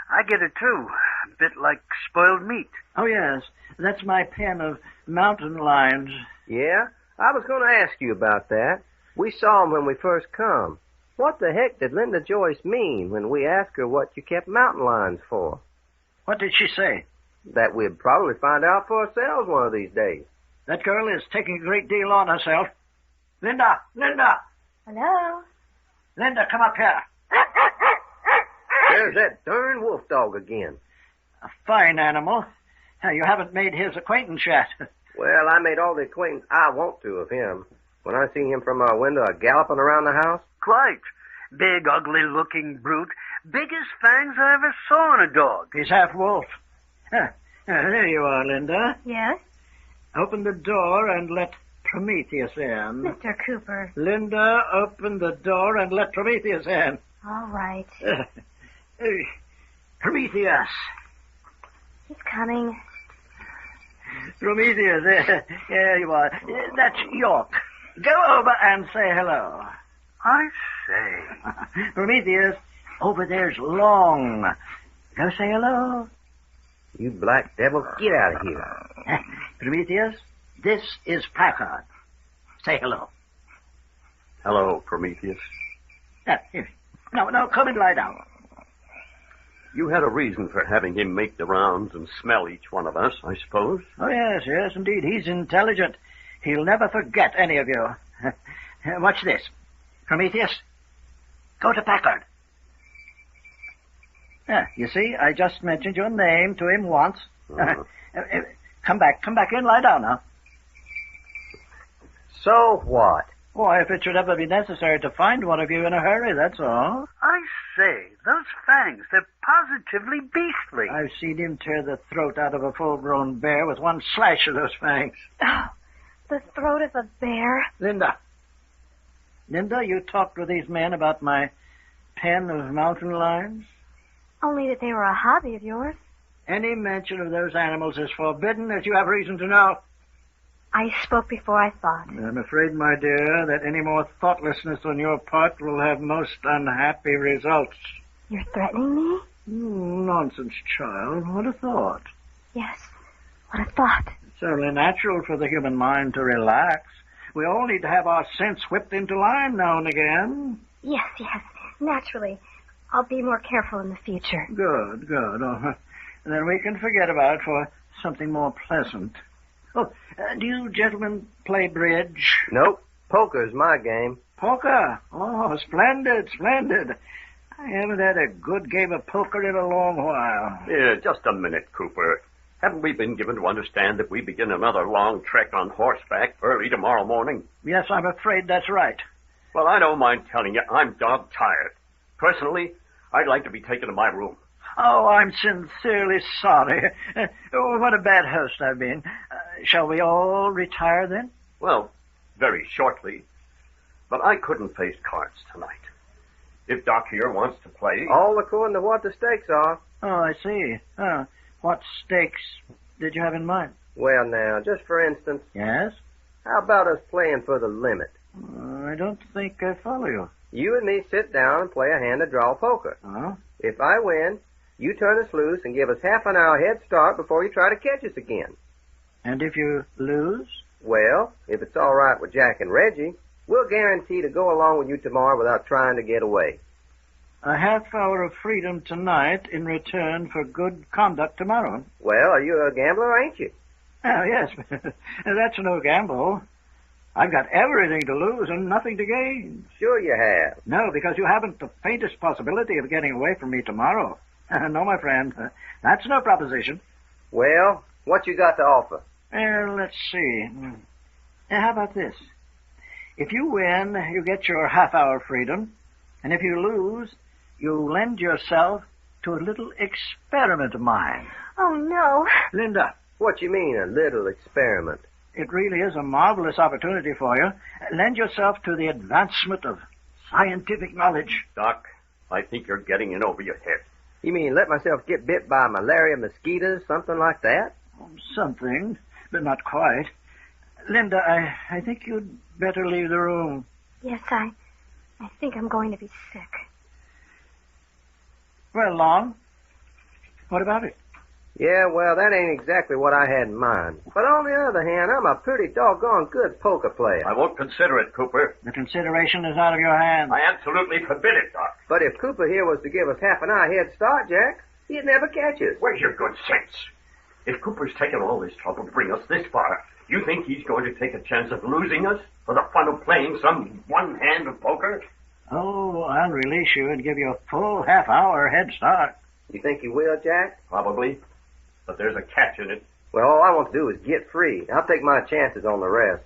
I get it, too. A bit like spoiled meat. Oh, yes. That's my pen of mountain lions. Yeah? I was going to ask you about that. We saw 'em when we first come. What the heck did Linda Joyce mean when we asked her what you kept mountain lions for? What did she say? That we'd probably find out for ourselves one of these days. That girl is taking a great deal on herself. Linda! Hello? Linda, come up here. There's that darn wolf dog again. A fine animal. You haven't made his acquaintance yet. Well, I made all the acquaintance I want to of him. When I see him from our window galloping around the house. Quite. Big, ugly-looking brute. Biggest fangs I ever saw in a dog. He's half wolf. There you are, Linda. Yes? Open the door and let Prometheus in. Mr. Cooper. Linda, open the door and let Prometheus in. All right. Prometheus. He's coming. Prometheus, there you are. That's York. Go over and say hello. I say. Prometheus, over there's Long. Go say hello. You black devil, get out of here. Prometheus, this is Packard. Say hello. Hello, Prometheus. No, come and lie down. You had a reason for having him make the rounds and smell each one of us, I suppose. Oh, yes, indeed. He's intelligent. He'll never forget any of you. Watch this. Prometheus, go to Packard. You see, I just mentioned your name to him once. Come back in, lie down now. So what? Why, if it should ever be necessary to find one of you in a hurry, that's all. I say, those fangs, they're positively beastly. I've seen him tear the throat out of a full-grown bear with one slash of those fangs. Oh, the throat of a bear? Linda, you talked with these men about my pen of mountain lions? Only that they were a hobby of yours. Any mention of those animals is forbidden, as you have reason to know. I spoke before I thought. I'm afraid, my dear, that any more thoughtlessness on your part will have most unhappy results. You're threatening me? Nonsense, child. What a thought. Yes, what a thought. It's only natural for the human mind to relax. We all need to have our sense whipped into line now and again. Yes, naturally. I'll be more careful in the future. Good. Oh, then we can forget about it for something more pleasant. Oh, do you gentlemen play bridge? Nope. Poker's my game. Poker? Oh, splendid. I haven't had a good game of poker in a long while. Yeah, just a minute, Cooper. Haven't we been given to understand that we begin another long trek on horseback early tomorrow morning? Yes, I'm afraid that's right. Well, I don't mind telling you, I'm dog-tired. Personally, I'd like to be taken to my room. Oh, I'm sincerely sorry. What a bad host I've been. Shall we all retire then? Well, very shortly. But I couldn't face cards tonight. If Doc here wants to play... All according to what the stakes are. Oh, I see. What stakes did you have in mind? Well, now, just for instance... Yes? How about us playing for the limit? I don't think I follow you. You and me sit down and play a hand of draw poker. Uh-huh. If I win, you turn us loose and give us half an hour head start before you try to catch us again. And if you lose? Well, if it's all right with Jack and Reggie, we'll guarantee to go along with you tomorrow without trying to get away. A half hour of freedom tonight in return for good conduct tomorrow. Well, are you a gambler, ain't you? Oh, yes. That's no gamble. I've got everything to lose and nothing to gain. Sure you have. No, because you haven't the faintest possibility of getting away from me tomorrow. No, my friend. That's no proposition. Well, what you got to offer? Let's see. How about this? If you win, you get your half-hour freedom. And if you lose, you lend yourself to a little experiment of mine. Oh, no. Linda. What you mean, a little experiment? It really is a marvelous opportunity for you. Lend yourself to the advancement of scientific knowledge. Doc, I think you're getting in over your head. You mean let myself get bit by malaria mosquitoes, something like that? Something, but not quite. Linda, I think you'd better leave the room. Yes, I think I'm going to be sick. Well, Long, what about it? Yeah, well, that ain't exactly what I had in mind. But on the other hand, I'm a pretty doggone good poker player. I won't consider it, Cooper. The consideration is out of your hands. I absolutely forbid it, Doc. But if Cooper here was to give us half an hour head start, Jack, he'd never catch us. Where's your good sense? If Cooper's taken all this trouble to bring us this far, you think he's going to take a chance of losing us for the fun of playing some one hand of poker? Oh, I'll release you and give you a full half-hour head start. You think he will, Jack? Probably. But there's a catch in it. Well, all I want to do is get free. I'll take my chances on the rest.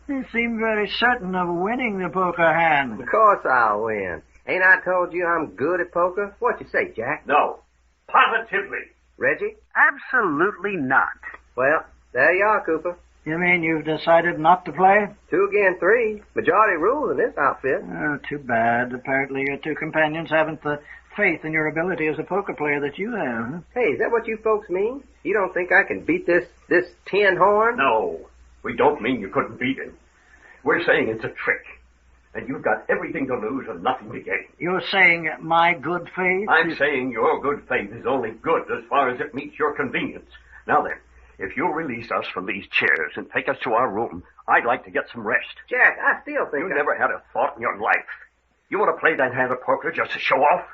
You seem very certain of winning the poker hand. Of course I'll win. Ain't I told you I'm good at poker? What you say, Jack? No. Positively. Reggie? Absolutely not. Well, there you are, Cooper. You mean you've decided not to play? 2 against 3. Majority rules in this outfit. Oh, too bad. Apparently your two companions haven't the faith in your ability as a poker player that you have. Hey, is that what you folks mean? You don't think I can beat this tin horn? No. We don't mean you couldn't beat him. We're saying it's a trick. And you've got everything to lose and nothing to gain. You're saying my good faith? I'm saying your good faith is only good as far as it meets your convenience. Now then, if you'll release us from these chairs and take us to our room, I'd like to get some rest. Jack, I still think You never had a thought in your life. You want to play that hand of poker just to show off?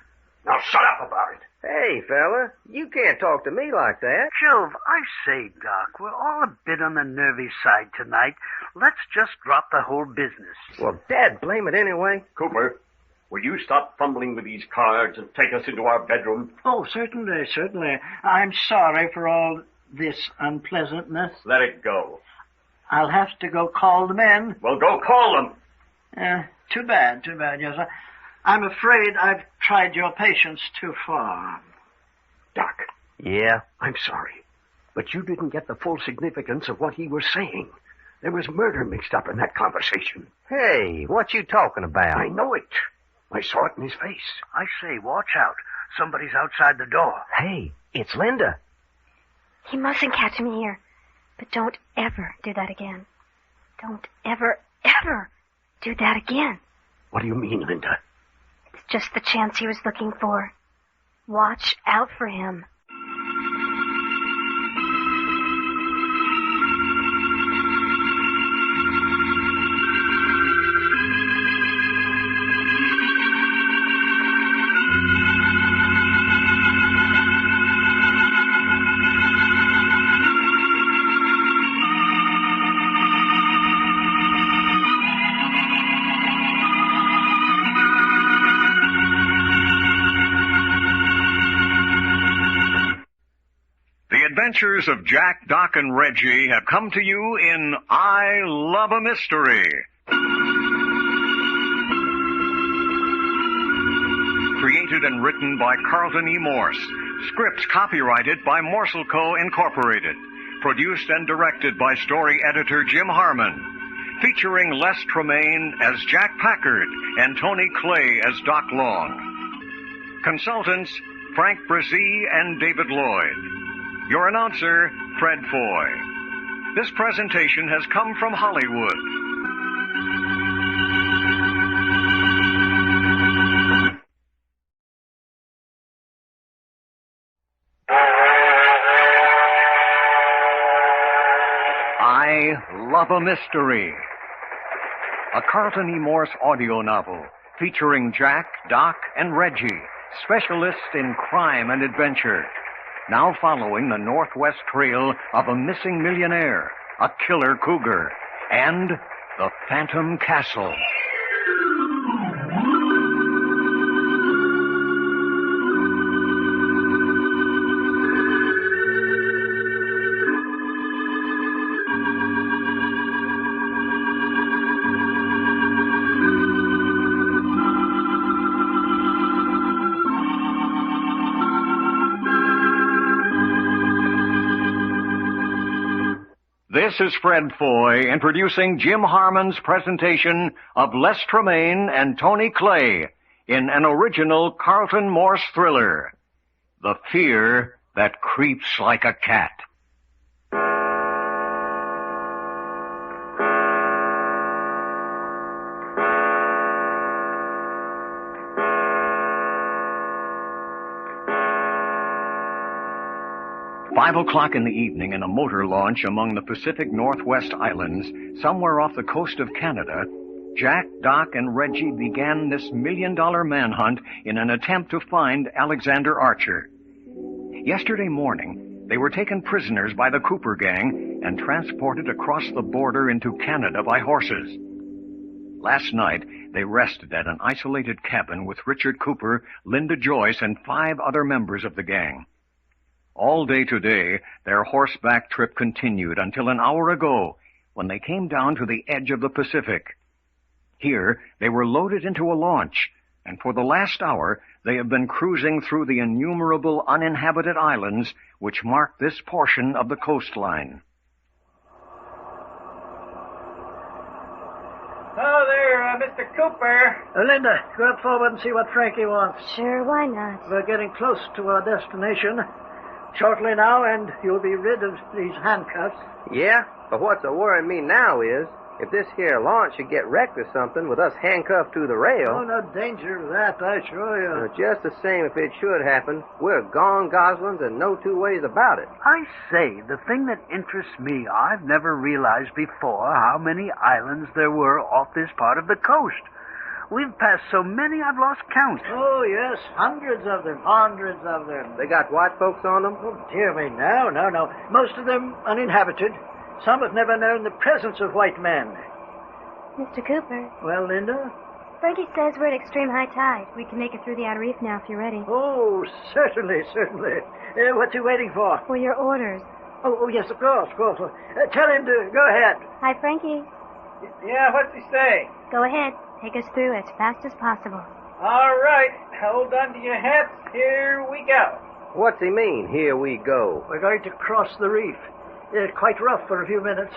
Now shut up about it. Hey, fella, you can't talk to me like that. Jove, I say, Doc, we're all a bit on the nervy side tonight. Let's just drop the whole business. Well, Dad, blame it anyway. Cooper, will you stop fumbling with these cards and take us into our bedroom? Oh, certainly. I'm sorry for all this unpleasantness. Let it go. I'll have to go call the men. Well, go call them. Too bad, yes. I'm afraid I've tried your patience too far. Doc. Yeah? I'm sorry, but you didn't get the full significance of what he was saying. There was murder mixed up in that conversation. Hey, what you talking about? I know it. I saw it in his face. I say, watch out. Somebody's outside the door. Hey, it's Linda. He mustn't catch me here. But don't ever do that again. Don't ever, ever do that again. What do you mean, Linda? It's just the chance he was looking for. Watch out for him. The adventures of Jack, Doc, and Reggie have come to you in I Love a Mystery. Created and written by Carlton E. Morse. Scripts copyrighted by Morsel Co. Incorporated. Produced and directed by story editor Jim Harmon. Featuring Les Tremaine as Jack Packard and Tony Clay as Doc Long. Consultants Frank Brzee and David Lloyd. Your announcer, Fred Foy. This presentation has come from Hollywood. I Love a Mystery. A Carlton E. Morse audio novel featuring Jack, Doc, and Reggie, specialists in crime and adventure. Now following the northwest trail of a missing millionaire, a killer cougar, and the Phantom Castle. This is Fred Foy introducing Jim Harmon's presentation of Les Tremaine and Tony Clay in an original Carlton Morse thriller, The Fear That Creeps Like a Cat. Five o'clock in the evening in a motor launch among the Pacific Northwest Islands, somewhere off the coast of Canada, Jack, Doc, and Reggie began this million-dollar manhunt in an attempt to find Alexander Archer. Yesterday morning, they were taken prisoners by the Cooper gang and transported across the border into Canada by horses. Last night, they rested at an isolated cabin with Richard Cooper, Linda Joyce, and 5 other members of the gang. All day today, their horseback trip continued until an hour ago, when they came down to the edge of the Pacific. Here, they were loaded into a launch, and for the last hour, they have been cruising through the innumerable uninhabited islands which mark this portion of the coastline. Oh, there, Mr. Cooper. Linda, go up forward and see what Frankie wants. Sure, why not? We're getting close to our destination. Shortly now, and you'll be rid of these handcuffs. Yeah, but what's worrying me now is, if this here launch should get wrecked or something with us handcuffed to the rail... Oh, no danger of that, I assure you. Just the same, if it should happen, we're gone goslings and no two ways about it. I say, the thing that interests me, I've never realized before how many islands there were off this part of the coast. We've passed so many I've lost count. Oh, yes, hundreds of them. They got white folks on them? Oh, dear me, no. Most of them uninhabited. Some have never known the presence of white men. Mr. Cooper. Well, Linda? Frankie says we're at extreme high tide. We can make it through the outer reef now if you're ready. Oh, certainly. What's he waiting for? For your orders. Oh, yes, of course. Tell him to go ahead. Hi, Frankie. Yeah, what's he say? Go ahead. Take us through as fast as possible. All right, hold on to your hats. Here we go. What's he mean, here we go? We're going to cross the reef. It's quite rough for a few minutes.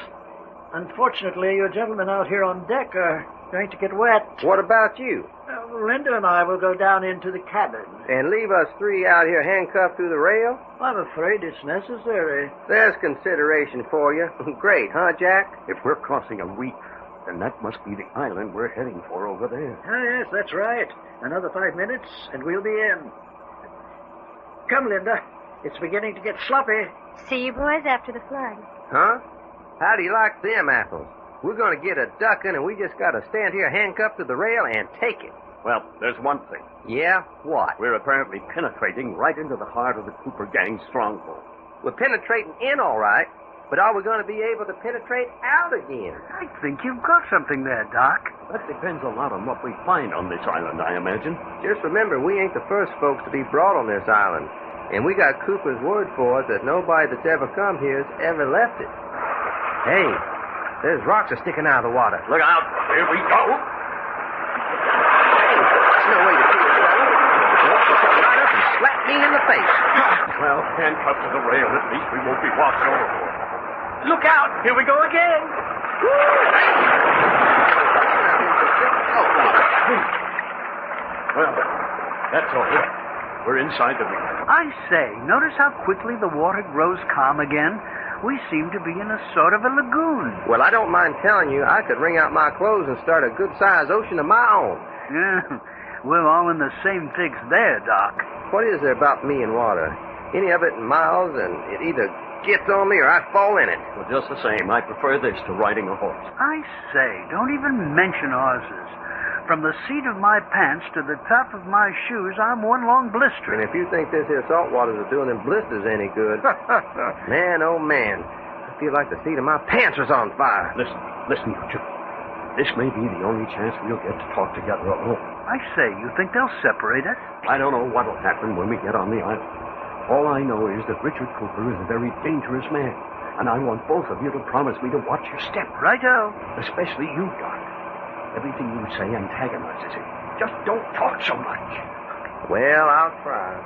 Unfortunately, you gentlemen out here on deck are going to get wet. What about you? Linda and I will go down into the cabin. And leave us three out here handcuffed through the rail? I'm afraid it's necessary. There's consideration for you. Great, huh, Jack? If we're crossing a reef, then that must be the island we're heading for over there. Ah, yes, that's right. Another 5 minutes, and we'll be in. Come, Linda. It's beginning to get sloppy. See you boys after the flood. Huh? How do you like them apples? We're going to get a ducking, and we just got to stand here handcuffed to the rail and take it. Well, there's one thing. Yeah? What? We're apparently penetrating right into the heart of the Cooper gang's stronghold. We're penetrating in all right, but are we going to be able to penetrate out again? I think you've got something there, Doc. That depends a lot on what we find on this island, I imagine. Just remember, we ain't the first folks to be brought on this island. And we got Cooper's word for it that nobody that's ever come here has ever left it. Hey, there's rocks are sticking out of the water. Look out. Here we go. Hey, that's no way to keep it, fella. Well, come right up and slap me in the face. Well, handcuffed to the rail, at least we won't be washed overboard. Look out! Here we go again! Well, that's all. We're inside the reef. I say, notice how quickly the water grows calm again? We seem to be in a sort of a lagoon. Well, I don't mind telling you, I could wring out my clothes and start a good-sized ocean of my own. Yeah, we're all in the same fix there, Doc. What is there about me and water? Any of it in miles, and it either gets on me or I fall in it. Well, just the same, I prefer this to riding a horse. I say, don't even mention horses. From the seat of my pants to the top of my shoes, I'm one long blister. And if you think this here salt water's doing them blisters any good, man, oh man, I feel like the seat of my pants was on fire. Listen, you two. This may be the only chance we'll get to talk together alone. I say, you think they'll separate us? I don't know what'll happen when we get on the island. All I know is that Richard Cooper is a very dangerous man, and I want both of you to promise me to watch your step. Righto. Especially you, Doc. Everything you say antagonizes him. Just don't talk so much. Well, I'll try.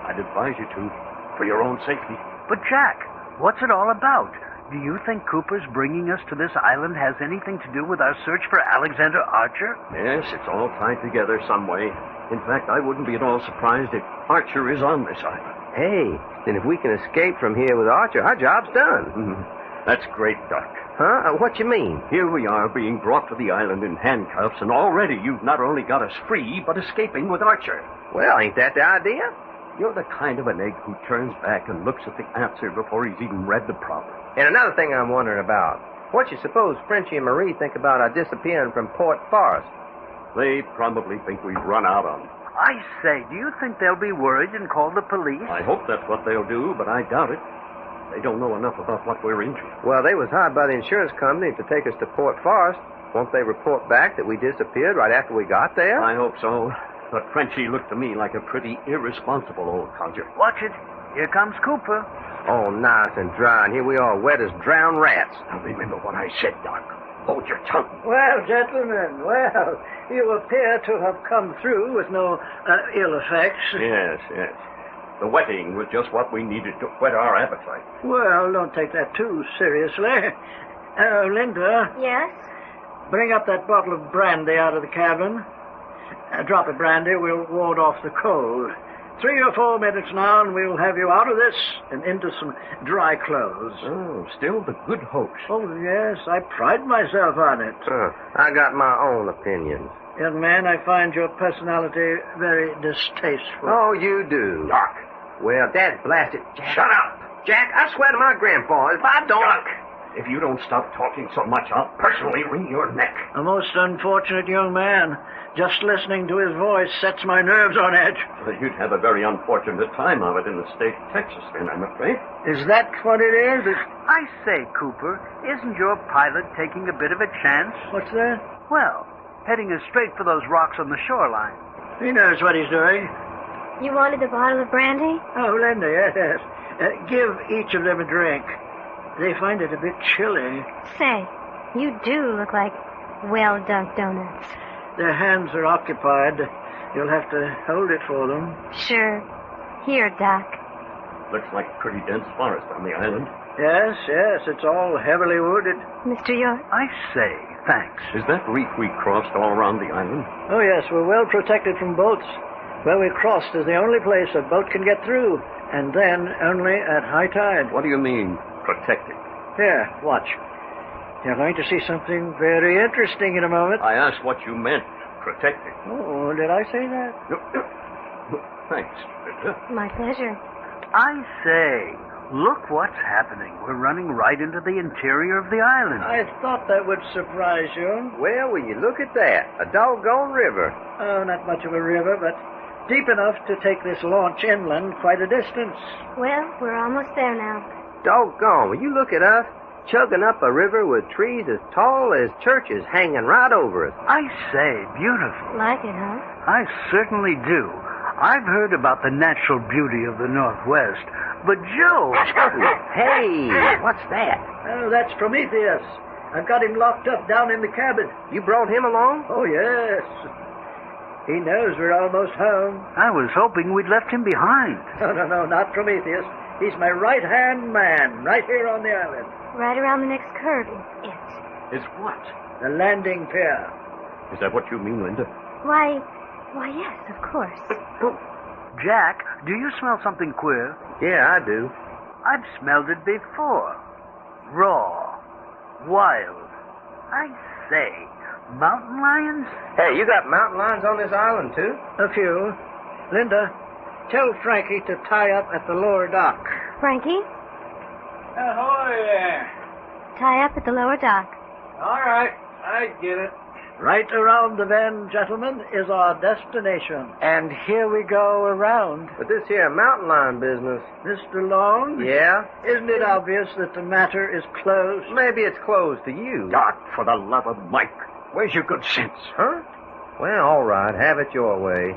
I'd advise you to, for your own safety. But, Jack, what's it all about? Do you think Cooper's bringing us to this island has anything to do with our search for Alexander Archer? Yes, it's all tied together some way. In fact, I wouldn't be at all surprised if Archer is on this island. Hey, then if we can escape from here with Archer, our job's done. Mm-hmm. That's great, Doc. Huh? What you mean? Here we are being brought to the island in handcuffs, and already you've not only got us free, but escaping with Archer. Well, ain't that the idea? You're the kind of an egg who turns back and looks at the answer before he's even read the problem. And another thing I'm wondering about. What you suppose Frenchie and Marie think about our disappearing from Port Forest? They probably think we've run out on them. I say, do you think they'll be worried and call the police? I hope that's what they'll do, but I doubt it. They don't know enough about what we're into. Well, they was hired by the insurance company to take us to Port Forest. Won't they report back that we disappeared right after we got there? I hope so. But Frenchie looked to me like a pretty irresponsible old codger. Watch it. Here comes Cooper. Oh, nice and dry, and here we are wet as drowned rats. Now remember what I said, Doc. Hold your tongue. Well, gentlemen, you appear to have come through with no ill effects. Yes. The wetting was just what we needed to whet our appetite. Well, don't take that too seriously. Linda. Yes? Bring up that bottle of brandy out of the cabin. Drop it, brandy. We'll ward off the cold. 3 or 4 minutes now, and we'll have you out of this and into some dry clothes. Oh, still the good host. Oh, yes, I pride myself on it. I got my own opinions. Young man, I find your personality very distasteful. Oh, you do? Doc. Well, Dad blasted. Jack. Shut up. Jack, I swear to my grandpa, if I don't... Doc, if you don't stop talking so much, I'll personally wring your neck. A most unfortunate young man. Just listening to his voice sets my nerves on edge. Well, you'd have a very unfortunate time of it in the state of Texas, then, I'm afraid. Is that what it is? I say, Cooper, isn't your pilot taking a bit of a chance? What's that? Well, heading us straight for those rocks on the shoreline. He knows what he's doing. You wanted a bottle of brandy? Oh, Linda, yes. Give each of them a drink. They find it a bit chilly. Say, you do look like well-dunked donuts. their hands are occupied. You'll have to hold it for them. Sure. Here, Doc. Looks like a pretty dense forest on the island. Yes, it's all heavily wooded. Mr. York? I say, thanks. Is that reef we crossed all around the island? Oh, yes, we're well protected from boats. Where we crossed is the only place a boat can get through, and then only at high tide. What do you mean, protected? Here, watch. You're going to see something very interesting in a moment. I asked what you meant, protected. Oh, did I say that? No. Thanks, Linda. My pleasure. I say, look what's happening. We're running right into the interior of the island. I thought that would surprise you. Well, will you look at that? A doggone river. Oh, not much of a river, but deep enough to take this launch inland quite a distance. Well, we're almost there now. Doggone, will you look at us? Chugging up a river with trees as tall as churches hanging right over us. I say, beautiful. Like it, huh? I certainly do. I've heard about the natural beauty of the Northwest, but Joe... Hey, what's that? Oh, that's Prometheus. I've got him locked up down in the cabin. You brought him along? Oh, yes. He knows we're almost home. I was hoping we'd left him behind. No, not Prometheus. He's my right-hand man, right here on the island. Right around the next curve is it. Is what? The landing pier. Is that what you mean, Linda? Why, yes, of course. Jack, do you smell something queer? Yeah, I do. I've smelled it before. Raw. Wild. I say, mountain lions? Hey, you got mountain lions on this island, too? A few. Linda, tell Frankie to tie up at the lower dock. Frankie? Ahoy there. Tie up at the lower dock. All right, I get it. Right around the bend, gentlemen, is our destination. And here we go around. But this here mountain lion business... Mr. Long? Yeah? Isn't it obvious that the matter is closed? Maybe it's closed to you. Doc, for the love of Mike, where's your good sense? Huh? Well, all right, have it your way.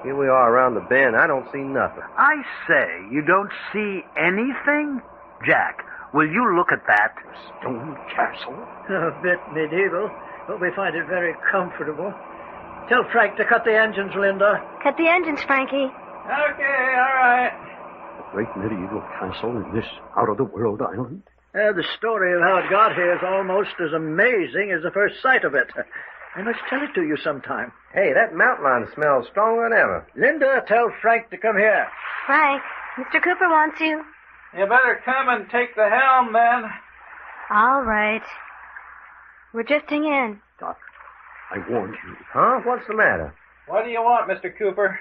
Here we are around the bend. I don't see nothing. I say, you don't see anything? Jack, will you look at that? Stone castle? A bit medieval, but we find it very comfortable. Tell Frank to cut the engines, Linda. Cut the engines, Frankie. Okay, all right. A great medieval castle in this out-of-the-world island? The story of how it got here is almost as amazing as the first sight of it. I must tell it to you sometime. Hey, that mountain lion smells stronger than ever. Linda, tell Frank to come here. Frank, Mr. Cooper wants you. You better come and take the helm, then. All right. We're drifting in. Doc, I warned you. Huh? What's the matter? What do you want, Mr. Cooper?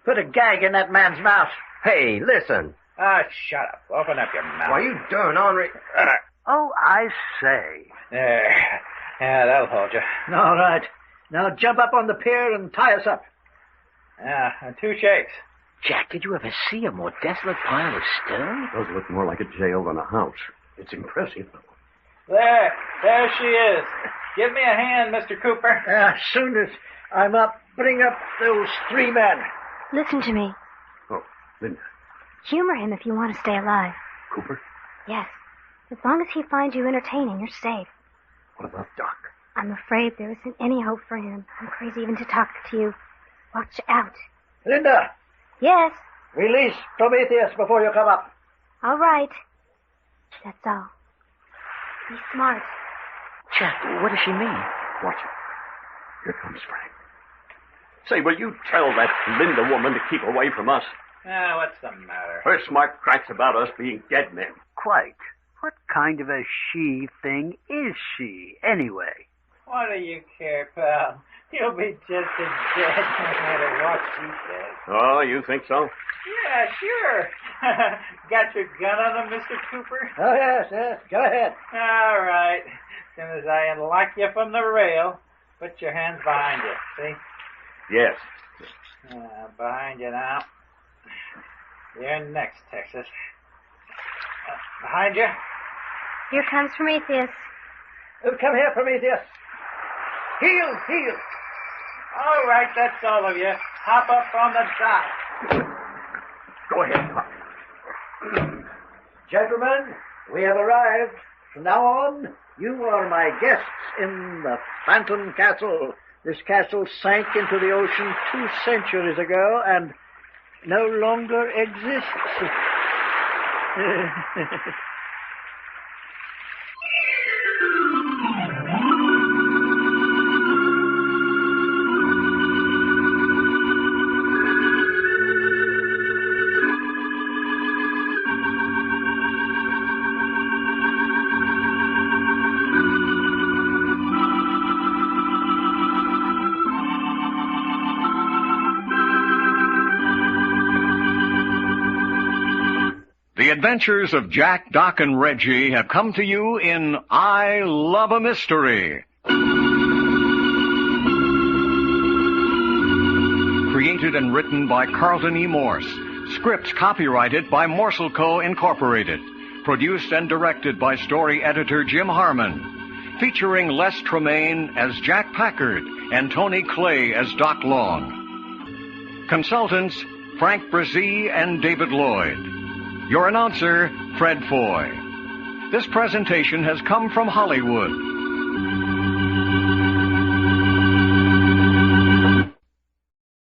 Put a gag in that man's mouth. Hey, listen. Ah, shut up. Open up your mouth. Why, you darn ornery... Oh, I say. There. Yeah, that'll hold you. All right. Now jump up on the pier and tie us up. Yeah, 2 shakes. Jack, did you ever see a more desolate pile of stone? Does look more like a jail than a house. It's impressive, though. There she is. Give me a hand, Mr. Cooper. As soon as I'm up, bring up those 3 men. Listen to me. Oh, Linda. Humor him if you want to stay alive. Cooper? Yes. As long as he finds you entertaining, you're safe. What about Doc? I'm afraid there isn't any hope for him. I'm crazy even to talk to you. Watch out. Linda! Yes? Release Prometheus before you come up. All right. That's all. Be smart. Jack, what does she mean? Watch it. Here comes Frank. Say, will you tell that Linda woman to keep away from us? Ah, what's the matter? Her smart cracks about us being dead men. Quite. What kind of a she thing is she, anyway? What do you care, pal? You'll be just as dead no matter what she says. Oh, you think so? Yeah, sure. Got your gun on him, Mr. Cooper? Oh, yes. Go ahead. All right. As soon as I unlock you from the rail, put your hands behind you, see? Yes. Behind you now. You're next, Texas. Behind you. Here comes Prometheus. Come here, Prometheus. Heel. All right, that's all of you. Hop up on the dock. Go ahead, Doc. Gentlemen, we have arrived. From now on, you are my guests in the Phantom Castle This castle sank into the ocean 2 centuries ago and no longer exists. The adventures of Jack, Doc, and Reggie have come to you in I Love a Mystery. Created and written by Carlton E. Morse. Scripts copyrighted by Morsel Co. Incorporated. Produced and directed by story editor Jim Harmon. Featuring Les Tremaine as Jack Packard and Tony Clay as Doc Long. Consultants Frank Brzee and David Lloyd. Your announcer, Fred Foy. This presentation has come from Hollywood.